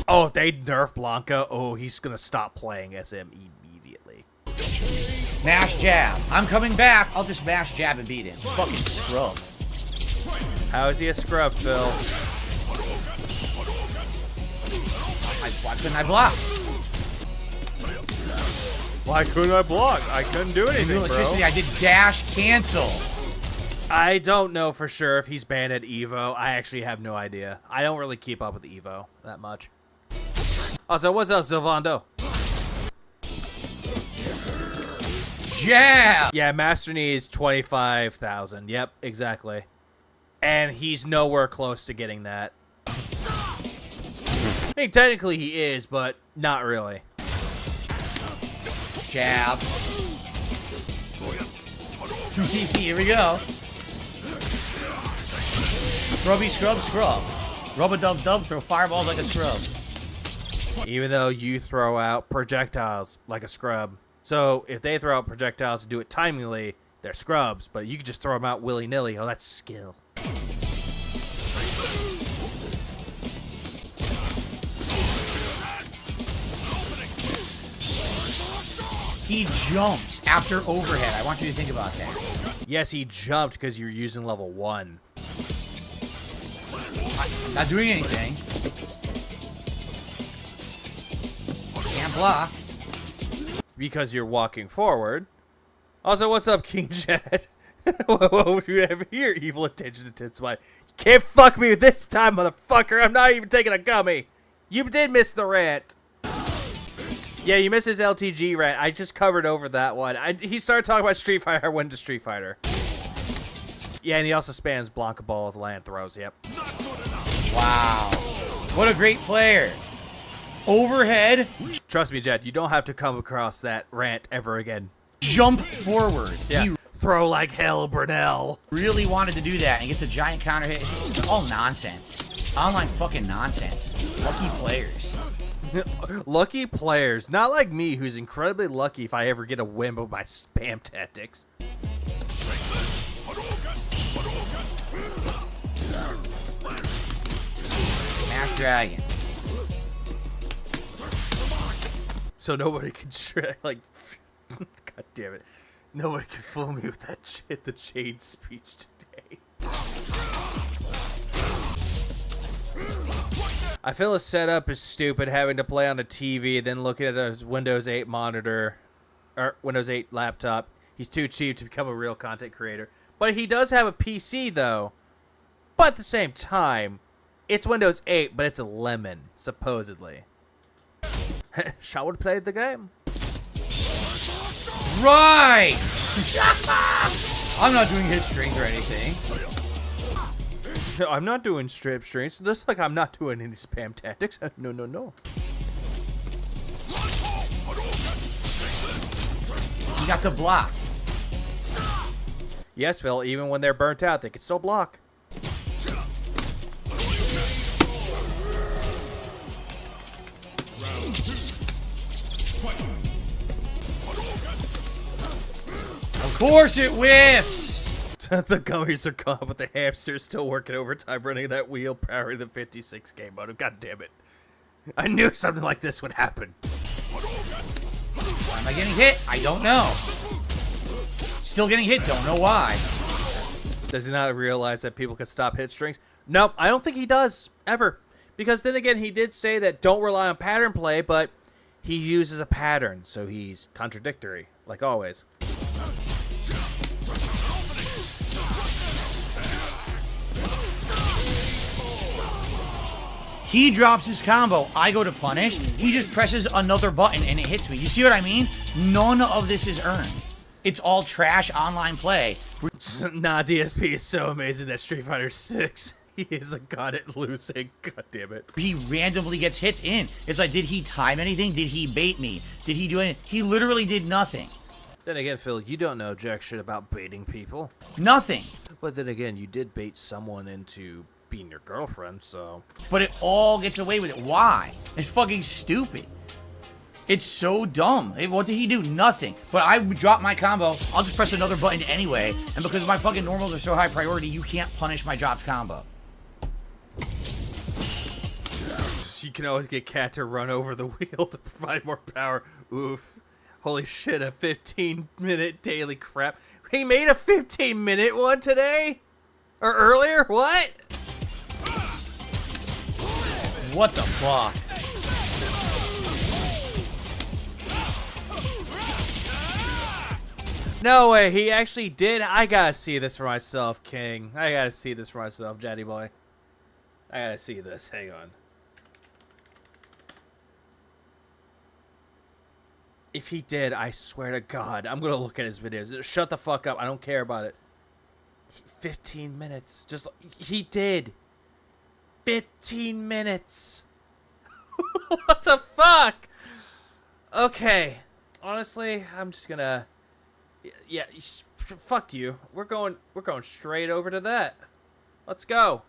Oh, if they nerf Blanca, oh, he's going to stop playing SM immediately. Mash jab. I'm coming back. I'll just mash jab and beat him. Fucking scrub. How is he a scrub, Phil? Why couldn't I block? Why couldn't I block? I couldn't do anything, Electricity, I did dash cancel. I don't know for sure if he's banned at EVO. I actually have no idea. I don't really keep up with EVO that much. Also, what's up, Silvando? Jab. Yeah, Master needs 25,000. Yep, exactly. And he's nowhere close to getting that. I mean, technically he is, but not really. Jab. Here we go. Scrubby scrub scrub. Rub a dub dub, throw fireballs like a scrub. Even though you throw out projectiles like a scrub. So if they throw out projectiles and do it timely, they're scrubs. But you can just throw them out willy-nilly. Oh, that's skill. He jumps after overhead. I want you to think about that. Yes, he jumped because you're using level 1. I'm not doing anything. Can't block. Because you're walking forward. Also, what's up, King Jet? What would you ever hear? Evil attention to Titswine. You can't fuck me this time, motherfucker. I'm not even taking a gummy. You did miss the rant. Yeah, you missed his LTG rant. I just covered over that one. He started talking about Street Fighter. I went to Street Fighter. Yeah, and he also spams Blanca balls, land throws. Yep. Wow. What a great player. overhead, Trust me, Jed, you don't have to come across that rant ever again. jump forward. Yeah. He Throw like hell, Brunel. really wanted to do that and gets a giant counter hit. It's just all nonsense. Online fucking nonsense. Lucky players. Lucky players. Not like me, who's incredibly lucky if I ever get a whim of my spam tactics. Smash Dragon. So nobody can like, god damn it, nobody can fool me with that shit. The Jade speech today. I feel a setup is stupid, having to play on a TV, then looking at a Windows 8 monitor or Windows 8 laptop. He's too cheap to become a real content creator, but he does have a PC though. But at the same time, it's Windows 8, but it's a lemon, supposedly. Shaw would play the game. Right! I'm not doing hit strings or anything. No, I'm not doing strip strings, just like I'm not doing any spam tactics. No, no, no. You got to block. Yes, Phil, even when they're burnt out, they can still block. Of course it whiffs! The gummies are gone, but the hamster's still working overtime running that wheel, powering the 56 game mode. God damn it. I knew something like this would happen. Why am I getting hit? I don't know. Still getting hit, don't know why. Does he not realize that people can stop hit strings? Nope, I don't think he does, ever. Because then again, he did say that don't rely on pattern play, but he uses a pattern, so he's contradictory, like always. He drops his combo. I go to punish. He just presses another button and it hits me. You see what I mean? None of this is earned. It's all trash online play. Nah, DSP is so amazing that Street Fighter 6. He is the god at losing. God damn it. He randomly gets hits in. It's like, did he time anything? Did he bait me? Did he do anything? He literally did nothing. Then again, Phil, you don't know jack shit about baiting people. Nothing. But then again, you did bait someone into being your girlfriend, so... But it all gets away with it. Why? It's fucking stupid. It's so dumb. What did he do? Nothing. But I drop my combo. I'll just press another button anyway. And because my fucking normals are so high priority, you can't punish my dropped combo. You can always get Cat to run over the wheel to provide more power. Oof. Holy shit, a 15-minute daily crap. He made a 15-minute one today? Or earlier? What? What the fuck? No way, he actually did. I gotta see this for myself, King. I gotta see this for myself, Jaddy boy. I gotta see this. Hang on. If he did, I swear to God, I'm gonna look at his videos. Shut the fuck up. I don't care about it. 15 minutes. Just, he did. 15 minutes. What the fuck? Okay. Honestly, I'm just gonna... Yeah, fuck you. We're going straight over to that. Let's go.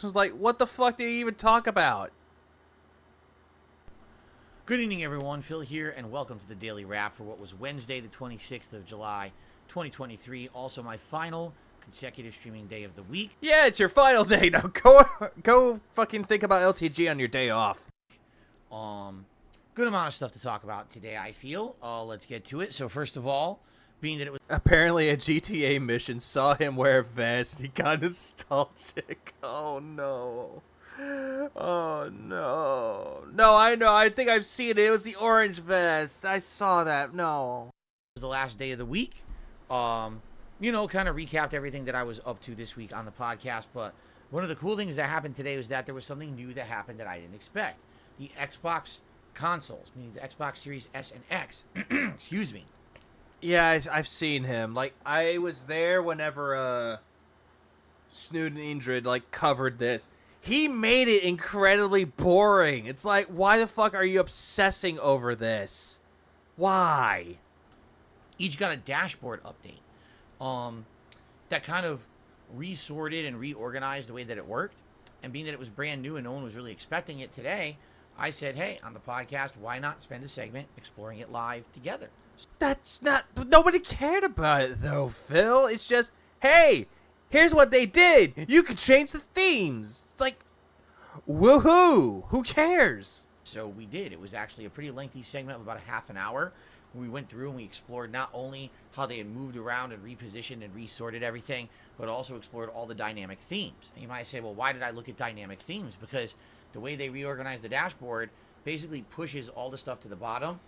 Like, what the fuck did he even talk about? Good evening, everyone. Phil here, and welcome to the Daily Wrap for what was Wednesday, the 26th of July, 2023. Also, my final consecutive streaming day of the week. Yeah, it's your final day. Now go fucking think about LTG on your day off. Good amount of stuff to talk about today, I feel. Let's get to it. So, first of all, being that it was... Apparently, a GTA mission saw him wear a vest. He got nostalgic. Oh, no. Oh, no. No, I know. I think I've seen it. It was the orange vest. I saw that. No. It was the last day of the week. You know, kind of recapped everything that I was up to this week on the podcast. But one of the cool things that happened today was that there was something new that happened that I didn't expect. The Xbox consoles, meaning the Xbox Series S and X. Excuse me. Yeah, I've seen him. Like, I was there whenever, Snood and Indrid like covered this. He made it incredibly boring. It's like, why the fuck are you obsessing over this? Why? Each got a dashboard update that kind of resorted and reorganized the way that it worked. And being that it was brand new and no one was really expecting it today, I said, hey, on the podcast, why not spend a segment exploring it live together? That's not... Nobody cared about it, though, Phil. It's just, hey, here's what they did. You could change the themes. It's like, woohoo. Who cares? So we did. It was actually a pretty lengthy segment of about a half an hour. We went through and we explored not only how they had moved around and repositioned and resorted everything, but also explored all the dynamic themes. And you might say, well, why did I look at dynamic themes? Because the way they reorganized the dashboard basically pushes all the stuff to the bottom.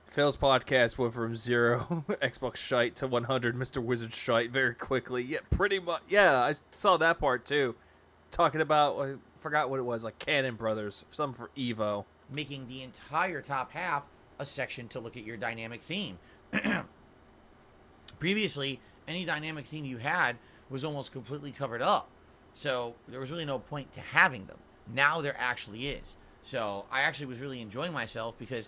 Phil's podcast went from 0 Xbox shite to 100 Mr. Wizard shite very quickly. Yeah, pretty much. Yeah, I saw that part too. Talking about, I forgot what it was, like Cannon Brothers, something for Evo. Making the entire top half a section to look at your dynamic theme. Previously, any dynamic theme you had was almost completely covered up. So there was really no point to having them. Now there actually is. So I actually was really enjoying myself because...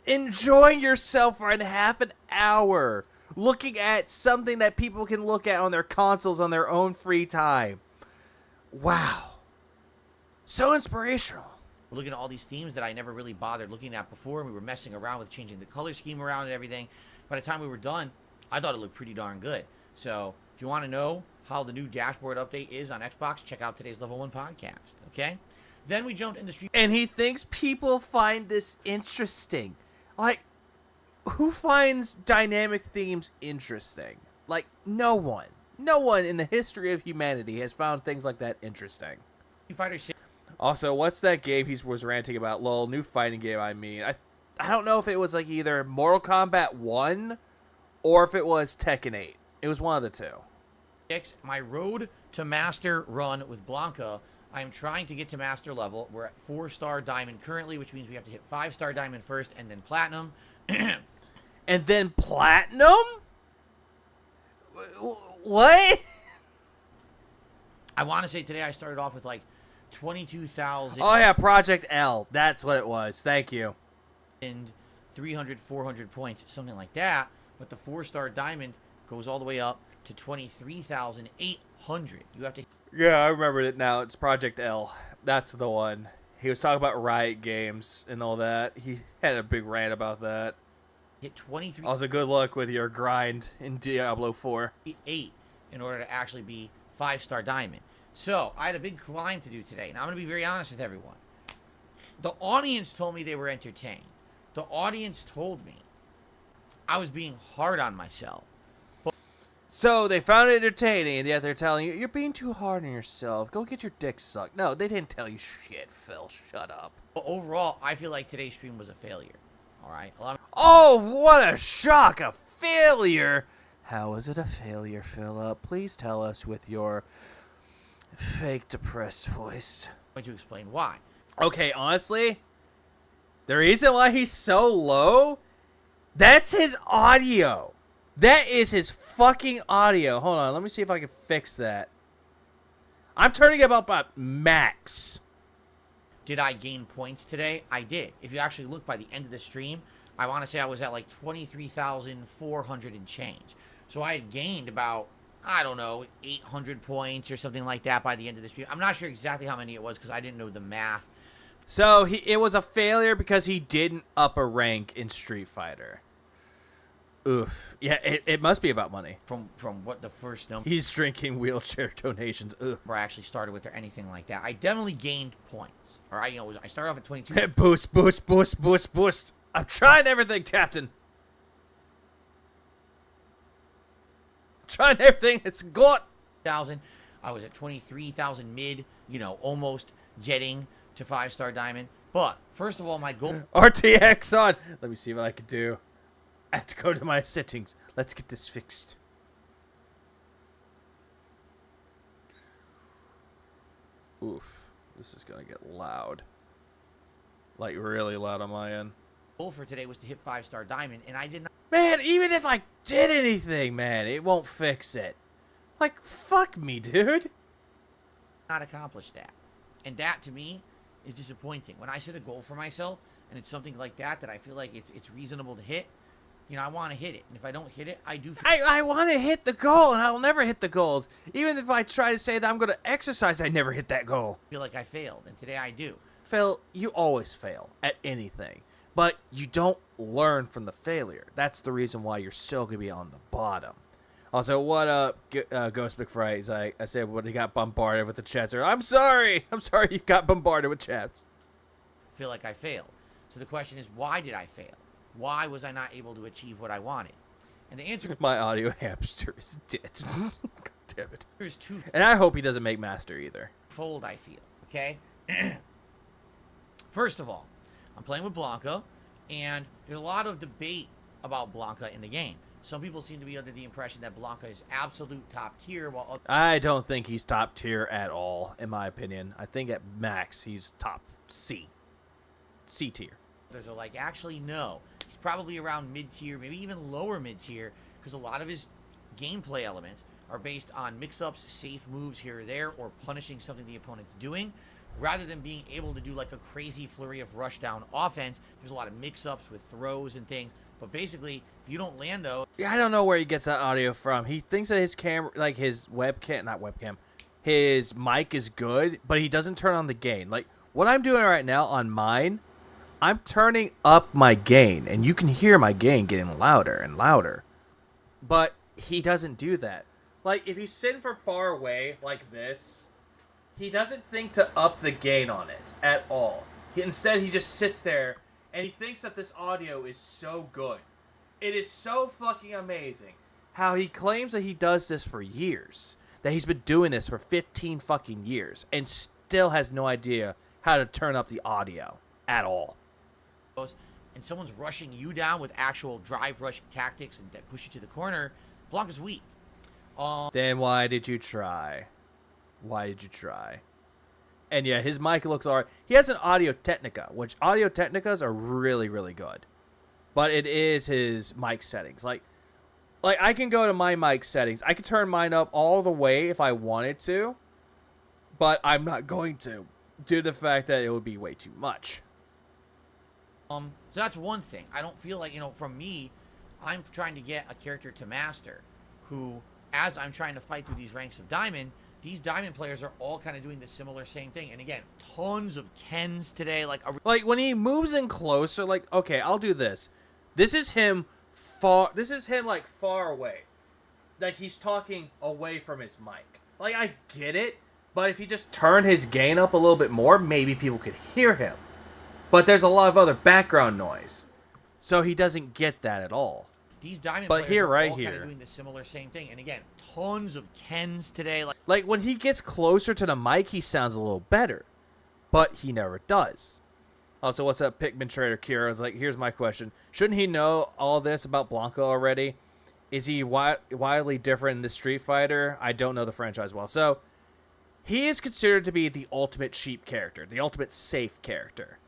Enjoying yourself for half an hour. Looking at something that people can look at on their consoles on their own free time. Wow. So inspirational. We're looking at all these themes that I never really bothered looking at before. We were messing around with changing the color scheme around and everything. By the time we were done, I thought it looked pretty darn good. So if you want to know how the new dashboard update is on Xbox, check out today's Level 1 podcast, okay? Then we jumped into Street... And he thinks people find this interesting. Like, who finds dynamic themes interesting? Like, no one. No one in the history of humanity has found things like that interesting. Fighter 6. Also, what's that game he was ranting about? Lol, new fighting game, I mean. I don't know if it was like either Mortal Kombat 1 or if it was Tekken 8. It was one of the two. My road to master run with Blanca. I am trying to get to master level. We're at 4-star diamond currently, which means we have to hit 5-star diamond first and then platinum. And then platinum? What? I want to say today I started off with like 22,000. Oh yeah, Project L. That's what it was. Thank you. And 300, 400 points, something like that. But the 4-star diamond goes all the way up to 23,800. You have to... Yeah, I remember it now. It's Project L. That's the one. He was talking about Riot Games and all that. He had a big rant about that. Hit 23. Also, good luck with your grind in Diablo 4. 8 in order to actually be 5-star diamond. So, I had a big climb to do today. Now, I'm going to be very honest with everyone. The audience told me they were entertained. The audience told me I was being hard on myself. So, they found it entertaining, and yet they're telling you, you're being too hard on yourself. Go get your dick sucked. No, they didn't tell you shit, Phil. Shut up. But overall, I feel like today's stream was a failure. All right? Oh, what a shock. A failure. How was it a failure, Philip? Please tell us with your fake depressed voice. I'm going to explain why. Okay, honestly, the reason why he's so low, that's his audio. That is his fucking audio. Hold on, let me see if I can fix that. I'm turning it up at max. Did I gain points today? I did. If you actually look by the end of the stream, I want to say I was at like 23,400 and change. So I had gained about, I don't know, 800 points or something like that by the end of the stream. I'm not sure exactly how many it was because I didn't know the math. So it was a failure because he didn't up a rank in Street Fighter. Oof. Yeah, it must be about money. From what the first number He's drinking wheelchair donations. Ugh. I actually started with or anything like that. I definitely gained points. All right, I started off at 22. Boost, boost, boost, boost, boost. I'm trying everything, Captain. Trying everything it's got. 1,000. I was at 23,000 mid, almost getting to 5-star diamond. But first of all, my goal RTX on. Let me see what I can do. I have to go to my settings. Let's get this fixed. Oof. This is going to get loud. Like, really loud on my end. goal for today was to hit 5-star diamond, and I did not. Man, even if I did anything, man, it won't fix it. Like, fuck me, dude. not accomplish that. And that, to me, is disappointing. When I set a goal for myself, and it's something like that I feel like it's reasonable to hit, you know, I want to hit it. And if I don't hit it, I do feel... I want to hit the goal, and I'll never hit the goals. Even if I try to say that I'm going to exercise, I never hit that goal. feel like I failed, and today I do. Phil, you always fail at anything, but you don't learn from the failure. That's the reason why you're still going to be on the bottom. Also, what up, Ghost McFry? He's like, I said when he got bombarded with the chats. I'm sorry you got bombarded with chats. Feel like I failed. So the question is, why did I fail? Why was I not able to achieve what I wanted? And the answer My audio hamster is dead. God damn it. is twofold, And I hope he doesn't make Master either. I feel, okay? First of all, I'm playing with Blanca, and there's a lot of debate about Blanca in the game. Some people seem to be under the impression that Blanca is absolute top tier, while others I don't think he's top tier at all, in my opinion. I think at max, he's top C. C tier. are like, actually, no. He's probably around mid-tier, maybe even lower mid-tier, because a lot of his gameplay elements are based on mix-ups, safe moves here or there, or punishing something the opponent's doing. Rather than being able to do like a crazy flurry of rush-down offense, there's a lot of mix-ups with throws and things. But basically, if you don't land those... Yeah, I don't know where he gets that audio from. He thinks that his camera, like his webcam, not webcam, his mic is good, but he doesn't turn on the gain. Like, what I'm doing right now on mine, I'm turning up my gain, and you can hear my gain getting louder and louder. But he doesn't do that. Like, if he's sitting from far away like this, he doesn't think to up the gain on it at all. Instead, he just sits there, and he thinks that this audio is so good. It is so fucking amazing how he claims that he does this for years. That he's been doing this for 15 fucking years and still has no idea how to turn up the audio at all. and someone's rushing you down with actual drive rush tactics and that push you to the corner, Blanca's weak. Then why did you try? Why did you try? And yeah, his mic looks alright. He has an Audio Technica, which Audio Technicas are really, really good. But it is his mic settings. Like I can go to my mic settings. I can turn mine up all the way if I wanted to. But I'm not going to, due to the fact that it would be way too much. So that's one thing. I don't feel like, from me, I'm trying to get a character to master who, as I'm trying to fight through these ranks of Diamond, these Diamond players are all kind of doing the similar same thing. And again, tons of Kens today. Like when he moves in closer, like, okay, I'll do this. This is him far away. Like, he's talking away from his mic. Like, I get it. But if he just turned his gain up a little bit more, maybe people could hear him. But there's a lot of other background noise. So he doesn't get that at all. These Diamond But players here, are right all kind here. of doing the similar same thing. And again, tons of Kens today. Like, when he gets closer to the mic, he sounds a little better. But he never does. Also, what's up, Pikmin Trader Kira? It's like, here's my question. Shouldn't he know all this about Blanca already? Is he wildly different in this Street Fighter? I don't know the franchise well. So, he is considered to be the ultimate cheap character. The ultimate safe character.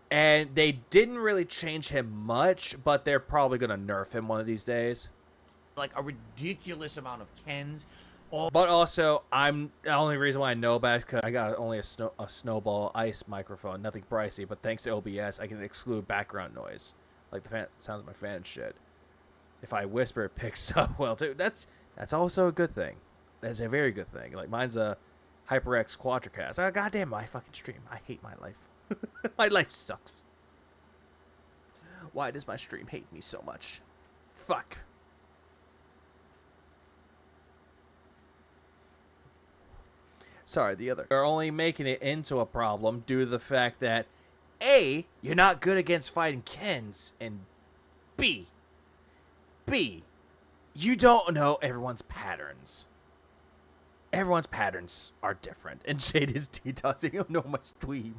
And they didn't really change him much, but they're probably going to nerf him one of these days. Like a ridiculous amount of Kens. But also, the only reason why I know about it is because I got only a Snowball Ice microphone, nothing pricey. But thanks to OBS, I can exclude background noise, like the sounds of my fan and shit. If I whisper, it picks up well too. That's also a good thing. That's a very good thing. Like mine's a HyperX Quadricast. Oh, goddamn my fucking stream. I hate my life. My life sucks. Why does my stream hate me so much? Fuck. Sorry, the other. They're only making it into a problem due to the fact that A, you're not good against fighting Kens, and B, you don't know everyone's patterns. Everyone's patterns are different, and Jade is detoxing. You don't know much dweeb.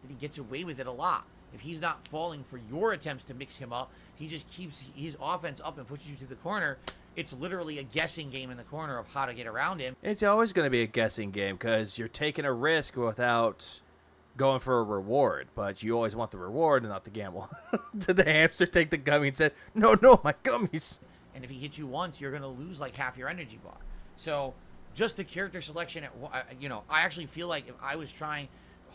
He gets away with it a lot. If he's not falling for your attempts to mix him up, he just keeps his offense up and pushes you to the corner. It's literally a guessing game in the corner of how to get around him. It's always going to be a guessing game because you're taking a risk without going for a reward, but you always want the reward and not the gamble. Did the hamster take the gummy and said, no, my gummies? And if he hits you once, you're going to lose like half your energy bar. So just the character selection. I actually feel like if I was trying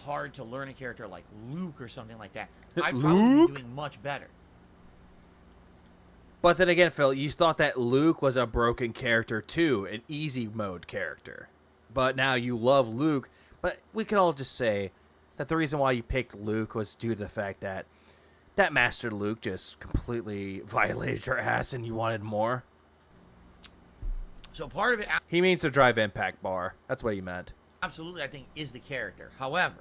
hard to learn a character like Luke or something like that, I'd probably be doing much better. But then again, Phil, you thought that Luke was a broken character too, an easy mode character. But now you love Luke. But we can all just say that the reason why you picked Luke was due to the fact that Master Luke just completely violated your ass and you wanted more. So part of it, He means to drive impact bar. That's what he meant. absolutely, I think, is the character. However,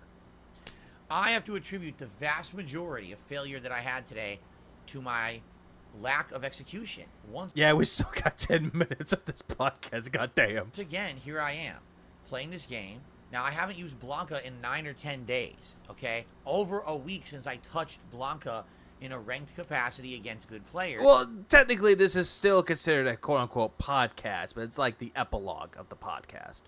I have to attribute the vast majority of failure that I had today to my lack of execution. Yeah, we still got 10 minutes of this podcast, goddamn. Once again, here I am, playing this game. Now, I haven't used Blanca in 9 or 10 days, okay? Over a week since I touched Blanca in a ranked capacity against good players. Well, technically, this is still considered a quote-unquote podcast, but it's like the epilogue of the podcast.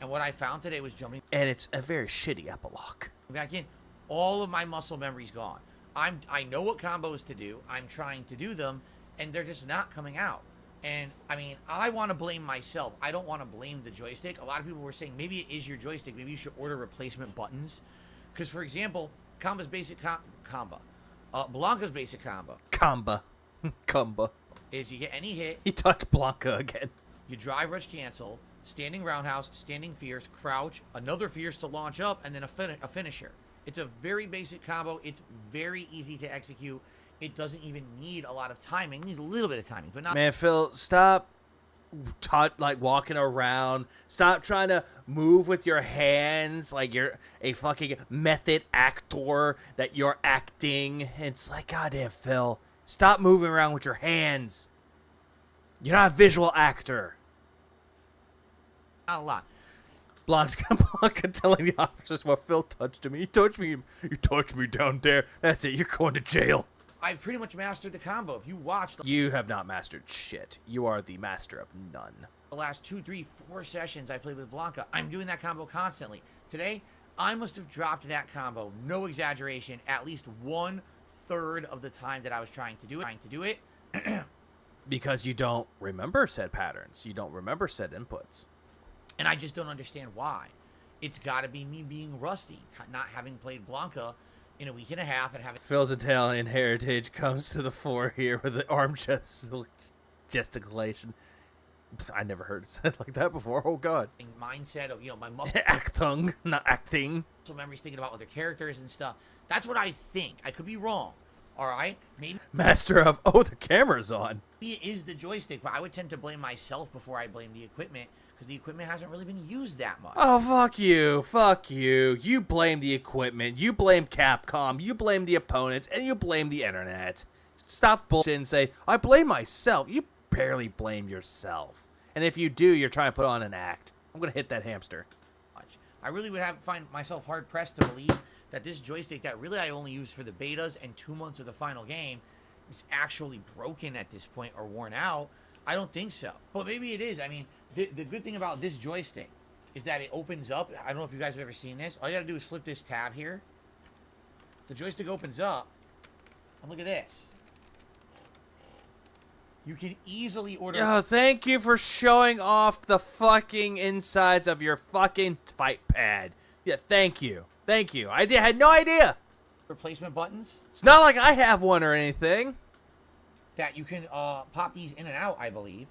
And what I found today was jumping And it's a very shitty epilogue. back in. All of my muscle memory's gone. I know what combos to do. I'm trying to do them, and they're just not coming out. And, I mean, I want to blame myself. I don't want to blame the joystick. A lot of people were saying, maybe it is your joystick. Maybe you should order replacement buttons. Because, for example, Comba's basic combo. Blanca's basic combo. Comba. Is you get any hit, He touched Blanca again. you drive, rush, cancel, standing roundhouse, standing fierce, crouch, another fierce to launch up, and then a finisher. It's a very basic combo. It's very easy to execute. It doesn't even need a lot of timing. It needs a little bit of timing, but not... Man, Phil, stop walking around. Stop trying to move with your hands like you're a fucking method actor that you're acting. It's like, goddamn, Phil, stop moving around with your hands. You're not a visual actor. Not a lot. Blanca telling the officers, well, Phil touched me. You touched me down there. That's it. You're going to jail. I've pretty much mastered the combo. If you watch You have not mastered shit. You are the master of none. the last 2, 3, 4 sessions I played with Blanca, I'm doing that combo constantly. Today, I must have dropped that combo, no exaggeration, at least 1/3 of the time that I was trying to do it. Because you don't remember said patterns. You don't remember said inputs. And I just don't understand why. It's got to be me being rusty, not having played Blanca in a week and a half and having... Phil's Italian heritage comes to the fore here with the arm gesticulation. I never heard it said like that before. Oh, God. mindset of, my muscle Actung, not acting. memory's thinking about other characters and stuff. That's what I think. I could be wrong. All right? Maybe Master of, oh, the camera's on. it is the joystick, but I would tend to blame myself before I blame the equipment, because the equipment hasn't really been used that much. Oh, fuck you. Fuck you. You blame the equipment. You blame Capcom. You blame the opponents. And you blame the internet. Stop bullshit and say, I blame myself. You barely blame yourself. And if you do, you're trying to put on an act. I'm going to hit that hamster. I really would find myself hard-pressed to believe that this joystick that really I only used for the betas and 2 months of the final game is actually broken at this point or worn out. I don't think so. But maybe it is. I mean, the good thing about this joystick is that it opens up. I don't know if you guys have ever seen this. All you got to do is flip this tab here. The joystick opens up. And look at this. You can easily order... Yo, thank you for showing off the fucking insides of your fucking fight pad. Yeah, thank you. Thank you. I had no idea. replacement buttons It's not like I have one or anything. that you can pop these in and out, I believe.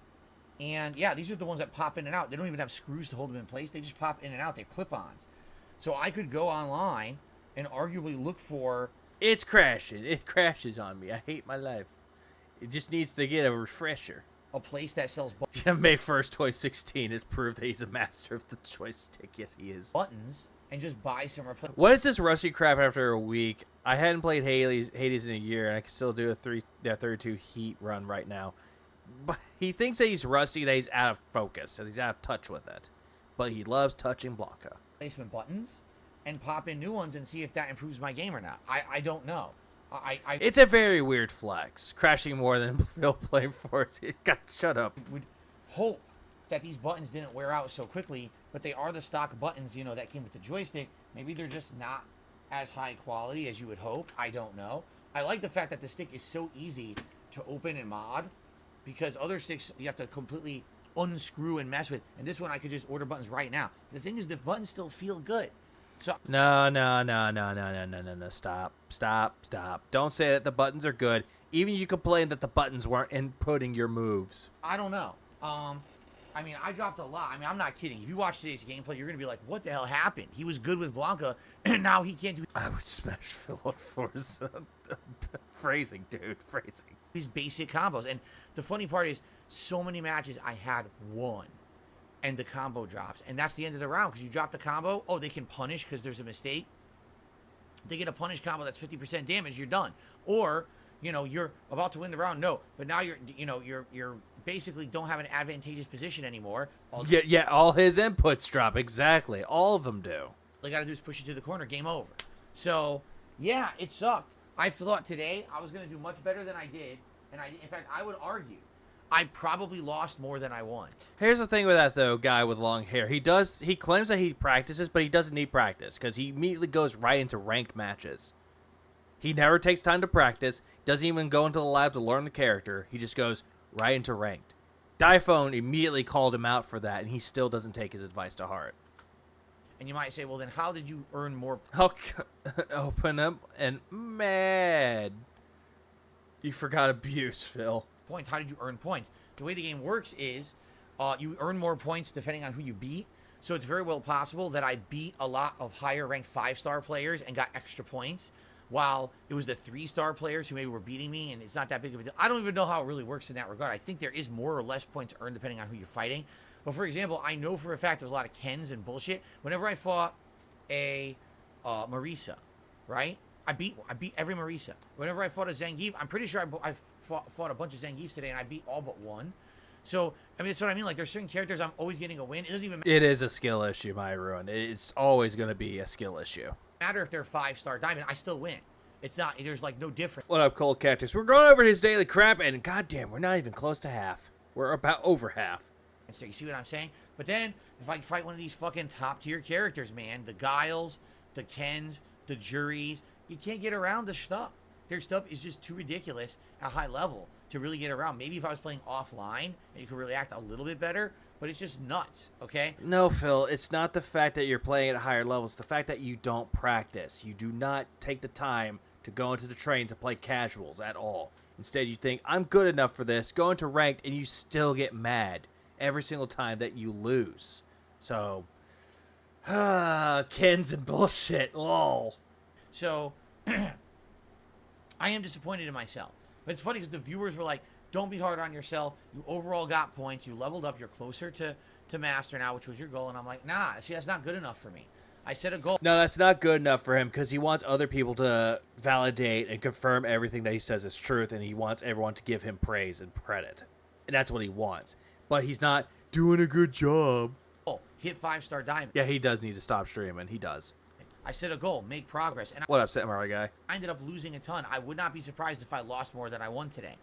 And yeah, these are the ones that pop in and out. They don't even have screws to hold them in place. They just pop in and out. They're clip-ons. So I could go online and arguably look for... It's crashing. It crashes on me. I hate my life. It just needs to get a refresher. a place that sells May 1st, 2016 has proved that he's a master of the joystick. Yes, he is. buttons and just buy some replacement. What is this rusty crap after a week? I hadn't played Hades in a year, and I can still do a 32 heat run right now. But he thinks that he's rusty, that he's out of focus, that he's out of touch with it. But he loves touching Blanca. Replacement buttons and pop in new ones and see if that improves my game or not. I don't know. It's a very weird flex, crashing more than Phil played for it. God, shut up. would hope that these buttons didn't wear out so quickly, but they are the stock buttons, you know, that came with the joystick. Maybe they're just not as high quality as you would hope. I don't know. I like the fact that the stick is so easy to open and mod, because other sticks you have to completely unscrew and mess with. And this one, I could just order buttons right now. The thing is, the buttons still feel good. So No. Stop. Don't say that the buttons are good. Even you complain that the buttons weren't inputting your moves. I don't know. I mean, I dropped a lot. I mean, I'm not kidding. If you watch today's gameplay, you're gonna be like, "What the hell happened?" He was good with Blanca, and now he can't do. I would smash Phil up for his phrasing, dude. Phrasing. These basic combos. And the funny part is, so many matches I had won, and the combo drops, and that's the end of the round because you drop the combo. Oh, they can punish because there's a mistake. They get a punish combo that's 50% damage. You're done. Or you're about to win the round. No, but now you're basically don't have an advantageous position anymore. Yeah. All his inputs drop. Exactly. All of them do. All you gotta do is push it to the corner. Game over. So yeah, it sucked. I thought today I was gonna do much better than I did, and in fact, I would argue I probably lost more than I won. Here's the thing with that though, guy with long hair. He claims that he practices, but he doesn't need practice because he immediately goes right into ranked matches. He never takes time to practice. Doesn't even go into the lab to learn the character. He just goes right into ranked. Diphone immediately called him out for that, and he still doesn't take his advice to heart. And you might say, well, then how did you earn more? Open up and mad. You forgot abuse, Phil. Points. How did you earn points? The way the game works is you earn more points depending on who you beat. So it's very well possible that I beat a lot of higher ranked 5-star players and got extra points, while it was the 3-star players who maybe were beating me, and it's not that big of a deal. I don't even know how it really works in that regard. I think there is more or less points earned depending on who you're fighting. But for example, I know for a fact there's a lot of Kens and bullshit. Whenever I fought a Marisa, right? I beat every Marisa. Whenever I fought a Zangief, I'm pretty sure I fought a bunch of Zangiefs today, and I beat all but one. So, I mean, that's what I mean. Like, there's certain characters I'm always getting a win. It doesn't even It is a skill issue, my ruin. It's always going to be a skill issue. matter if they're 5-star diamond. I still win. It's not. There's like no difference. What up, Cold Cactus? We're going over his daily crap, and goddamn, we're not even close to half. We're about over half. And so you see what I'm saying? But then, if I fight one of these fucking top-tier characters, man, the Guiles, the Kens, the Juries, you can't get around this stuff. Their stuff is just too ridiculous at high level to really get around. Maybe if I was playing offline, and you could really act a little bit better, but it's just nuts, okay? No, Phil, it's not the fact that you're playing at higher levels. It's the fact that you don't practice. You do not take the time to go into the train to play casuals at all. Instead, you think, I'm good enough for this, go into ranked, and you still get mad every single time that you lose. So, Kens and bullshit, lol. So, I am disappointed in myself. But it's funny because the viewers were like, don't be hard on yourself. You overall got points. You leveled up. You're closer to master now, which was your goal. And I'm like, nah, see, that's not good enough for me. I set a goal. No, that's not good enough for him because he wants other people to validate and confirm everything that he says is truth, and he wants everyone to give him praise and credit. And that's what he wants. But he's not doing a good job. Oh, hit 5-star diamond. Yeah, he does need to stop streaming. He does. I set a goal, make progress. And What up, Samurai guy? I ended up losing a ton. I would not be surprised if I lost more than I won today.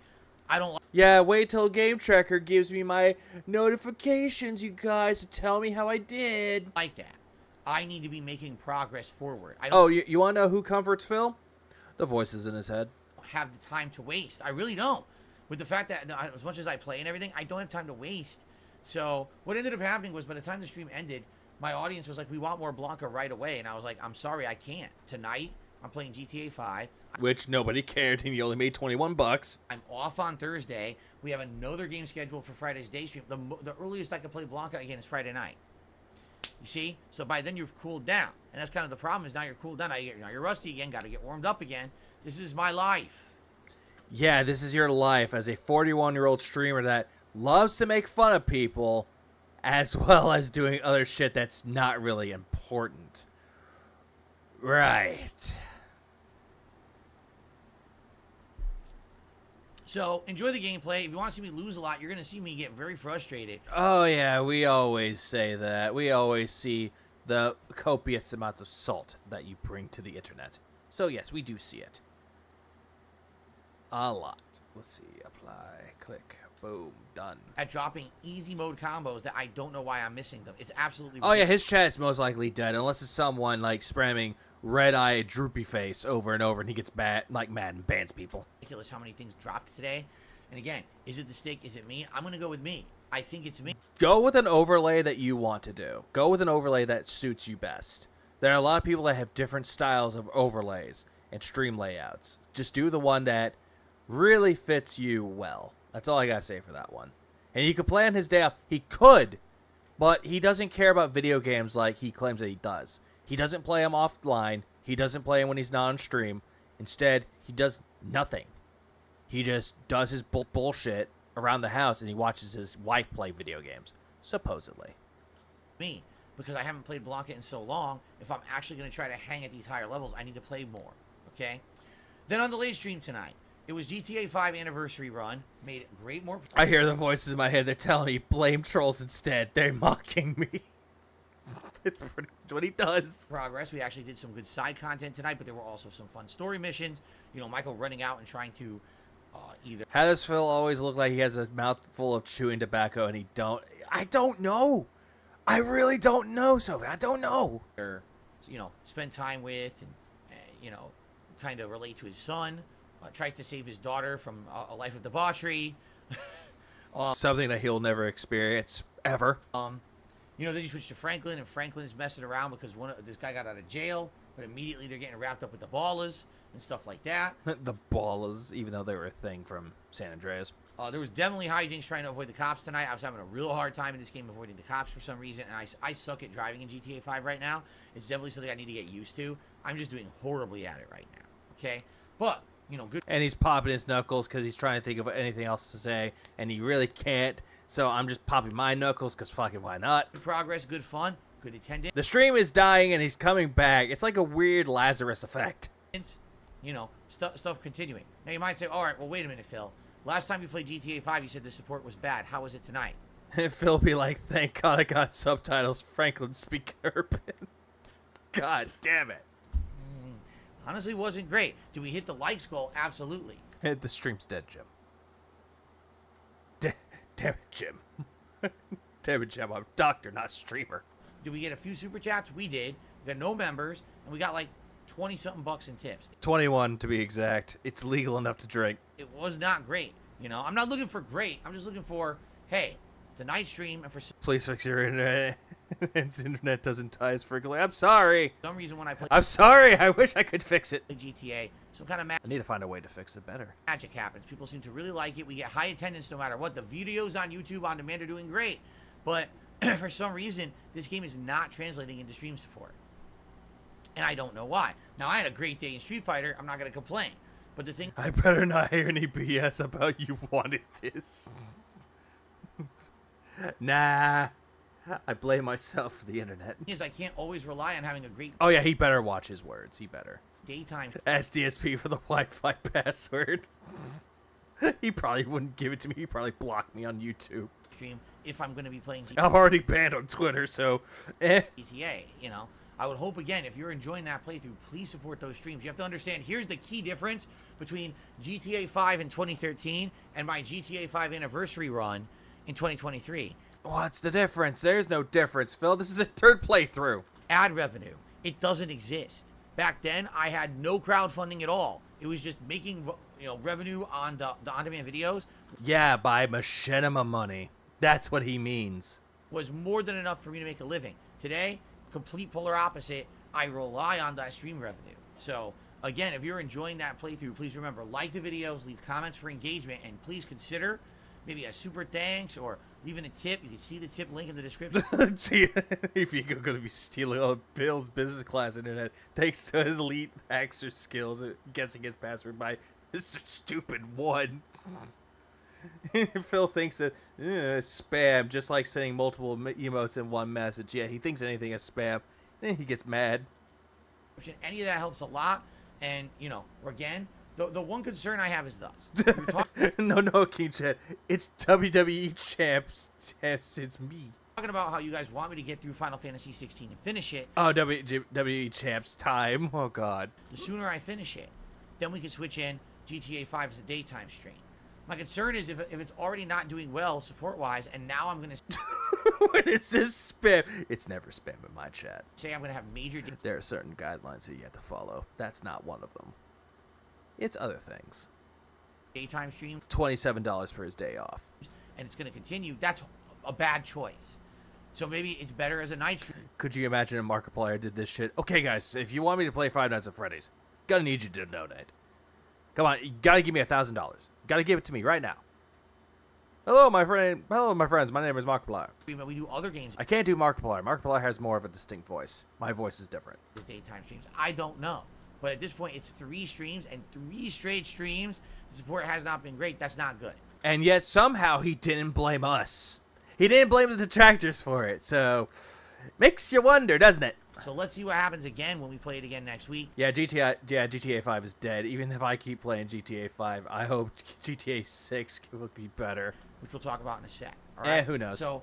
I don't Yeah, wait till Game Tracker gives me my notifications, you guys, to tell me how I did. like that. I need to be making progress forward. I Oh, don't you want to know who comforts Phil? The voices in his head. have the time to waste. I really don't. With the fact that as much as I play and everything, I don't have time to waste. So what ended up happening was by the time the stream ended, my audience was like, we want more Blanca right away. And I was like, I'm sorry, I can't. Tonight, I'm playing GTA 5. Which nobody cared, and he only made $21. I'm off on Thursday. We have another game scheduled for Friday's day stream. The earliest I could play Blanca again is Friday night. You see? So by then you've cooled down. And that's kind of the problem is now you're cooled down. Now you're rusty again. Got to get warmed up again. This is my life. Yeah, this is your life as a 41-year-old streamer that loves to make fun of people as well as doing other shit that's not really important. Right. So enjoy the gameplay. If you want to see me lose a lot, you're going to see me get very frustrated. Oh, yeah, we always say that. We always see the copious amounts of salt that you bring to the internet. So, yes, we do see it. A lot. Let's see. Apply. Click. Boom. Done. At dropping easy mode combos that I don't know why I'm missing them. It's absolutely Oh, yeah, his chat is most likely dead unless it's someone, like, spamming red-eye droopy face over and over and he gets mad and bans people. ridiculous how many things dropped today. And again, is it the stick? Is it me? I'm going to go with me. I think it's me. Go with an overlay that you want to do. Go with an overlay that suits you best. There are a lot of people that have different styles of overlays and stream layouts. Just do the one that really fits you well. That's all I got to say for that one. And he could plan his day out. He could, but he doesn't care about video games like he claims that he does. He doesn't play them offline. He doesn't play them when he's not on stream. Instead, he does nothing. He just does his bullshit around the house, and he watches his wife play video games, supposedly. Me, because I haven't played Blanca in so long. If I'm actually going to try to hang at these higher levels, I need to play more, okay? Then on the late stream tonight, it was GTA 5 anniversary run. Made great more... I hear the voices in my head. They're telling me, blame trolls instead. They're mocking me. It's pretty much what he does. Progress. We actually did some good side content tonight, but there were also some fun story missions. You know, Michael running out and trying to either... How does Phil always look like he has a mouthful of chewing tobacco and he don't? I don't know. I really don't know, Sophie. I don't know. Or, you know, spend time with and, you know, kind of relate to his son. Tries to save his daughter from a life of debauchery. Something that he'll never experience, ever. You know, then you switch to Franklin, and Franklin's messing around because this guy got out of jail, but immediately they're getting wrapped up with the ballers and stuff like that. The ballers, even though they were a thing from San Andreas. There was definitely hijinks trying to avoid the cops tonight. I was having a real hard time in this game avoiding the cops for some reason, and I suck at driving in GTA 5 right now. It's definitely something I need to get used to. I'm just doing horribly at it right now, okay? But, you know, good. And he's popping his knuckles because he's trying to think of anything else to say, and he really can't. So I'm just popping my knuckles because fucking why not? Good progress, good fun, good attendance. The stream is dying and he's coming back. It's like a weird Lazarus effect. You know, stuff continuing. Now you might say, all right, well, wait a minute, Phil. Last time you played GTA 5, you said the support was bad. How was it tonight? And Phil be like, thank God I got subtitles. Franklin speak urban. God damn it. Honestly, wasn't great. Do we hit the likes goal? Absolutely. The stream's dead, Jim. Damn it, Jim. Damn it, Jim. I'm a doctor, not streamer. Did we get a few super chats? We did. We got no members, and we got like 20-something bucks in tips. 21 to be exact. It's legal enough to drink. It was not great. You know, I'm not looking for great. I'm just looking for, hey, it's a night stream, and for Please fix your internet. Its internet doesn't tie as frequently. I'm sorry. some reason when I play I'm sorry. I wish I could fix it. GTA, some kind of I need to find a way to fix it better. magic happens. People seem to really like it. We get high attendance no matter what. The videos on YouTube on demand are doing great. But for some reason, this game is not translating into stream support. And I don't know why. Now, I had a great day in Street Fighter. I'm not going to complain. But the thing I better not hear any BS about you wanted this. Nah. I blame myself for the internet. is I can't always rely on having a great Oh yeah, he better watch his words. He better. daytime Ask DSP for the Wi-Fi password. He probably wouldn't give it to me. He'd probably block me on YouTube. stream if I'm going to be playing I'm already banned on Twitter, so GTA, you know. I would hope, again, if you're enjoying that playthrough, please support those streams. You have to understand, here's the key difference between GTA 5 in 2013 and my GTA 5 anniversary run in 2023. What's the difference? There's no difference, Phil. This is a third playthrough. Ad revenue. It doesn't exist. Back then, I had no crowdfunding at all. It was just making, you know, revenue on the on-demand videos. Yeah, by machinima money. That's what he means. Was more than enough for me to make a living. Today, complete polar opposite. I rely on that stream revenue. So, again, if you're enjoying that playthrough, please remember, like the videos, leave comments for engagement, and please consider maybe a super thanks or leaving a tip. You can see the tip link in the description. See, if you're going to be stealing all Bill's business class internet, thanks to his elite hacker skills at guessing his password by Mr. Stupid One. Phil thinks that spam, just like sending multiple emotes in one message. Yeah, he thinks anything is spam, and he gets mad. Any of that helps a lot. And, you know, again, the one concern I have is thus. No, King Chat. It's WWE champs. It's me. Talking about how you guys want me to get through Final Fantasy 16 and finish it. Oh, WWE champs time. Oh, God. The sooner I finish it, then we can switch in GTA 5 as a daytime stream. My concern is if it's already not doing well support-wise, and now I'm going to... When it says spam, it's never spam in my chat. Say I'm going to have major... There are certain guidelines that you have to follow. That's not one of them. It's other things. daytime stream, $27 for his day off. and it's going to continue. That's a bad choice. So maybe it's better as a night stream. Could you imagine if Markiplier did this shit? Okay, guys, if you want me to play Five Nights at Freddy's, gonna need you to donate. Come on, you gotta give me $1,000. Gotta give it to me right now. Hello, my friend. Hello, my friends. My name is Markiplier. We do other games I can't do Markiplier. Markiplier has more of a distinct voice. My voice is different. as daytime streams. I don't know. But at this point, it's 3 streams and 3 straight streams. The support has not been great. That's not good. And yet somehow he didn't blame us. He didn't blame the detractors for it. So makes you wonder, doesn't it? So let's see what happens again when we play it again next week. Yeah, GTA 5 is dead. Even if I keep playing GTA 5, I hope GTA 6 will be better. Which we'll talk about in a sec. All right? Who knows? So,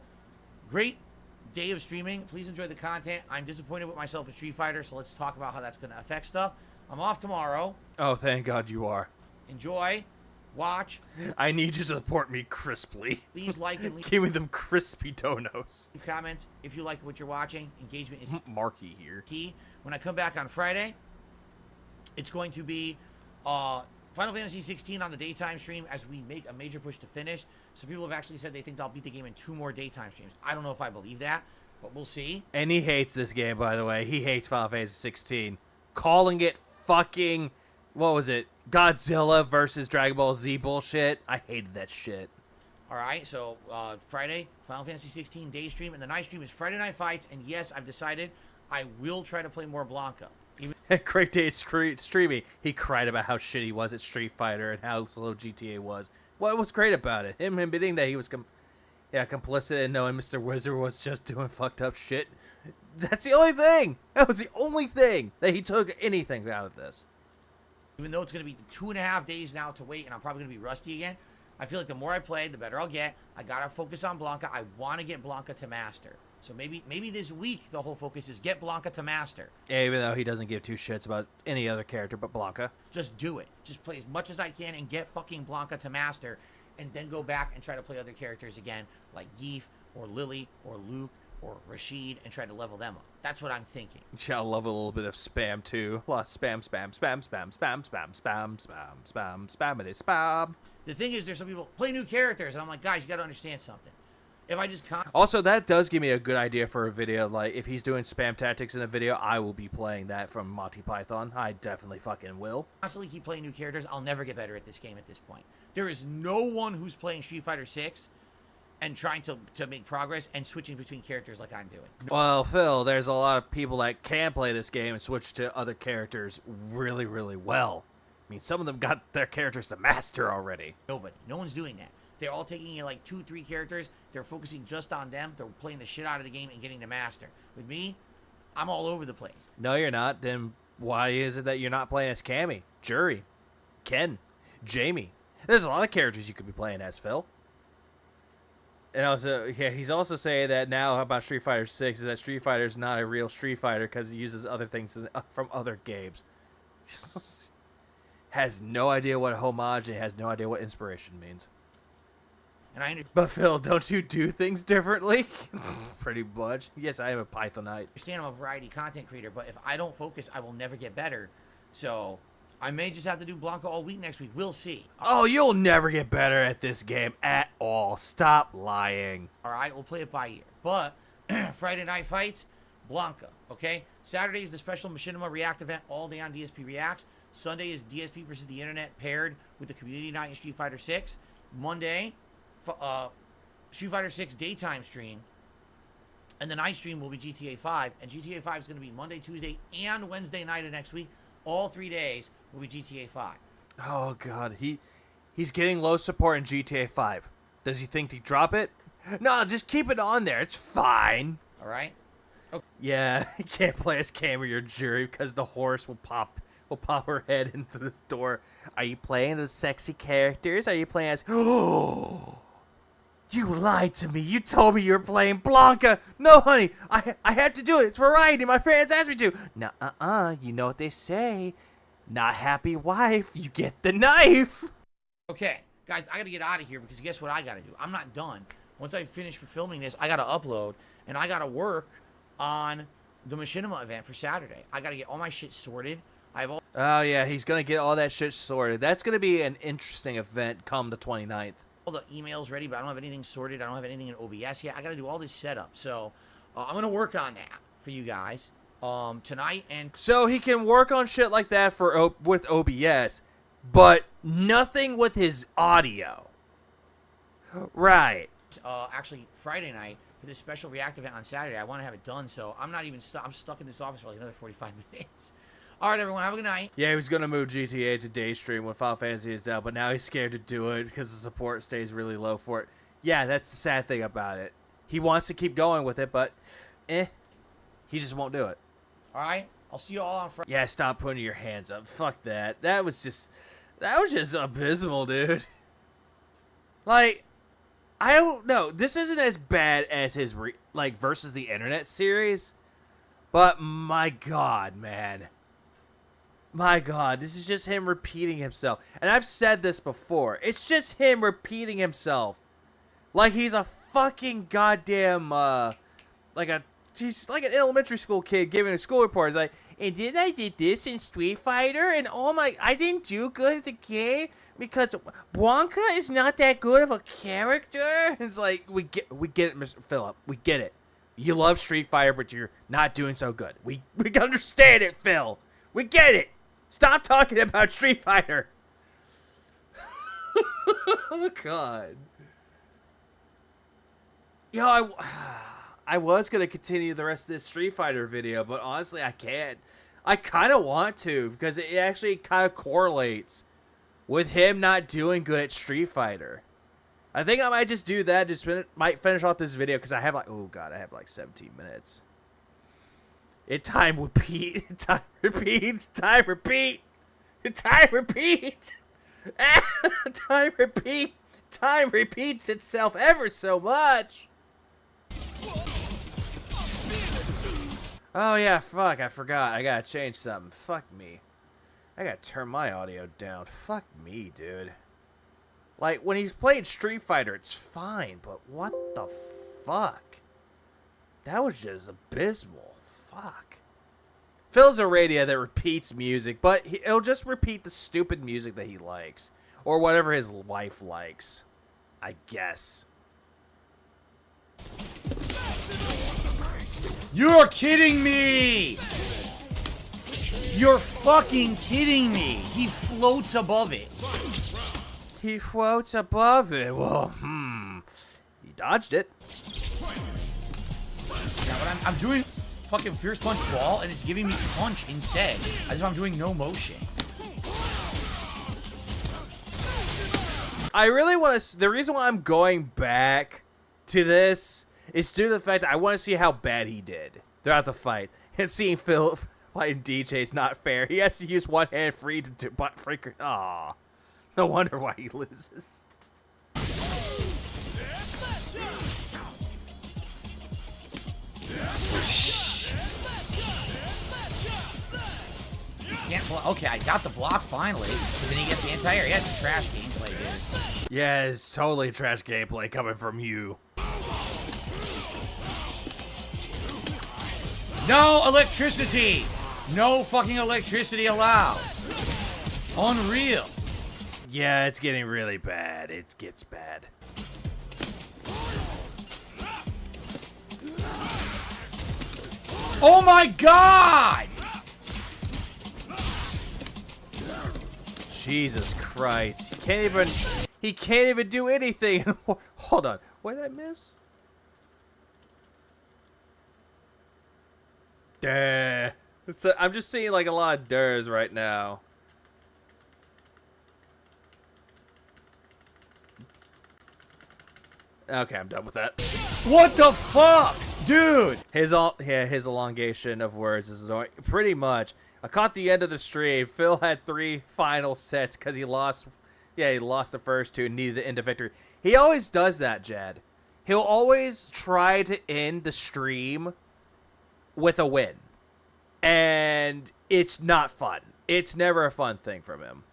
great day of streaming. Please enjoy the content. I'm disappointed with myself with Street Fighter, so let's talk about how that's going to affect stuff. I'm off tomorrow. Oh, thank God you are. Enjoy. Watch. I need you to support me crisply. Please like and leave Give me them crispy donos. comments if you like what you're watching. Engagement is Marky here. key. When I come back on Friday, it's going to be Final Fantasy 16 on the daytime stream as we make a major push to finish. Some people have actually said they think they'll beat the game in 2 more daytime streams. I don't know if I believe that, but we'll see. And he hates this game, by the way. He hates Final Fantasy 16. Calling it fucking, what was it? Godzilla versus Dragon Ball Z bullshit. I hated that shit. All right, so Friday, Final Fantasy 16 day stream, and the night stream is Friday Night Fights. And yes, I've decided I will try to play more Blanca. Craig Day streaming. He cried about how shit he was at Street Fighter and how slow GTA was. What was great about it? Him admitting that he was complicit and knowing Mr. Wizard was just doing fucked up shit. That's the only thing. That was the only thing that he took anything out of this. Even though it's going to be 2.5 days now to wait, and I'm probably going to be rusty again, I feel like the more I play, the better I'll get. I got to focus on Blanca. I want to get Blanca to master. So maybe this week the whole focus is get Blanca to master. Yeah, even though he doesn't give 2 shits about any other character but Blanca. Just do it. Just play as much as I can and get fucking Blanca to master, and then go back and try to play other characters again, like Yeef or Lily or Luke or Rashid, and try to level them up. That's what I'm thinking. Yeah, I love a little bit of spam too. A lot of spam, spammity spam. The thing is, there's some people play new characters, and I'm like, guys, you got to understand something. If I just Also, that does give me a good idea for a video. Like, if he's doing spam tactics in a video, I will be playing that from Monty Python. I definitely fucking will. constantly keep playing new characters, I'll never get better at this game at this point. There is no one who's playing Street Fighter 6 and trying to make progress and switching between characters like I'm doing. Well, Phil, there's a lot of people that can play this game and switch to other characters really, really well. I mean, some of them got their characters to master already. Nobody. No one's doing that. They're all taking like 2-3 characters. They're focusing just on them. They're playing the shit out of the game and getting to master. With me, I'm all over the place. No, you're not. Then why is it that you're not playing as Cammy, Jury, Ken, Jamie? There's a lot of characters you could be playing as, Phil. And also, yeah, he's also saying that now about Street Fighter 6 is that Street Fighter is not a real Street Fighter because it uses other things from other games. Has no idea what homage and has no idea what inspiration means. And I But Phil, don't you do things differently? Pretty much. Yes, I am a Pythonite. understand I'm a variety content creator, but if I don't focus, I will never get better. So I may just have to do Blanca all week next week. We'll see. Oh, you'll never get better at this game at all. Stop lying. All right, we'll play it by ear. But Friday Night Fights, Blanca, okay? Saturday is the special Machinima React event all day on DSP Reacts. Sunday is DSP versus the Internet paired with the Community Night in Street Fighter 6. Monday, Street Fighter 6 daytime stream. And the night stream will be GTA 5. And GTA 5 is going to be Monday, Tuesday, and Wednesday night of next week. All 3 days will be GTA 5. Oh, God. He's getting low support in GTA 5. Does he think to drop it? No, just keep it on there. It's fine. All right? Okay. Yeah, he can't play as Cam or your Jury because the horse will pop her head into this door. Are you playing the sexy characters? Are you playing as... Oh, you lied to me. You told me you were playing Blanca. No, honey. I had to do it. It's variety. My fans asked me to. Nah, you know what they say. Not happy wife. You get the knife. Okay, guys, I got to get out of here because guess what I got to do? I'm not done. Once I finish filming this, I got to upload, and I got to work on the Machinima event for Saturday. I got to get all my shit sorted. Oh, yeah, he's going to get all that shit sorted. That's going to be an interesting event come the 29th. all the emails ready, but I don't have anything sorted. I don't have anything in OBS yet. I got to do all this setup. So I'm going to work on that for you guys tonight. And so he can work on shit like that for with OBS, but nothing with his audio. Right. Actually, Friday night for this special React event on Saturday, I want to have it done. So I'm not even I'm stuck in this office for like another 45 minutes. All right, everyone, have a good night. Yeah, he was going to move GTA to Daystream when Final Fantasy is out, but now he's scared to do it because the support stays really low for it. Yeah, that's the sad thing about it. He wants to keep going with it, but he just won't do it. All right, I'll see you all on Friday. Yeah, stop putting your hands up. Fuck that. That was just abysmal, dude. Like, I don't know. This isn't as bad as his versus the internet series, but my God, man. My God, this is just him repeating himself. And I've said this before. It's just him repeating himself. Like he's a fucking goddamn, he's like an elementary school kid giving a school report. He's like, and then I did this in Street Fighter, and oh my, I didn't do good at the game because Blanca is not that good of a character. It's like, we get it, Mr. Phillip. We get it. You love Street Fighter, but you're not doing so good. We understand it, Phil. We get it. Stop talking about Street Fighter. Oh, God. Yo, I was going to continue the rest of this Street Fighter video, but honestly, I can't. I kind of want to, because it actually kind of correlates with him not doing good at Street Fighter. I think I might just do that. Might finish off this video, because I have like, oh, God, I have like 17 minutes. Time repeat. Time repeat. Time repeat. Time repeat. Time repeat. Time repeats itself ever so much. Oh yeah, fuck, I forgot. I gotta change something. Fuck me. I gotta turn my audio down. Fuck me, dude. Like, when he's playing Street Fighter, it's fine, but what the fuck? That was just abysmal. Fuck. Phil's a radio that repeats music, but he'll just repeat the stupid music that he likes. Or whatever his wife likes. I guess. You're kidding me! You're fucking kidding me! He floats above it. He floats above it. Well, he dodged it. Yeah, but I'm doing fucking Fierce Punch Ball, and it's giving me punch instead, as if I'm doing no motion. I really want to... The reason why I'm going back to this is due to the fact that I want to see how bad he did throughout the fight. And seeing Phil fighting DJ is not fair. He has to use one hand free to do butt freaker. Aw. No wonder why he loses. Okay, I got the block finally. But then he gets the anti-air. Yeah, it's trash gameplay, dude. Yeah, it's totally trash gameplay coming from you. No electricity! No fucking electricity allowed. Unreal. Yeah, it's getting really bad. It gets bad. Oh my God! Jesus Christ. He can't even do anything. Hold on. What did I miss? Duh. I'm just seeing like a lot of durs right now. Okay, I'm done with that. What the fuck? Dude! His elongation of words is annoying. Pretty much. I caught the end of the stream. Phil had 3 final sets because he lost. Yeah, he lost the first 2 and needed to end a victory. He always does that, Jed. He'll always try to end the stream with a win. And it's not fun. It's never a fun thing from him.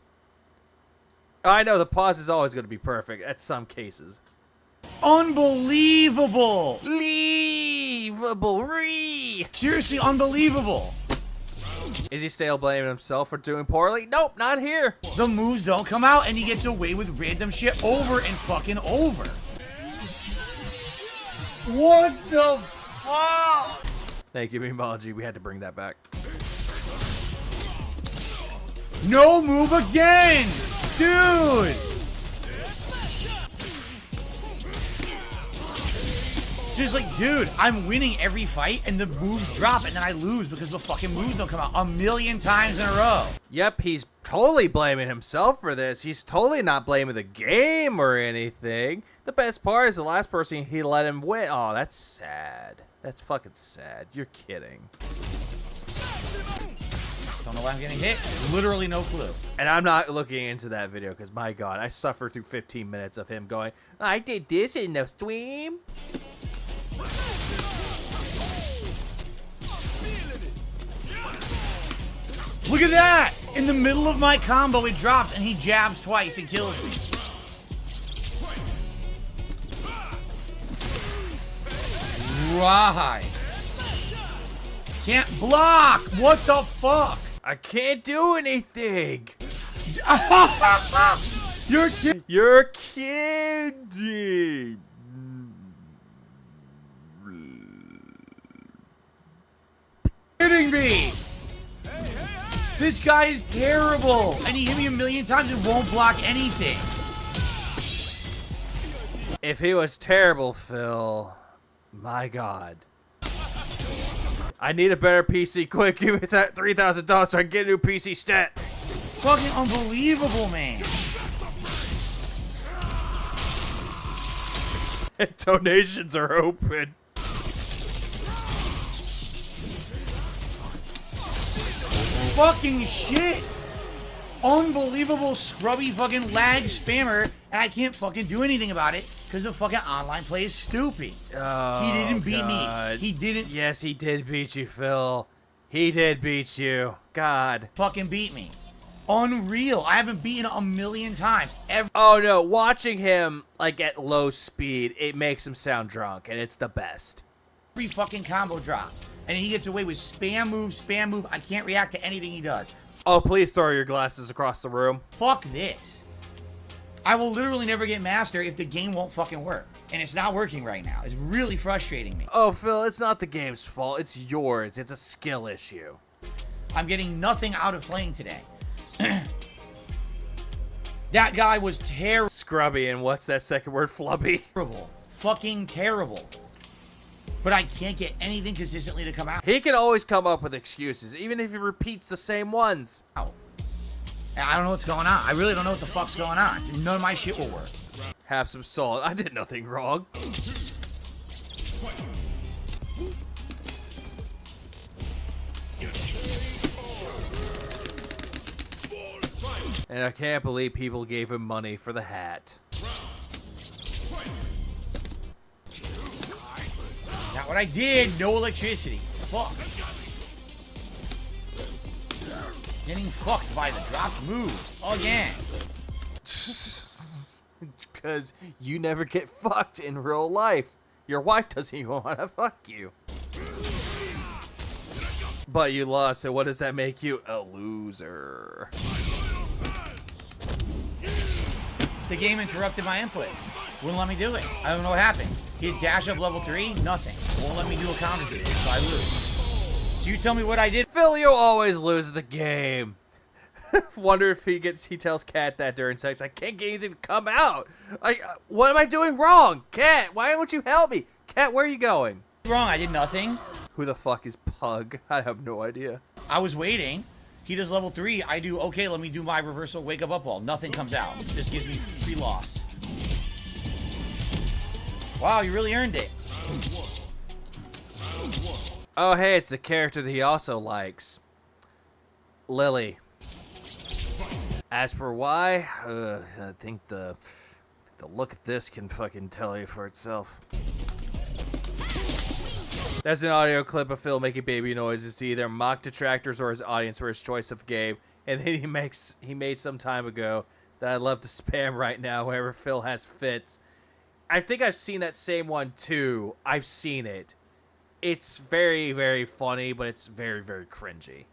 I know the pause is always going to be perfect at some cases. Unbelievable! Unbelievable! Seriously, unbelievable! Is he still blaming himself for doing poorly? Nope, not here. The moves don't come out, and he gets away with random shit over and fucking over. What the fuck? Thank you, Memeology. We had to bring that back. No move again! Dude! Just like, dude, I'm winning every fight, and the moves drop, and then I lose because the fucking moves don't come out 1,000,000 times in a row. Yep, he's totally blaming himself for this. He's totally not blaming the game or anything. The best part is the last person he let him win. Oh, that's sad. That's fucking sad. You're kidding. Don't know why I'm getting hit. Literally no clue. And I'm not looking into that video because, my God, I suffered through 15 minutes of him going, I did this in the stream. Look at that! In the middle of my combo, it drops, and he jabs twice and kills me. Right. Can't block! What the fuck? I can't do anything. You're kidding. You're kidding. Kidding me! This guy is terrible, and he hit me 1,000,000 times and won't block anything. If he was terrible, Phil, my God. I need a better PC. Quick, give me that $3,000 so I can get a new PC stat. Fucking unbelievable, man. Donations are open. Fucking shit. Unbelievable scrubby fucking lag spammer, and I can't fucking do anything about it because the fucking online play is stupid. Oh, He didn't beat God. me. He didn't Yes, he did beat you, Phil. He did beat you. God. fucking beat me. Unreal. I haven't beaten 1,000,000 times. Oh, no. Watching him, like, at low speed, it makes him sound drunk, and it's the best. Every fucking combo drops. And he gets away with spam move, spam move. I can't react to anything he does. Oh, please throw your glasses across the room. Fuck this. I will literally never get master if the game won't fucking work. And it's not working right now. It's really frustrating me. Oh, Phil, it's not the game's fault. It's yours. It's a skill issue. I'm getting nothing out of playing today. That guy was terrible. Scrubby, and what's that second word? Flubby. Fucking terrible. But I can't get anything consistently to come out. He can always come up with excuses, even if he repeats the same ones. And I don't know what's going on. I really don't know what the fuck's going on. None of my shit will work. Have some salt. I did nothing wrong. And I can't believe people gave him money for the hat. Not what I did. No electricity. Fuck. Getting fucked by the dropped moves again. Because you never get fucked in real life. Your wife doesn't even want to fuck you. But you lost, so what does that make you? A loser. The game interrupted my input. Wouldn't let me do it. I don't know what happened. Hit dash up level 3, nothing. Won't let me do a counter to it, so I lose. So you tell me what I did. Phil, you always lose the game. Wonder if he tells Kat that during sex. I can't get anything to come out. What am I doing wrong? Kat, why won't you help me? Kat, where are you going? Wrong, I did nothing. Who the fuck is Pug? I have no idea. I was waiting. He does level 3. I do, okay, let me do my reversal wake up ball. Nothing comes out. This gives me 3 loss. Wow, you really earned it. Oh, hey, it's the character that he also likes. Lily. As for why, I think the look at this can fucking tell you for itself. That's an audio clip of Phil making baby noises to either mock detractors or his audience for his choice of game. And then he made some time ago that I'd love to spam right now whenever Phil has fits. I think I've seen that same one too. I've seen it. It's very, very funny, but it's very, very cringy.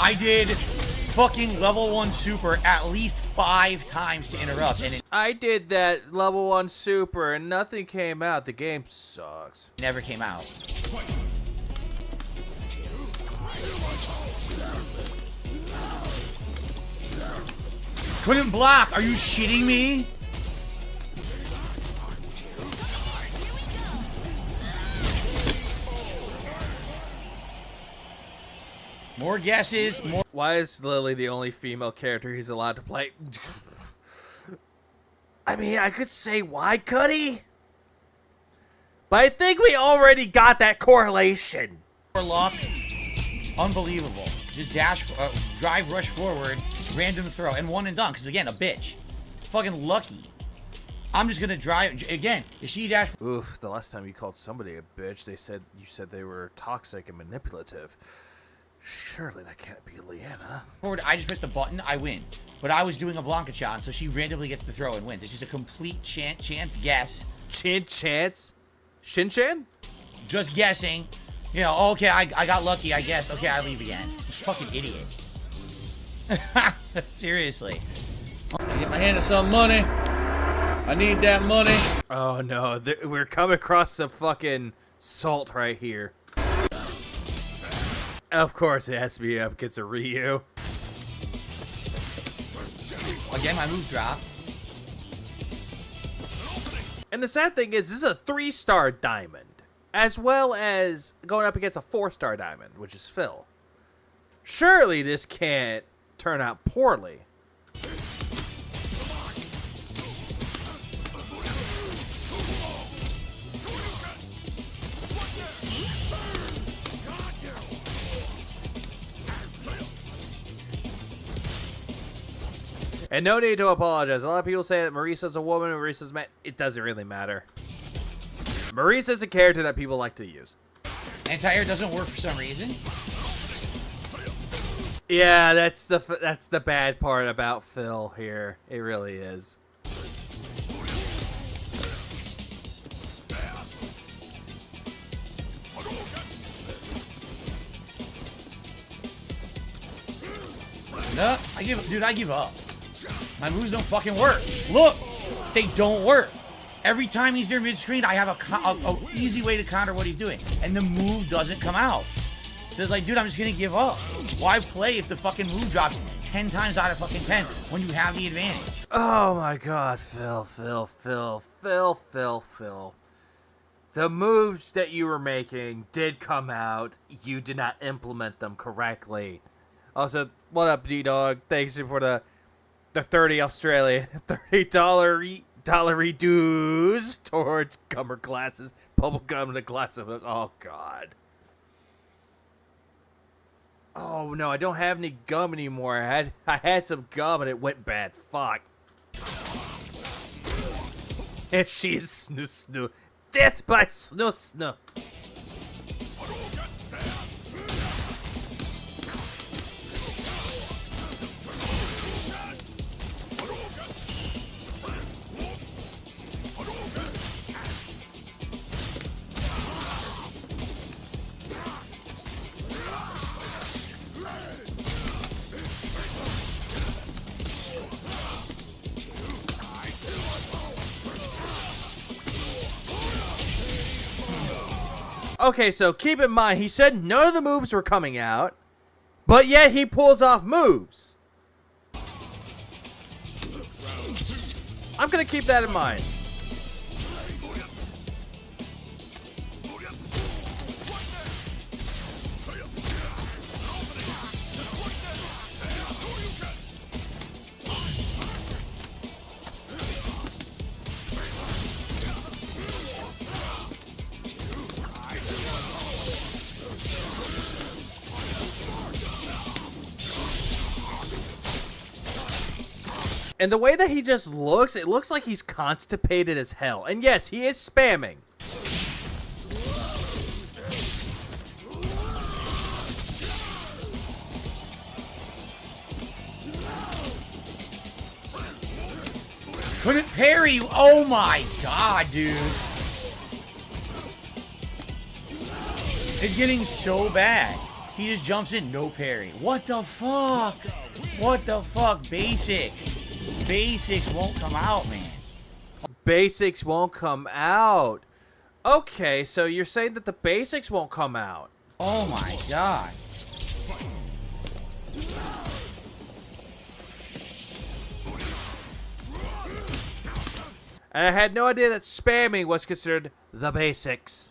I did fucking level 1 super at least 5 times to interrupt, and it I did that level 1 super and nothing came out. The game sucks. never came out. Couldn't block. Are you shitting me? More guesses, more. Why is Lily the only female character he's allowed to play? I mean, I could say why could he? But I think we already got that correlation. Luck. Unbelievable. Just drive, rush forward, random throw, and one and done. Because again, a bitch. Fucking lucky. I'm just gonna drive again. Is she dash? Oof. The last time you called somebody a bitch, you said they were toxic and manipulative. Surely that can't be Leanna. Forward. I just pressed the button. I win. But I was doing a Blanca chance, so she randomly gets the throw and wins. It's just a complete chance guess. Chance? Shin-chan? Just guessing. You know, okay, I got lucky, I guess. Okay, I leave again. You fucking idiot. Seriously. Get my hand to some money. I need that money. Oh no, we're coming across some fucking salt right here. Of course it has to be up against a Ryu. Again, my move drop. And the sad thing is, this is a 3-star diamond, as well as going up against a 4-star diamond, which is Phil. Surely this can't turn out poorly. And no need to apologize. A lot of people say that Marisa's a woman and Marisa's man. It doesn't really matter. Marisa's a character that people like to use. Anti-air doesn't work for some reason. Yeah, that's the bad part about Phil here. It really is. No, I give up. My moves don't fucking work. Look, they don't work. Every time he's near mid-screen, I have a easy way to counter what he's doing, and the move doesn't come out. So it's like, dude, I'm just gonna give up. Why play if the fucking move drops 10 times out of fucking 10 when you have the advantage? Oh my god, Phil. The moves that you were making did come out. You did not implement them correctly. Also, what up, D-Dog? Thanks for the 30 Australian, $30 dues towards gummer glasses, bubble gum, and a glass of milk. Oh god. Oh no, I don't have any gum anymore. I had some gum and it went bad. Fuck. And she's snoo. Death by snoo. Okay, so keep in mind, he said none of the moves were coming out, but yet he pulls off moves. I'm gonna keep that in mind. And the way that he just looks, it looks like he's constipated as hell. And yes, he is spamming. Couldn't parry you. Oh my god, dude. It's getting so bad. He just jumps in, no parry. What the fuck? What the fuck? Basics. Basics won't come out, man. Basics won't come out. Okay, so you're saying that the basics won't come out. Oh my god. And I had no idea that spamming was considered the basics.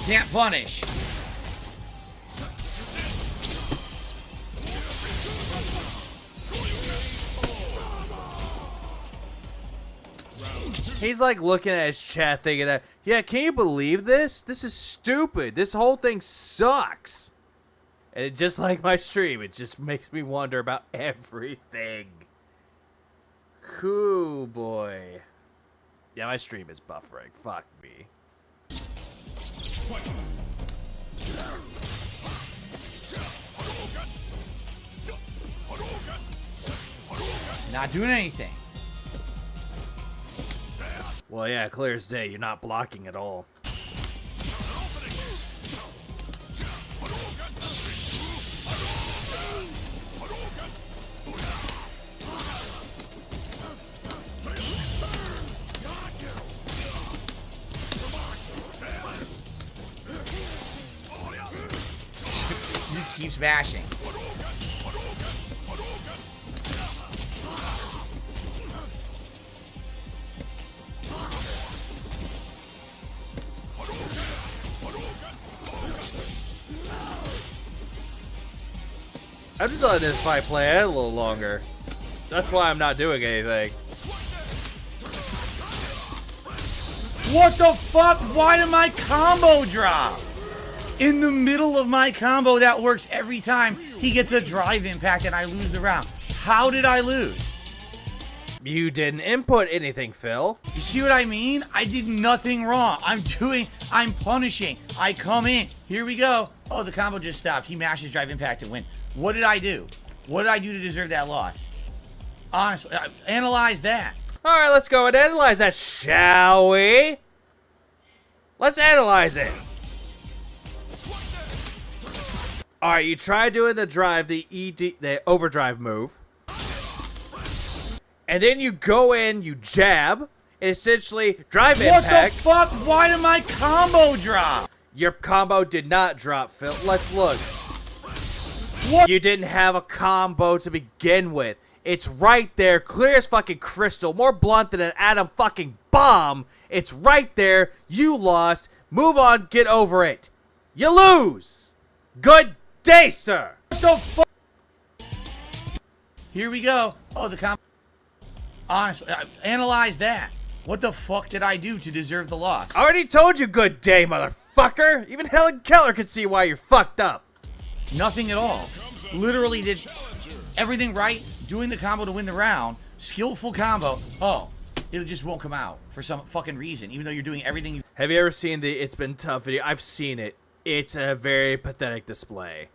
Can't punish. He's like looking at his chat thinking that, yeah, can you believe this? This is stupid. This whole thing sucks. And it, just like my stream, it just makes me wonder about everything. Cool boy. Yeah, my stream is buffering. Fuck me. Not doing anything. Well, yeah, clear as day. You're not blocking at all. He just keeps bashing. I'm just letting this fight play out a little longer. That's why I'm not doing anything. What the fuck? Why did my combo drop? In the middle of my combo that works every time, he gets a drive impact and I lose the round. How did I lose? You didn't input anything, Phil. You see what I mean? I did nothing wrong. I'm punishing. I come in. Here we go. Oh, the combo just stopped. He mashes drive impact and win. What did I do? What did I do to deserve that loss? Honestly, analyze that. All right, let's go and analyze that, shall we? Let's analyze it. All right, you try doing the drive, the overdrive move. And then you go in, you jab, and essentially drive impact. What the fuck? Why did my combo drop? Your combo did not drop, Phil. Let's look. What? You didn't have a combo to begin with. It's right there, clear as fucking crystal, more blunt than an atom fucking bomb. It's right there. You lost. Move on, get over it. You lose. Good day, sir. What the fuck? Here we go. Oh, the combo. Honestly, analyze that. What the fuck did I do to deserve the loss? I already told you good day, motherfucker. Even Helen Keller could see why you're fucked up. Nothing at all. Literally did everything right, doing the combo to win the round, skillful combo. Oh, it just won't come out for some fucking reason, even though you're doing everything. Have you ever seen the It's Been Tough video? I've seen it. It's a very pathetic display.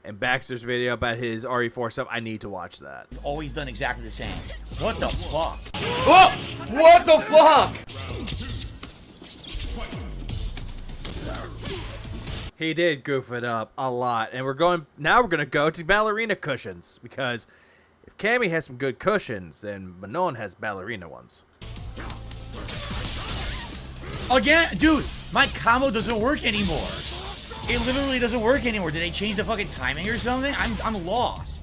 And Baxter's video about his RE4 stuff, I need to watch that. Always done exactly the same. What the fuck? Oh! What the fuck? He did goof it up a lot. And we're going to go to ballerina cushions. Because if Cammy has some good cushions, then Manon has ballerina ones. Again, dude, my combo doesn't work anymore. It literally doesn't work anymore. Did they change the fucking timing or something? I'm lost.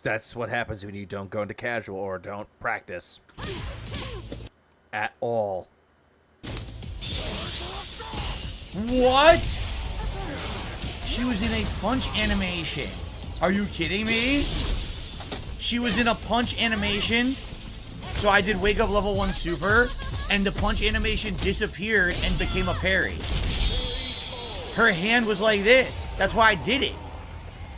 That's what happens when you don't go into casual or don't practice. At all. What? She was in a punch animation. Are you kidding me? She was in a punch animation. So I did wake up level 1 super, and the punch animation disappeared and became a parry. Her hand was like this. That's why I did it.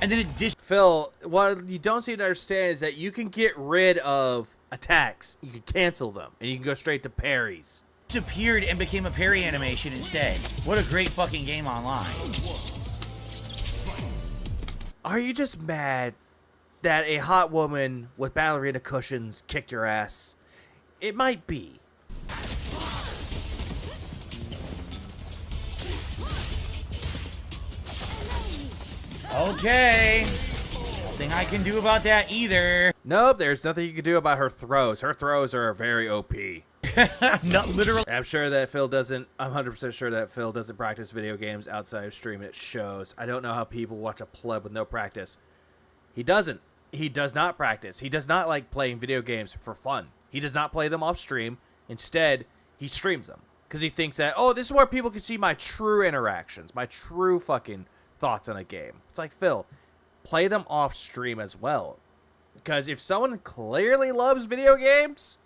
And then it Phil, what you don't seem to understand is that you can get rid of attacks. You can cancel them, and you can go straight to parries. Disappeared and became a parry animation instead. What a great fucking game online. Are you just mad that a hot woman with ballerina cushions kicked your ass? It might be. Okay. Nothing I can do about that either. Nope, there's nothing you can do about her throws. Her throws are very OP. Not literally. I'm 100% sure that Phil doesn't practice video games outside of stream. It shows. I don't know how people watch a pleb with no practice. He doesn't. He does not practice. He does not like playing video games for fun. He does not play them off stream. Instead, he streams them. Because he thinks that, oh, this is where people can see my true interactions, my true fucking thoughts on a game. It's like, Phil, play them off stream as well. Because if someone clearly loves video games,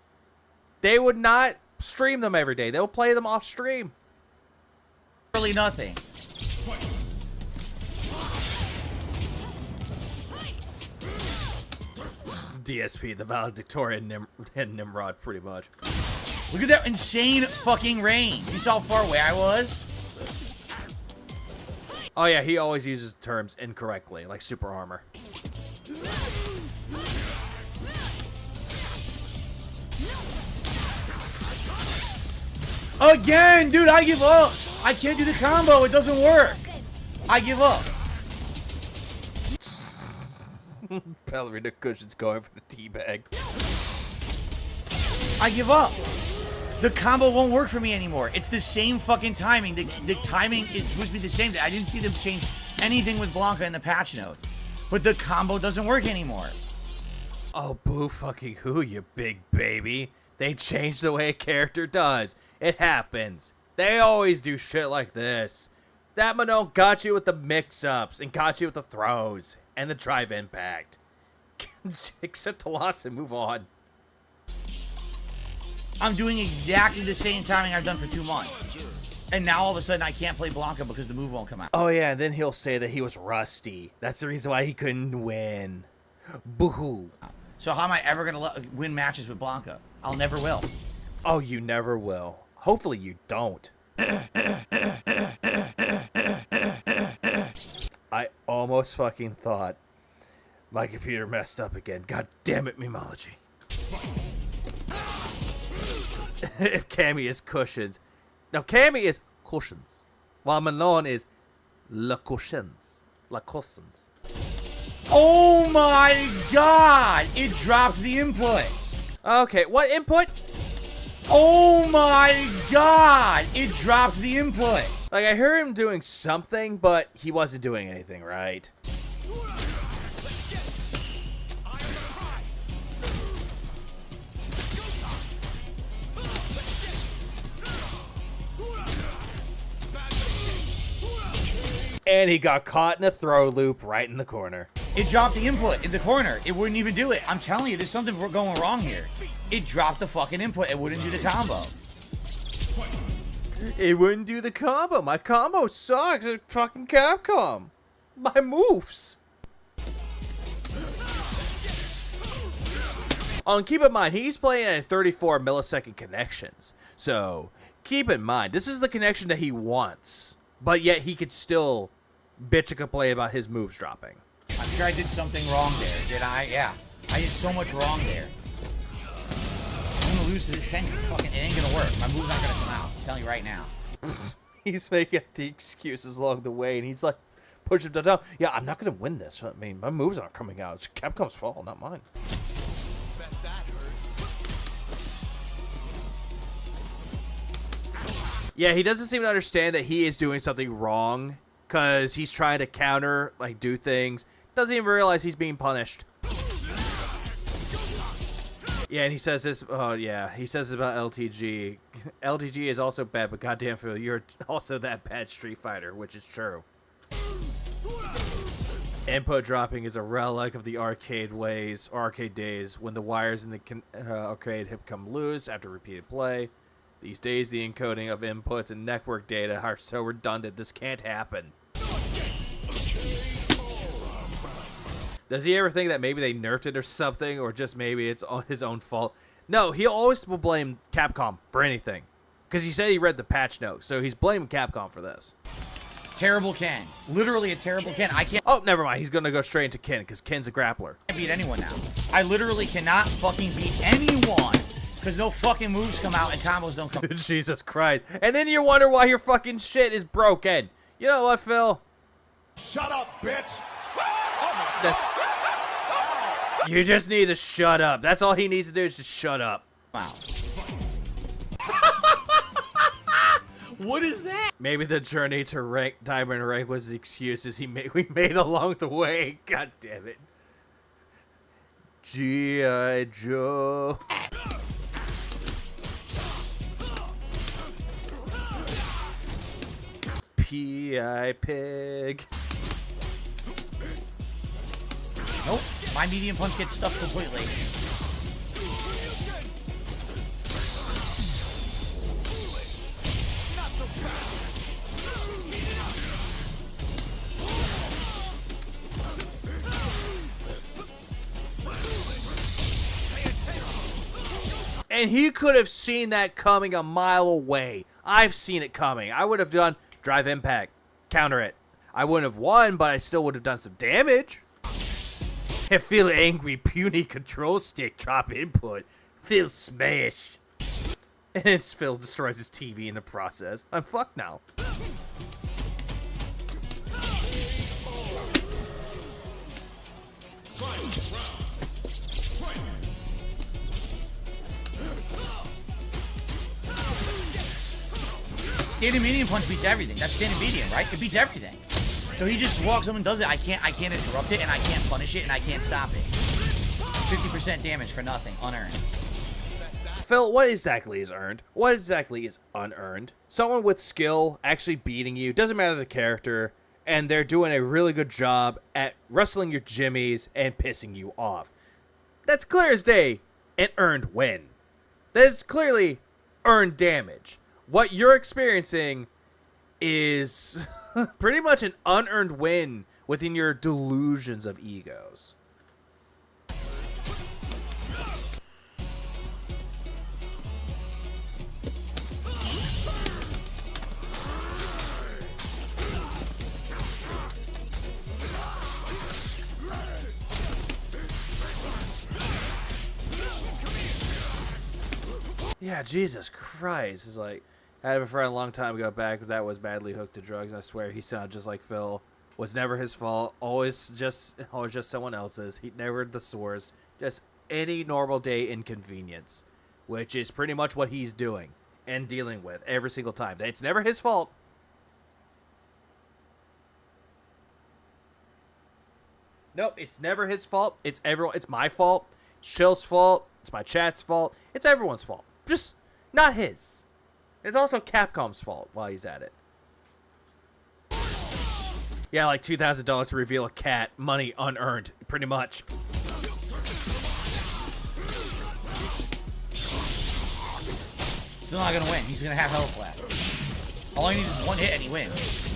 they would not stream them every day. They'll play them off stream. Literally nothing. DSP, the valedictorian and Nimrod, pretty much. Look at that insane fucking range. You saw how far away I was? Oh yeah, he always uses terms incorrectly, like super armor. Again, dude, I give up. I can't do the combo. It doesn't work. I give up. Ballerina Cushion's going for the teabag. I give up. The combo won't work for me anymore. It's the same fucking timing. The timing is supposed to be the same. I didn't see them change anything with Blanca in the patch notes. But the combo doesn't work anymore. Oh, boo fucking who, you big baby. They changed the way a character does. It happens. They always do shit like this. That Manon got you with the mix-ups and got you with the throws and the drive impact. Accept the loss and move on. I'm doing exactly the same timing I've done for 2 months. And now all of a sudden I can't play Blanca because the move won't come out. Oh yeah, and then he'll say that he was rusty. That's the reason why he couldn't win. Boo-hoo. So how am I ever going to win matches with Blanca? I'll never will. Oh, you never will. Hopefully you don't. I almost fucking thought my computer messed up again. God damn it, memology. If Cammy is cushions. Now, Cammy is cushions, while Manon is le cushions. La cushions. Oh my god! It dropped the input. Okay, what input? Oh my god! It dropped the input. Like, I heard him doing something, but he wasn't doing anything right. And he got caught in a throw loop right in the corner. It dropped the input in the corner. It wouldn't even do it. I'm telling you, there's something going wrong here. It dropped the fucking input. It wouldn't do the combo. It wouldn't do the combo. My combo sucks. It's fucking Capcom. My moves. Oh, and keep in mind, he's playing at 34 millisecond connections. So, keep in mind, this is the connection that he wants. But yet, he could still bitch and complain about his moves dropping. I'm sure I did something wrong there, did I? Yeah. I did so much wrong there. I'm gonna lose to this Ken. Fucking, it ain't gonna work. My move's not gonna come out. I'm telling you right now. He's making the excuses along the way, and he's like, push him down. Yeah, I'm not gonna win this. I mean, my moves aren't coming out. It's Capcom's fault, not mine. Yeah, he doesn't seem to understand that he is doing something wrong, because he's trying to counter, like, do things. Doesn't even realize he's being punished. Yeah, and he says this, oh yeah, he says about LTG. LTG is also bad, but goddamn Phil, you're also that bad Street Fighter, which is true. Input dropping is a relic of the arcade ways, or arcade days, when the wires in the arcade have come loose after repeated play. These days, the encoding of inputs and network data are so redundant, this can't happen. Does he ever think that maybe they nerfed it or something, or just maybe it's his own fault? No, he always will blame Capcom for anything. Because he said he read the patch notes, so he's blaming Capcom for this. Terrible Ken. Literally a terrible Ken. I can't Oh, never mind. He's going to go straight into Ken, because Ken's a grappler. beat anyone now. I literally cannot fucking beat anyone because no fucking moves come out and combos don't come. Jesus Christ. And then you wonder why your fucking shit is broken. You know what, Phil? Shut up, bitch. That's... You just need to shut up. That's all he needs to do is just shut up. Wow. What is that? Maybe the journey to rank diamond rank was the excuses we made along the way. God damn it. G.I. Joe. P.I. Pig. Nope. My medium punch gets stuffed completely. And he could have seen that coming a mile away. I've seen it coming. I would have done drive impact, counter it. I wouldn't have won, but I still would have done some damage. And feel angry, puny control stick drop input. Phil smash. And then Phil destroys his TV in the process. I'm fucked now. Standing medium punch beats everything. That's standing medium, right? It beats everything. So he just walks up and does it. I can't interrupt it, and I can't punish it, and I can't stop it. 50% damage for nothing, unearned. Phil, what exactly is earned? What exactly is unearned? Someone with skill actually beating you, doesn't matter the character, and they're doing a really good job at wrestling your jimmies and pissing you off. That's clear as day an earned win. That is clearly earned damage. What you're experiencing is pretty much an unearned win within your delusions of egos. Yeah, Jesus Christ. It's like, I had a friend a long time ago back that was badly hooked to drugs, and I swear he sounded just like Phil. Was never his fault, always just someone else's. He never the source, just any normal day inconvenience, which is pretty much what he's doing and dealing with every single time. It's never his fault. Nope, it's never his fault. It's my fault. It's Chill's fault. It's my chat's fault. It's everyone's fault. Just not his. It's also Capcom's fault while he's at it. Yeah, like $2,000 to reveal a cat. Money unearned, pretty much. Still not gonna win. He's gonna have health left. All he needs is one hit and he wins.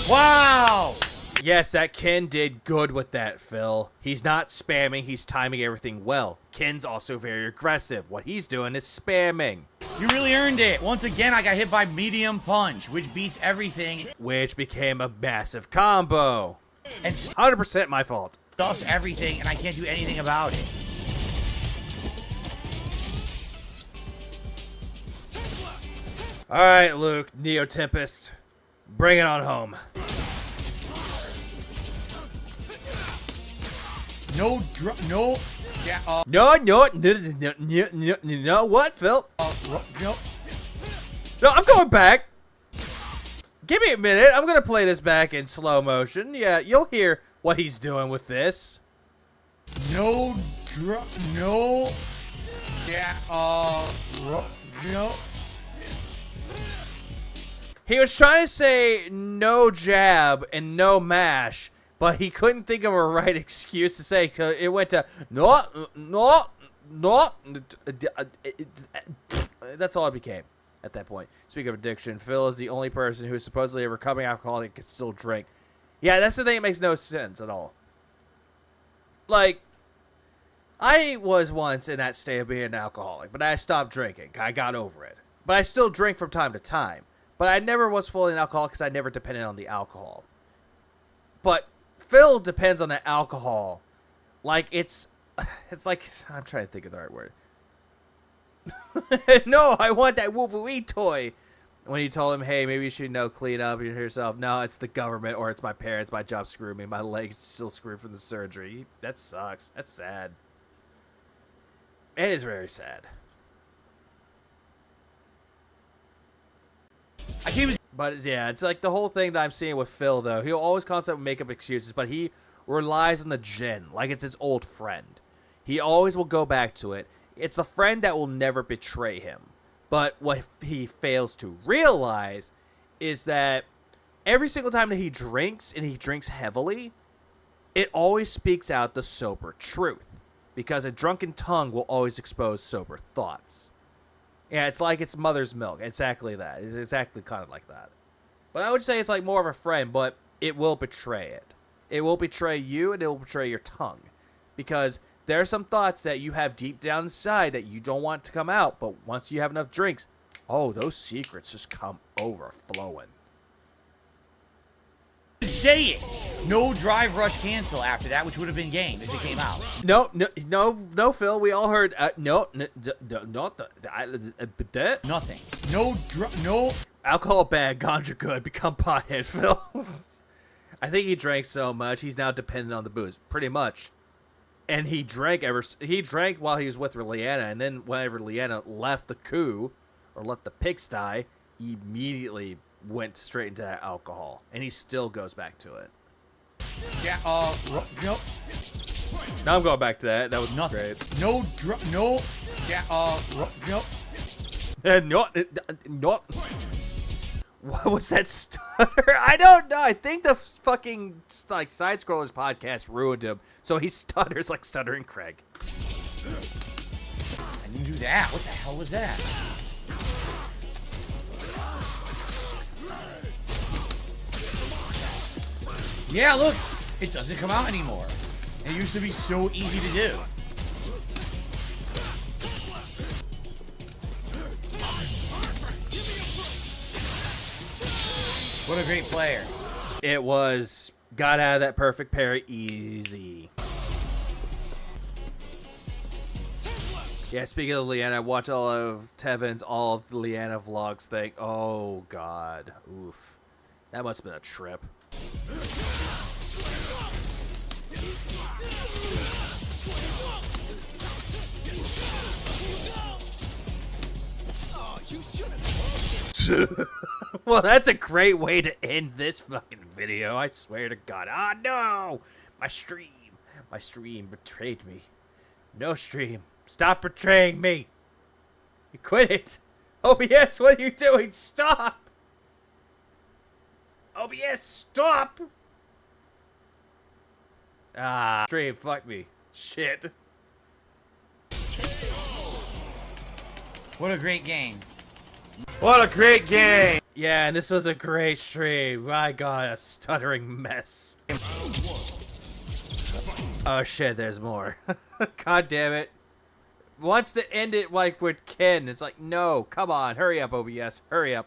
Wow! Yes, that Ken did good with that, Phil. He's not spamming, he's timing everything well. Ken's also very aggressive. What he's doing is spamming. You really earned it. Once again, I got hit by medium punch, which beats everything. Which became a massive combo. And 100% my fault. stuffs everything, and I can't do anything about it. Alright, Luke, Neo Tempest. Bring it on home. No, yeah, No, what, Phil? no. No, I'm going back. Give me a minute. I'm going to play this back in slow motion. Yeah, you'll hear what he's doing with this. No. Yeah, no. He was trying to say no jab and no mash, but he couldn't think of a right excuse to say. It went to no, not. That's all it became at that point. Speaking of addiction, Phil is the only person who is supposedly a recovering alcoholic and can still drink. Yeah, that's the thing that makes no sense at all. Like, I was once in that state of being an alcoholic, but I stopped drinking. I got over it. But I still drink from time to time. But I never was fully an alcoholic because I never depended on the alcohol. But Phil depends on the alcohol. Like, it's like, I'm trying to think of the right word. No, I want that Wolverine toy. When you told him, hey, maybe you should clean up yourself. No, it's the government or it's my parents. My job screwed me. My leg's still screwed from the surgery. That sucks. That's sad. It is very sad. But yeah, it's like the whole thing that I'm seeing with Phil, though. He'll always constantly make up excuses, but he relies on the gin like it's his old friend. He always will go back to it. It's a friend that will never betray him. But what he fails to realize is that every single time that he drinks, and he drinks heavily, it always speaks out the sober truth. Because a drunken tongue will always expose sober thoughts. Yeah, it's like it's mother's milk. Exactly that. It's exactly kind of like that. But I would say it's like more of a friend, but it will betray it. It will betray you, and it will betray your tongue. Because there are some thoughts that you have deep down inside that you don't want to come out, but once you have enough drinks, oh, those secrets just come overflowing. Say it. No drive rush cancel after that, which would have been game if it came out. No, Phil. We all heard nothing. No alcohol bad, ganja good. Become pothead, Phil. I think he drank so much he's now dependent on the booze, pretty much. And he drank while he was with Leanna, and then whenever Leanna left the coup or left the pigsty, he immediately went straight into that alcohol, and he still goes back to it. Yeah. No. Now I'm going back to that. That was Nothing. great. No. Yeah. No. No. What was that stutter? I don't know. I think the fucking like Side Scrollers podcast ruined him, so he stutters like Stuttering Craig. I didn't do that. What the hell was that? Yeah, look, it doesn't come out anymore. It used to be so easy to do. What a great player. It was got out of that perfect parry easy. Yeah, speaking of Leanna, I watched all of Tevin's, all of the Leanna vlogs thing. Oh, God. Oof. That must have been a trip. Well, that's a great way to end this fucking video. I swear to God. Ah, no! My stream betrayed me. No stream. Stop betraying me. You quit it. OBS, what are you doing? Stop! OBS, stop! Ah, stream, fuck me. Shit. What a great game. What a great game! Yeah, and this was a great stream. My God, a stuttering mess. Oh shit, there's more. God damn it. Wants to end it like with Ken. It's like, no, come on, hurry up, OBS, hurry up.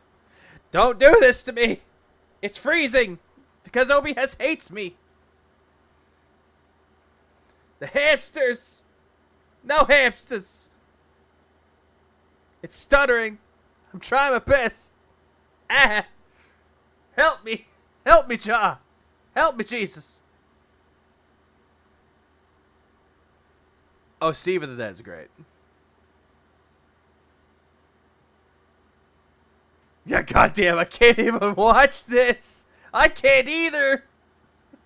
Don't do this to me. It's freezing because OBS hates me. The hamsters. No hamsters. It's stuttering. I'm trying my best. Ah. Help me. Help me, Jah. Help me, Jesus. Oh, Steve of the Dead's great. Yeah, goddamn, I can't even watch this. I can't either.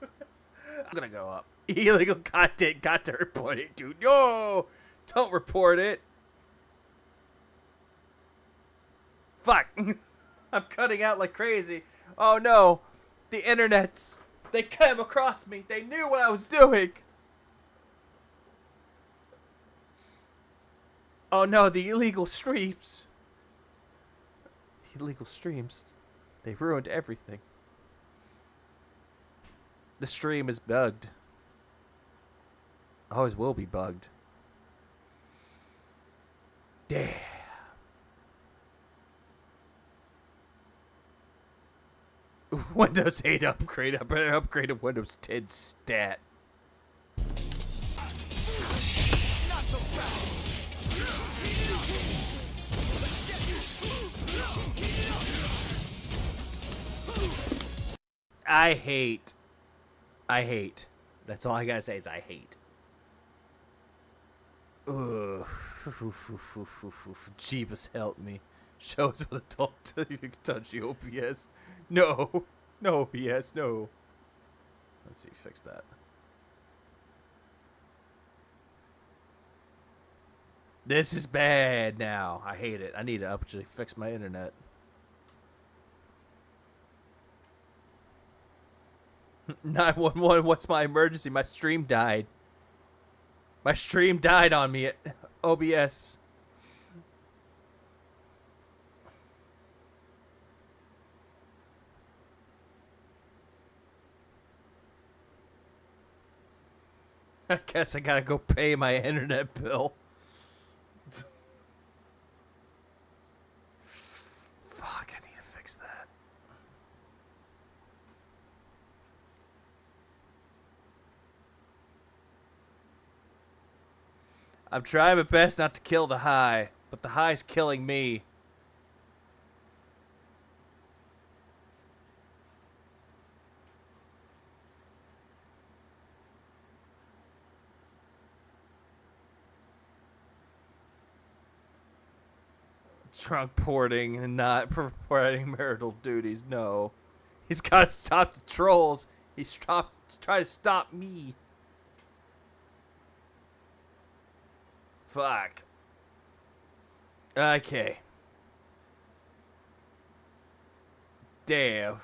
I'm gonna go up. Illegal content, got to report it, dude. No, don't report it. Fuck. I'm cutting out like crazy. Oh no, the internets. They came across me. They knew what I was doing. Oh no, the illegal streams. The illegal streams. They ruined everything. The stream is bugged. Always will be bugged. Damn. Windows 8 upgrade. I better upgrade to Windows 10 stat. I hate. That's all I gotta say is I hate. Ugh. Jeebus help me. Shows with adult till you can touch the OBS. No. No OBS, no. Let's see, fix that. This is bad now. I hate it. I need to actually fix my internet. 911, what's my emergency? My stream died. My stream died on me at OBS. I guess I gotta go pay my internet bill. Fuck, I need to fix that. I'm trying my best not to kill the high, but the high's killing me. Trunk porting and not performing marital duties. No. He's got to stop the trolls. He's trying to stop me. Fuck. Okay. Damn.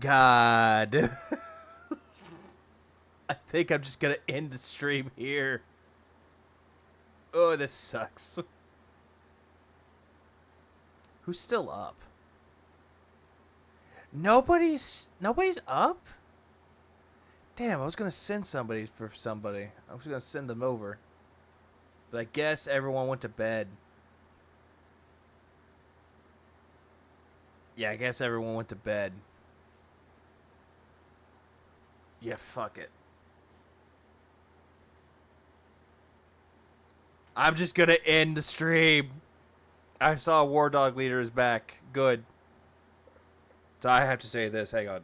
God. I think I'm just gonna end the stream here. Oh, this sucks. Who's still up? Nobody's up? Damn, I was gonna send somebody for somebody. I was gonna send them over. But I guess everyone went to bed. Yeah, I guess everyone went to bed. Yeah, fuck it. I'm just gonna end the stream. I saw War Dog Leader is back. Good. So I have to say this. Hang on.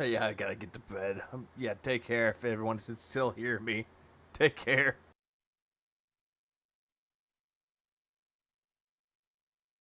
Yeah, I gotta get to bed. Yeah, take care if everyone can still hear me. Take care.